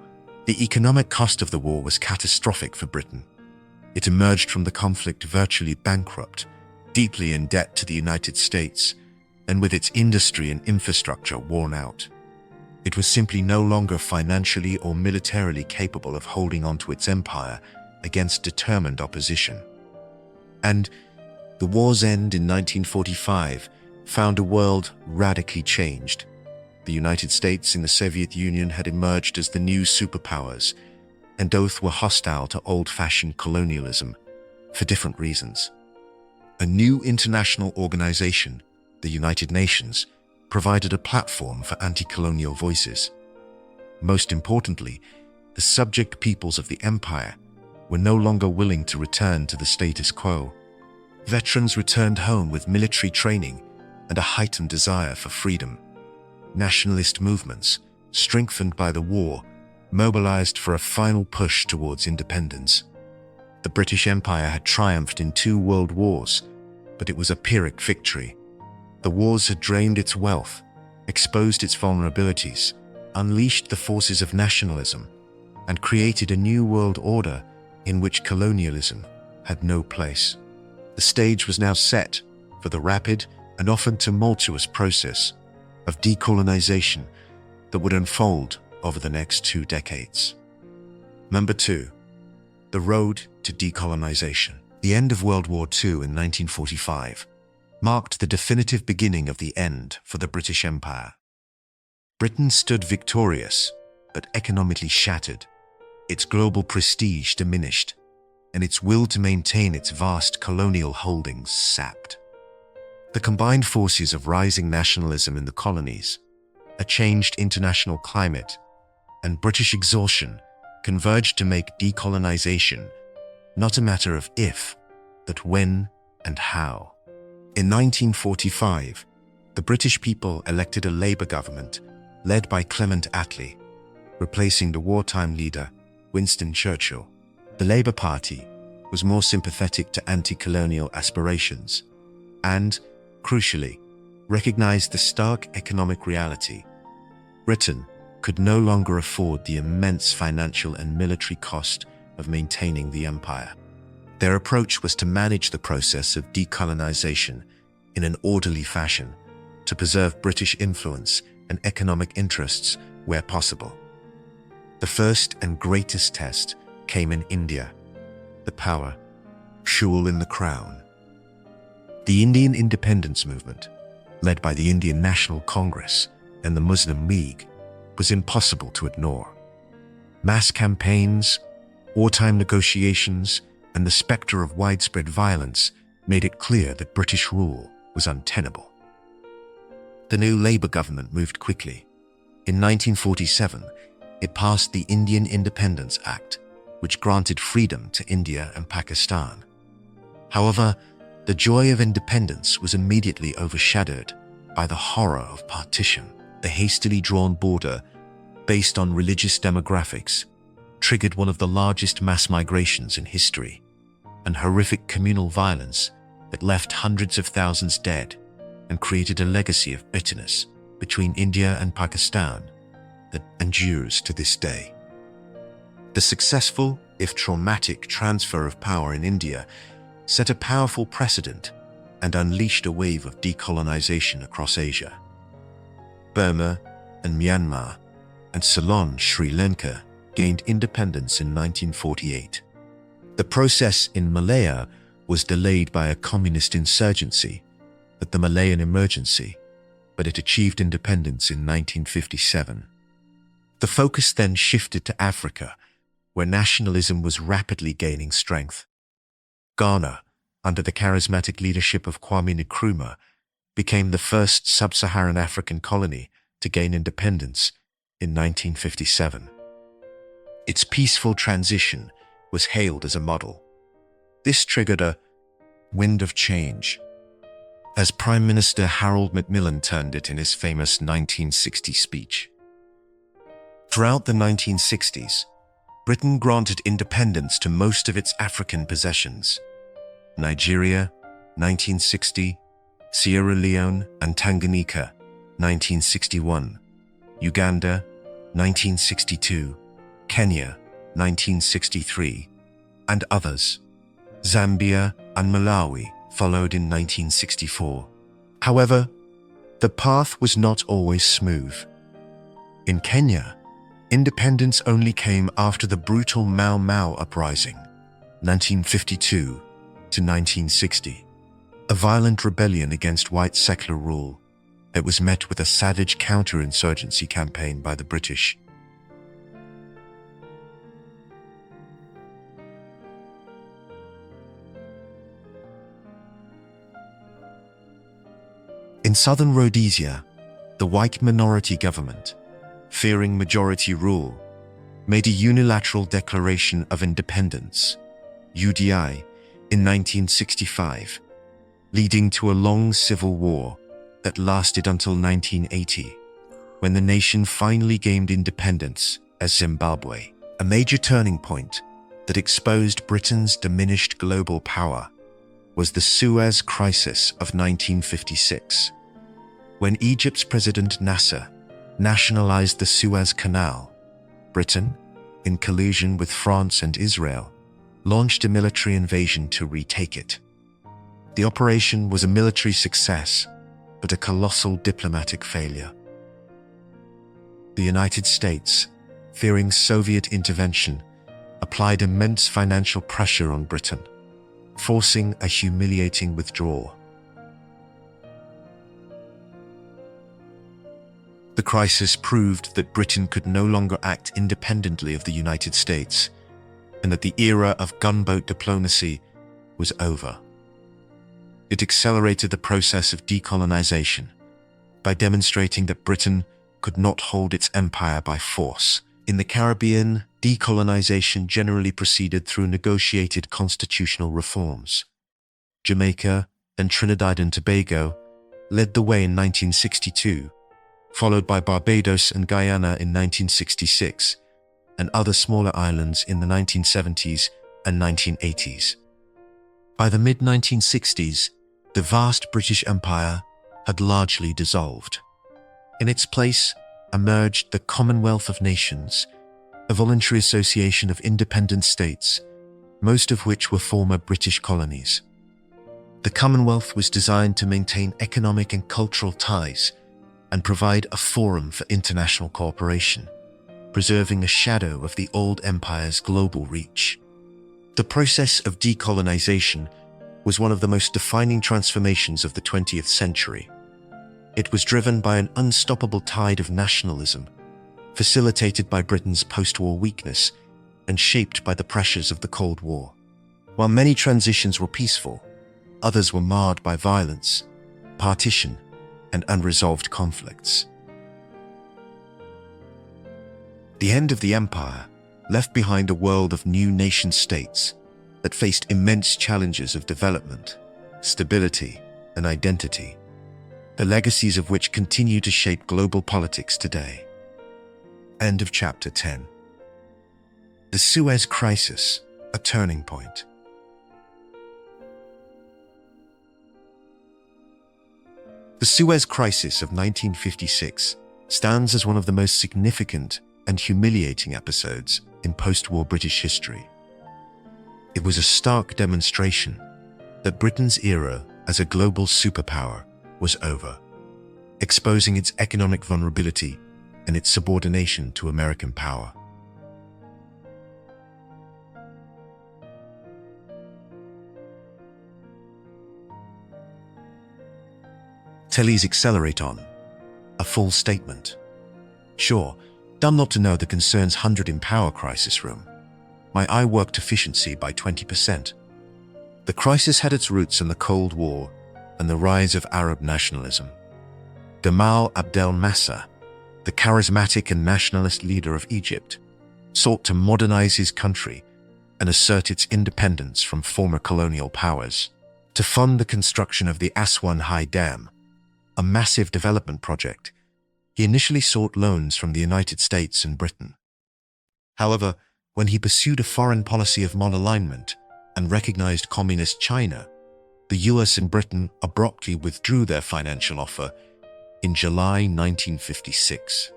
the economic cost of the war was catastrophic for Britain. It emerged from the conflict virtually bankrupt, deeply in debt to the United States, and with its industry and infrastructure worn out. It was simply no longer financially or militarily capable of holding on to its empire against determined opposition. And the war's end in 1945 found a world radically changed. The United States and the Soviet Union had emerged as the new superpowers, and both were hostile to old-fashioned colonialism for different reasons. A new international organization, the United Nations, provided a platform for anti-colonial voices. Most importantly, the subject peoples of the empire were no longer willing to return to the status quo. Veterans returned home with military training and a heightened desire for freedom. Nationalist movements, strengthened by the war, mobilized for a final push towards independence. The British Empire had triumphed in 2 world wars, but it was a Pyrrhic victory. The wars had drained its wealth, exposed its vulnerabilities, unleashed the forces of nationalism, and created a new world order in which colonialism had no place. The stage was now set for the rapid and often tumultuous process of decolonization that would unfold over the next 2 decades. Number 2. The road to decolonization. The end of World War II in 1945 marked the definitive beginning of the end for the British Empire. Britain stood victorious, but economically shattered, its global prestige diminished, and its will to maintain its vast colonial holdings sapped. The combined forces of rising nationalism in the colonies, a changed international climate, and British exhaustion converged to make decolonization not a matter of if, but when and how. In 1945, the British people elected a Labour government led by Clement Attlee, replacing the wartime leader Winston Churchill. The Labour Party was more sympathetic to anti-colonial aspirations and, crucially, recognized the stark economic reality. Britain could no longer afford the immense financial and military cost of maintaining the empire. Their approach was to manage the process of decolonization in an orderly fashion to preserve British influence and economic interests where possible. The first and greatest test came in India, the power, jewel in the crown. The Indian independence movement, led by the Indian National Congress and the Muslim League, was impossible to ignore. Mass campaigns, wartime negotiations, and the specter of widespread violence made it clear that British rule was untenable. The new Labour government moved quickly. In 1947, it passed the Indian Independence Act, which granted freedom to India and Pakistan. However, the joy of independence was immediately overshadowed by the horror of partition. The hastily drawn border, based on religious demographics, triggered one of the largest mass migrations in history, and horrific communal violence that left hundreds of thousands dead and created a legacy of bitterness between India and Pakistan that endures to this day. The successful, if traumatic, transfer of power in India set a powerful precedent and unleashed a wave of decolonization across Asia. Burma and Myanmar and Ceylon, Sri Lanka, gained independence in 1948. The process in Malaya was delayed by a communist insurgency at the Malayan Emergency, but it achieved independence in 1957. The focus then shifted to Africa, where nationalism was rapidly gaining strength. Ghana, under the charismatic leadership of Kwame Nkrumah, became the first sub-Saharan African colony to gain independence in 1957. Its peaceful transition was hailed as a model. This triggered a wind of change, as Prime Minister Harold Macmillan termed it in his famous 1960 speech. Throughout the 1960s, Britain granted independence to most of its African possessions. Nigeria, 1960, Sierra Leone and Tanganyika, 1961, Uganda, 1962, Kenya, 1963, and others. Zambia and Malawi followed in 1964. However, the path was not always smooth. In Kenya, independence only came after the brutal Mau Mau uprising, 1952 to 1960, a violent rebellion against white secular rule. It was met with a savage counterinsurgency campaign by the British. In southern Rhodesia, the white minority government, fearing majority rule, made a unilateral declaration of independence, UDI, in 1965, leading to a long civil war that lasted until 1980, when the nation finally gained independence as Zimbabwe. A major turning point, that exposed Britain's diminished global power was the Suez Crisis of 1956, when Egypt's President Nasser nationalized the Suez Canal. Britain, in collusion with France and Israel, launched a military invasion to retake it. The operation was a military success, but a colossal diplomatic failure. The United States, fearing Soviet intervention, applied immense financial pressure on Britain, forcing a humiliating withdrawal. The crisis proved that Britain could no longer act independently of the United States, and that the era of gunboat diplomacy was over. It accelerated the process of decolonization by demonstrating that Britain could not hold its empire by force. In the Caribbean, decolonization generally proceeded through negotiated constitutional reforms. Jamaica and Trinidad and Tobago led the way in 1962, followed by Barbados and Guyana in 1966, and other smaller islands in the 1970s and 1980s. By the mid-1960s, the vast British Empire had largely dissolved. In its place emerged the Commonwealth of Nations, a voluntary association of independent states, most of which were former British colonies. The Commonwealth was designed to maintain economic and cultural ties and provide a forum for international cooperation, preserving a shadow of the old empire's global reach. The process of decolonization was one of the most defining transformations of the 20th century. It was driven by an unstoppable tide of nationalism, facilitated by Britain's post-war weakness and shaped by the pressures of the Cold War. While many transitions were peaceful, others were marred by violence, partition, and unresolved conflicts. The end of the empire left behind a world of new nation-states that faced immense challenges of development, stability, and identity, the legacies of which continue to shape global politics today. End of Chapter 10. The Suez Crisis, a turning point. The Suez Crisis of 1956 stands as one of the most significant and humiliating episodes in post-war British history. It was a stark demonstration that Britain's era as a global superpower was over, exposing its economic vulnerability and its subordination to American power. Tellys accelerate on. A full statement. Sure, dumb not to know the concern's 100 in power crisis room. My eye worked efficiency by 20%. The crisis had its roots in the Cold War and the rise of Arab nationalism. Gamal Abdel Nasser, the charismatic and nationalist leader of Egypt, sought to modernize his country and assert its independence from former colonial powers. To fund the construction of the Aswan High Dam, a massive development project, he initially sought loans from the United States and Britain. However, when he pursued a foreign policy of non-alignment and recognized communist China, the US and Britain abruptly withdrew their financial offer in July 1956.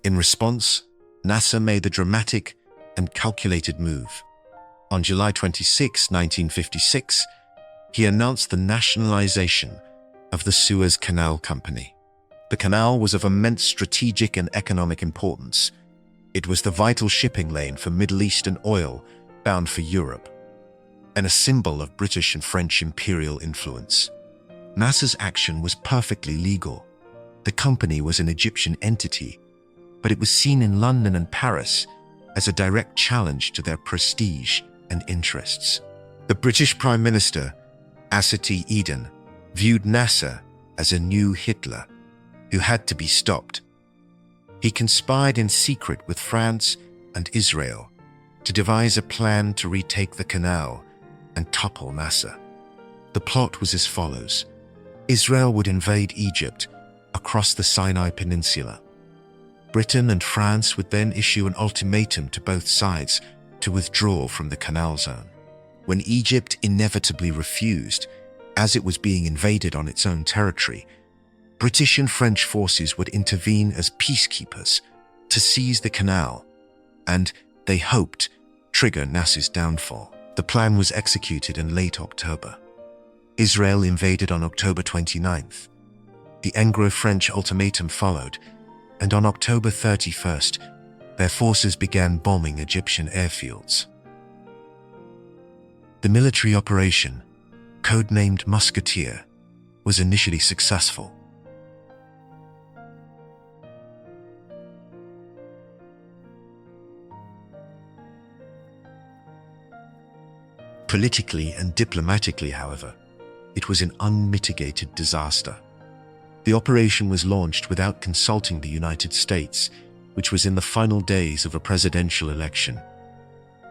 In response, Nasser made the dramatic and calculated move. On July 26, 1956, he announced the nationalization of the Suez Canal Company. The canal was of immense strategic and economic importance. It was the vital shipping lane for Middle Eastern oil bound for Europe, and a symbol of British and French imperial influence. Nasser's action was perfectly legal. The company was an Egyptian entity, but it was seen in London and Paris as a direct challenge to their prestige and interests. The British Prime Minister, Asati Eden, viewed Nasser as a new Hitler who had to be stopped. He conspired in secret with France and Israel to devise a plan to retake the canal and topple Nasser. The plot was as follows. Israel would invade Egypt across the Sinai Peninsula. Britain and France would then issue an ultimatum to both sides to withdraw from the Canal Zone. When Egypt inevitably refused, as it was being invaded on its own territory, British and French forces would intervene as peacekeepers to seize the canal and, they hoped, trigger Nasser's downfall. The plan was executed in late October. Israel invaded on October 29th. The Anglo-French ultimatum followed, and on October 31st, their forces began bombing Egyptian airfields. The military operation, codenamed Musketeer, was initially successful. Politically and diplomatically, however, it was an unmitigated disaster. The operation was launched without consulting the United States, which was in the final days of a presidential election.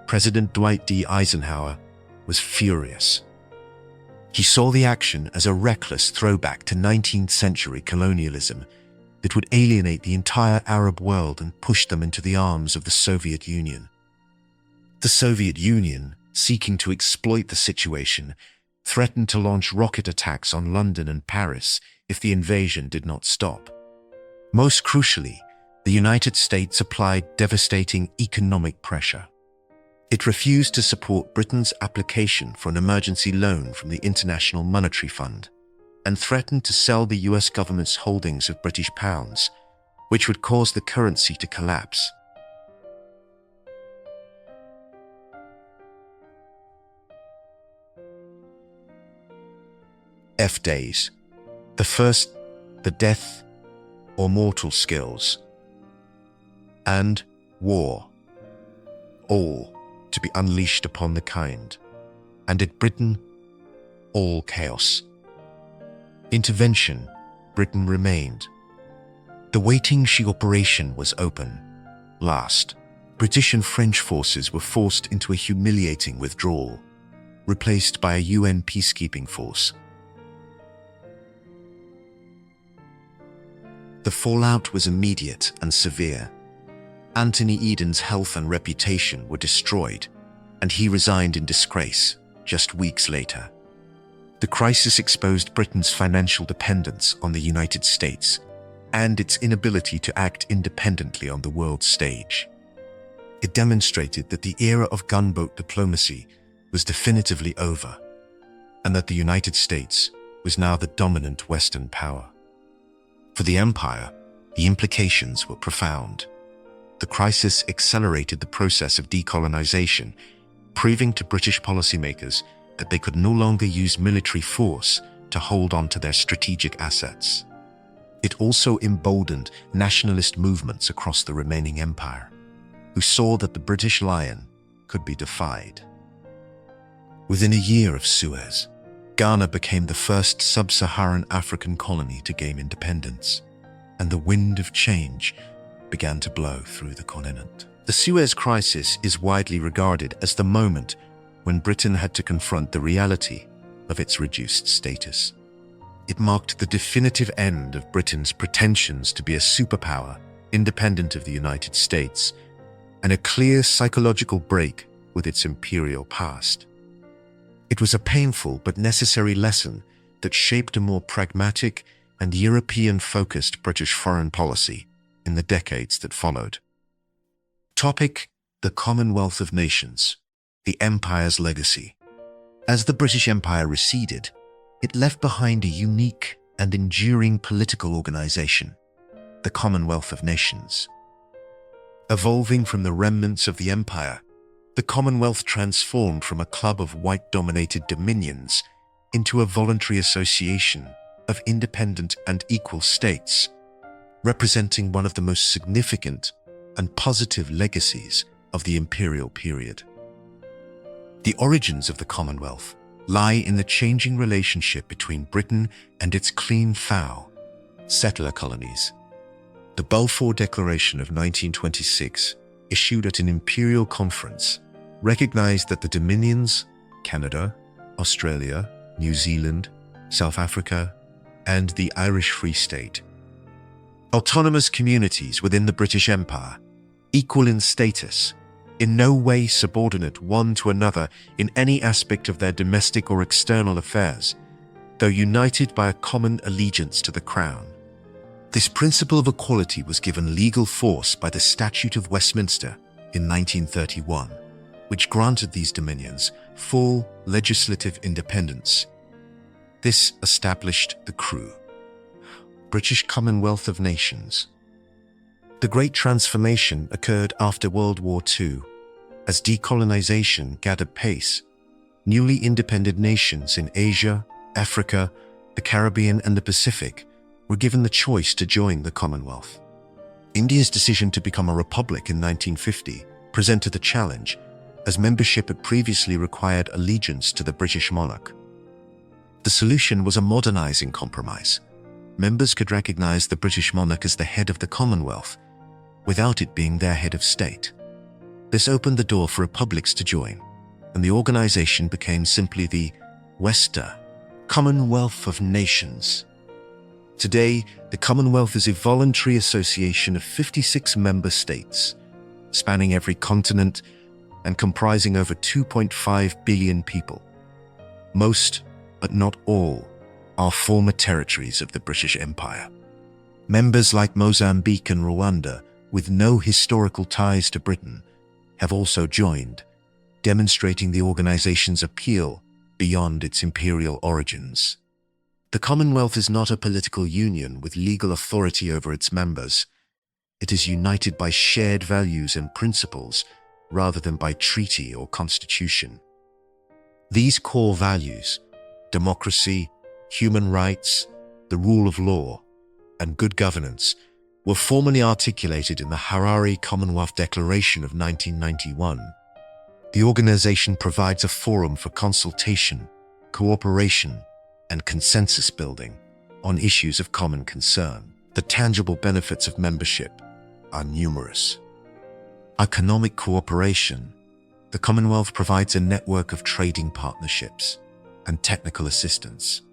President Dwight D. Eisenhower was furious. He saw the action as a reckless throwback to 19th century colonialism that would alienate the entire Arab world and push them into the arms of the Soviet Union. The Soviet Union, seeking to exploit the situation, threatened to launch rocket attacks on London and Paris if the invasion did not stop. Most crucially, the United States applied devastating economic pressure. It refused to support Britain's application for an emergency loan from the International Monetary Fund and threatened to sell the US government's holdings of British pounds, which would cause the currency to collapse. F-Days. The first, the death or mortal skills, and war, all to be unleashed upon the kind, and at Britain, all chaos. Intervention, Britain remained. The Waiting-She operation was open. Last, British and French forces were forced into a humiliating withdrawal, replaced by a UN peacekeeping force. The fallout was immediate and severe. Anthony Eden's health and reputation were destroyed, and he resigned in disgrace just weeks later. The crisis exposed Britain's financial dependence on the United States and its inability to act independently on the world stage. It demonstrated that the era of gunboat diplomacy was definitively over, and that the United States was now the dominant Western power. For the empire, the implications were profound. The crisis accelerated the process of decolonization, proving to British policymakers that they could no longer use military force to hold on to their strategic assets. It also emboldened nationalist movements across the remaining empire, who saw that the British Lion could be defied. Within a year of Suez, Ghana became the first sub-Saharan African colony to gain independence, and the wind of change began to blow through the continent. The Suez Crisis is widely regarded as the moment when Britain had to confront the reality of its reduced status. It marked the definitive end of Britain's pretensions to be a superpower independent of the United States, and a clear psychological break with its imperial past. It was a painful but necessary lesson that shaped a more pragmatic and European-focused British foreign policy in the decades that followed. Topic: the Commonwealth of Nations, the Empire's legacy. As the British Empire receded, it left behind a unique and enduring political organization, the Commonwealth of Nations. Evolving from the remnants of the Empire, the Commonwealth transformed from a club of white-dominated dominions into a voluntary association of independent and equal states, representing one of the most significant and positive legacies of the imperial period. The origins of the Commonwealth lie in the changing relationship between Britain and its clean foul, settler colonies. The Balfour Declaration of 1926, issued at an imperial conference, recognized that the Dominions, Canada, Australia, New Zealand, South Africa, and the Irish Free State, autonomous communities within the British Empire, equal in status, in no way subordinate one to another in any aspect of their domestic or external affairs, though united by a common allegiance to the crown. This principle of equality was given legal force by the Statute of Westminster in 1931, which granted these dominions full legislative independence. This established the CRU, British Commonwealth of Nations. The Great Transformation occurred after World War II. As decolonization gathered pace, newly independent nations in Asia, Africa, the Caribbean, and the Pacific were given the choice to join the Commonwealth. India's decision to become a republic in 1950 presented a challenge, as membership had previously required allegiance to the British monarch. The solution was a modernizing compromise. Members could recognize the British monarch as the head of the Commonwealth, without it being their head of state. This opened the door for republics to join, and the organization became simply the Western Commonwealth of Nations. Today, the Commonwealth is a voluntary association of 56 member states, spanning every continent and comprising over 2.5 billion people. Most, but not all, are former territories of the British Empire. Members like Mozambique and Rwanda, with no historical ties to Britain, have also joined, demonstrating the organization's appeal beyond its imperial origins. The Commonwealth is not a political union with legal authority over its members. It is united by shared values and principles rather than by treaty or constitution. These core values, democracy, human rights, the rule of law, and good governance, were formally articulated in the Harare Commonwealth Declaration of 1991. The organization provides a forum for consultation, cooperation, and consensus building on issues of common concern. The tangible benefits of membership are numerous. Economic cooperation. The Commonwealth provides a network of trading partnerships and technical assistance.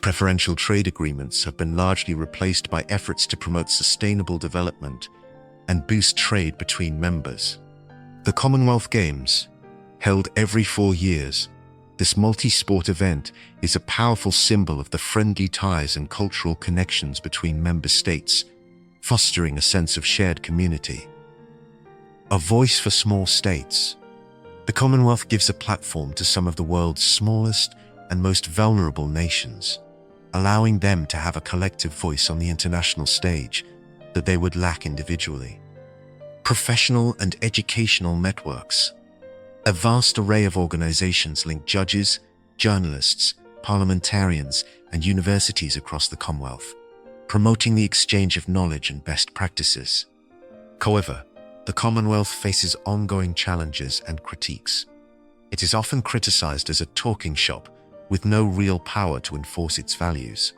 Preferential trade agreements have been largely replaced by efforts to promote sustainable development and boost trade between members. The Commonwealth Games, held every 4 years, this multi-sport event is a powerful symbol of the friendly ties and cultural connections between member states, fostering a sense of shared community. A voice for small states. The Commonwealth gives a platform to some of the world's smallest and most vulnerable nations, allowing them to have a collective voice on the international stage that they would lack individually. Professional and educational networks. A vast array of organizations link judges, journalists, parliamentarians, and universities across the Commonwealth, promoting the exchange of knowledge and best practices. However, the Commonwealth faces ongoing challenges and critiques. It is often criticized as a talking shop with no real power to enforce its values.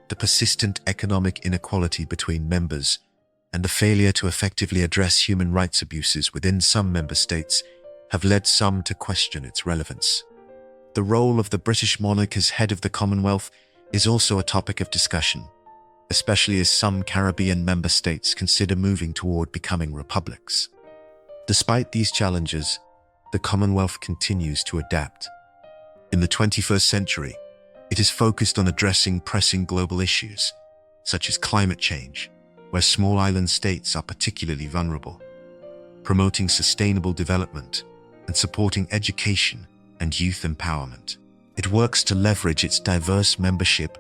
The persistent economic inequality between members and the failure to effectively address human rights abuses within some member states have led some to question its relevance. The role of the British monarch as head of the Commonwealth is also a topic of discussion, especially as some Caribbean member states consider moving toward becoming republics. Despite these challenges, the Commonwealth continues to adapt. In the 21st century, it is focused on addressing pressing global issues, such as climate change, where small island states are particularly vulnerable, promoting sustainable development, and supporting education and youth empowerment. It works to leverage its diverse membership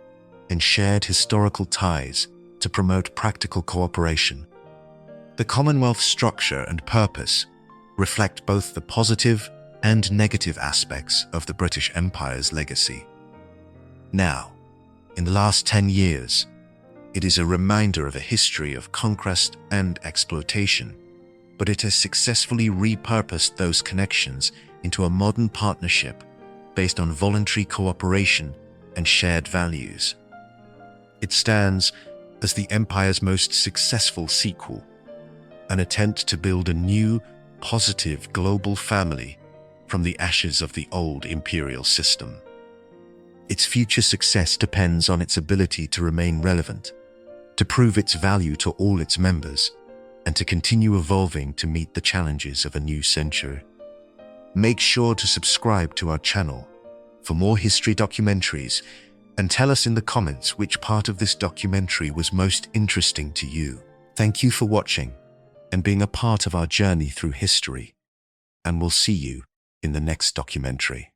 and shared historical ties to promote practical cooperation. The Commonwealth structure and purpose reflect both the positive and negative aspects of the British Empire's legacy. Now, in the last 10 years, it is a reminder of a history of conquest and exploitation, but it has successfully repurposed those connections into a modern partnership based on voluntary cooperation and shared values. It stands as the Empire's most successful sequel, an attempt to build a new, positive global family from the ashes of the old imperial system. Its future success depends on its ability to remain relevant, to prove its value to all its members, and to continue evolving to meet the challenges of a new century. Make sure to subscribe to our channel for more history documentaries and tell us in the comments which part of this documentary was most interesting to you. Thank you for watching and being a part of our journey through history, and we'll see you in the next documentary.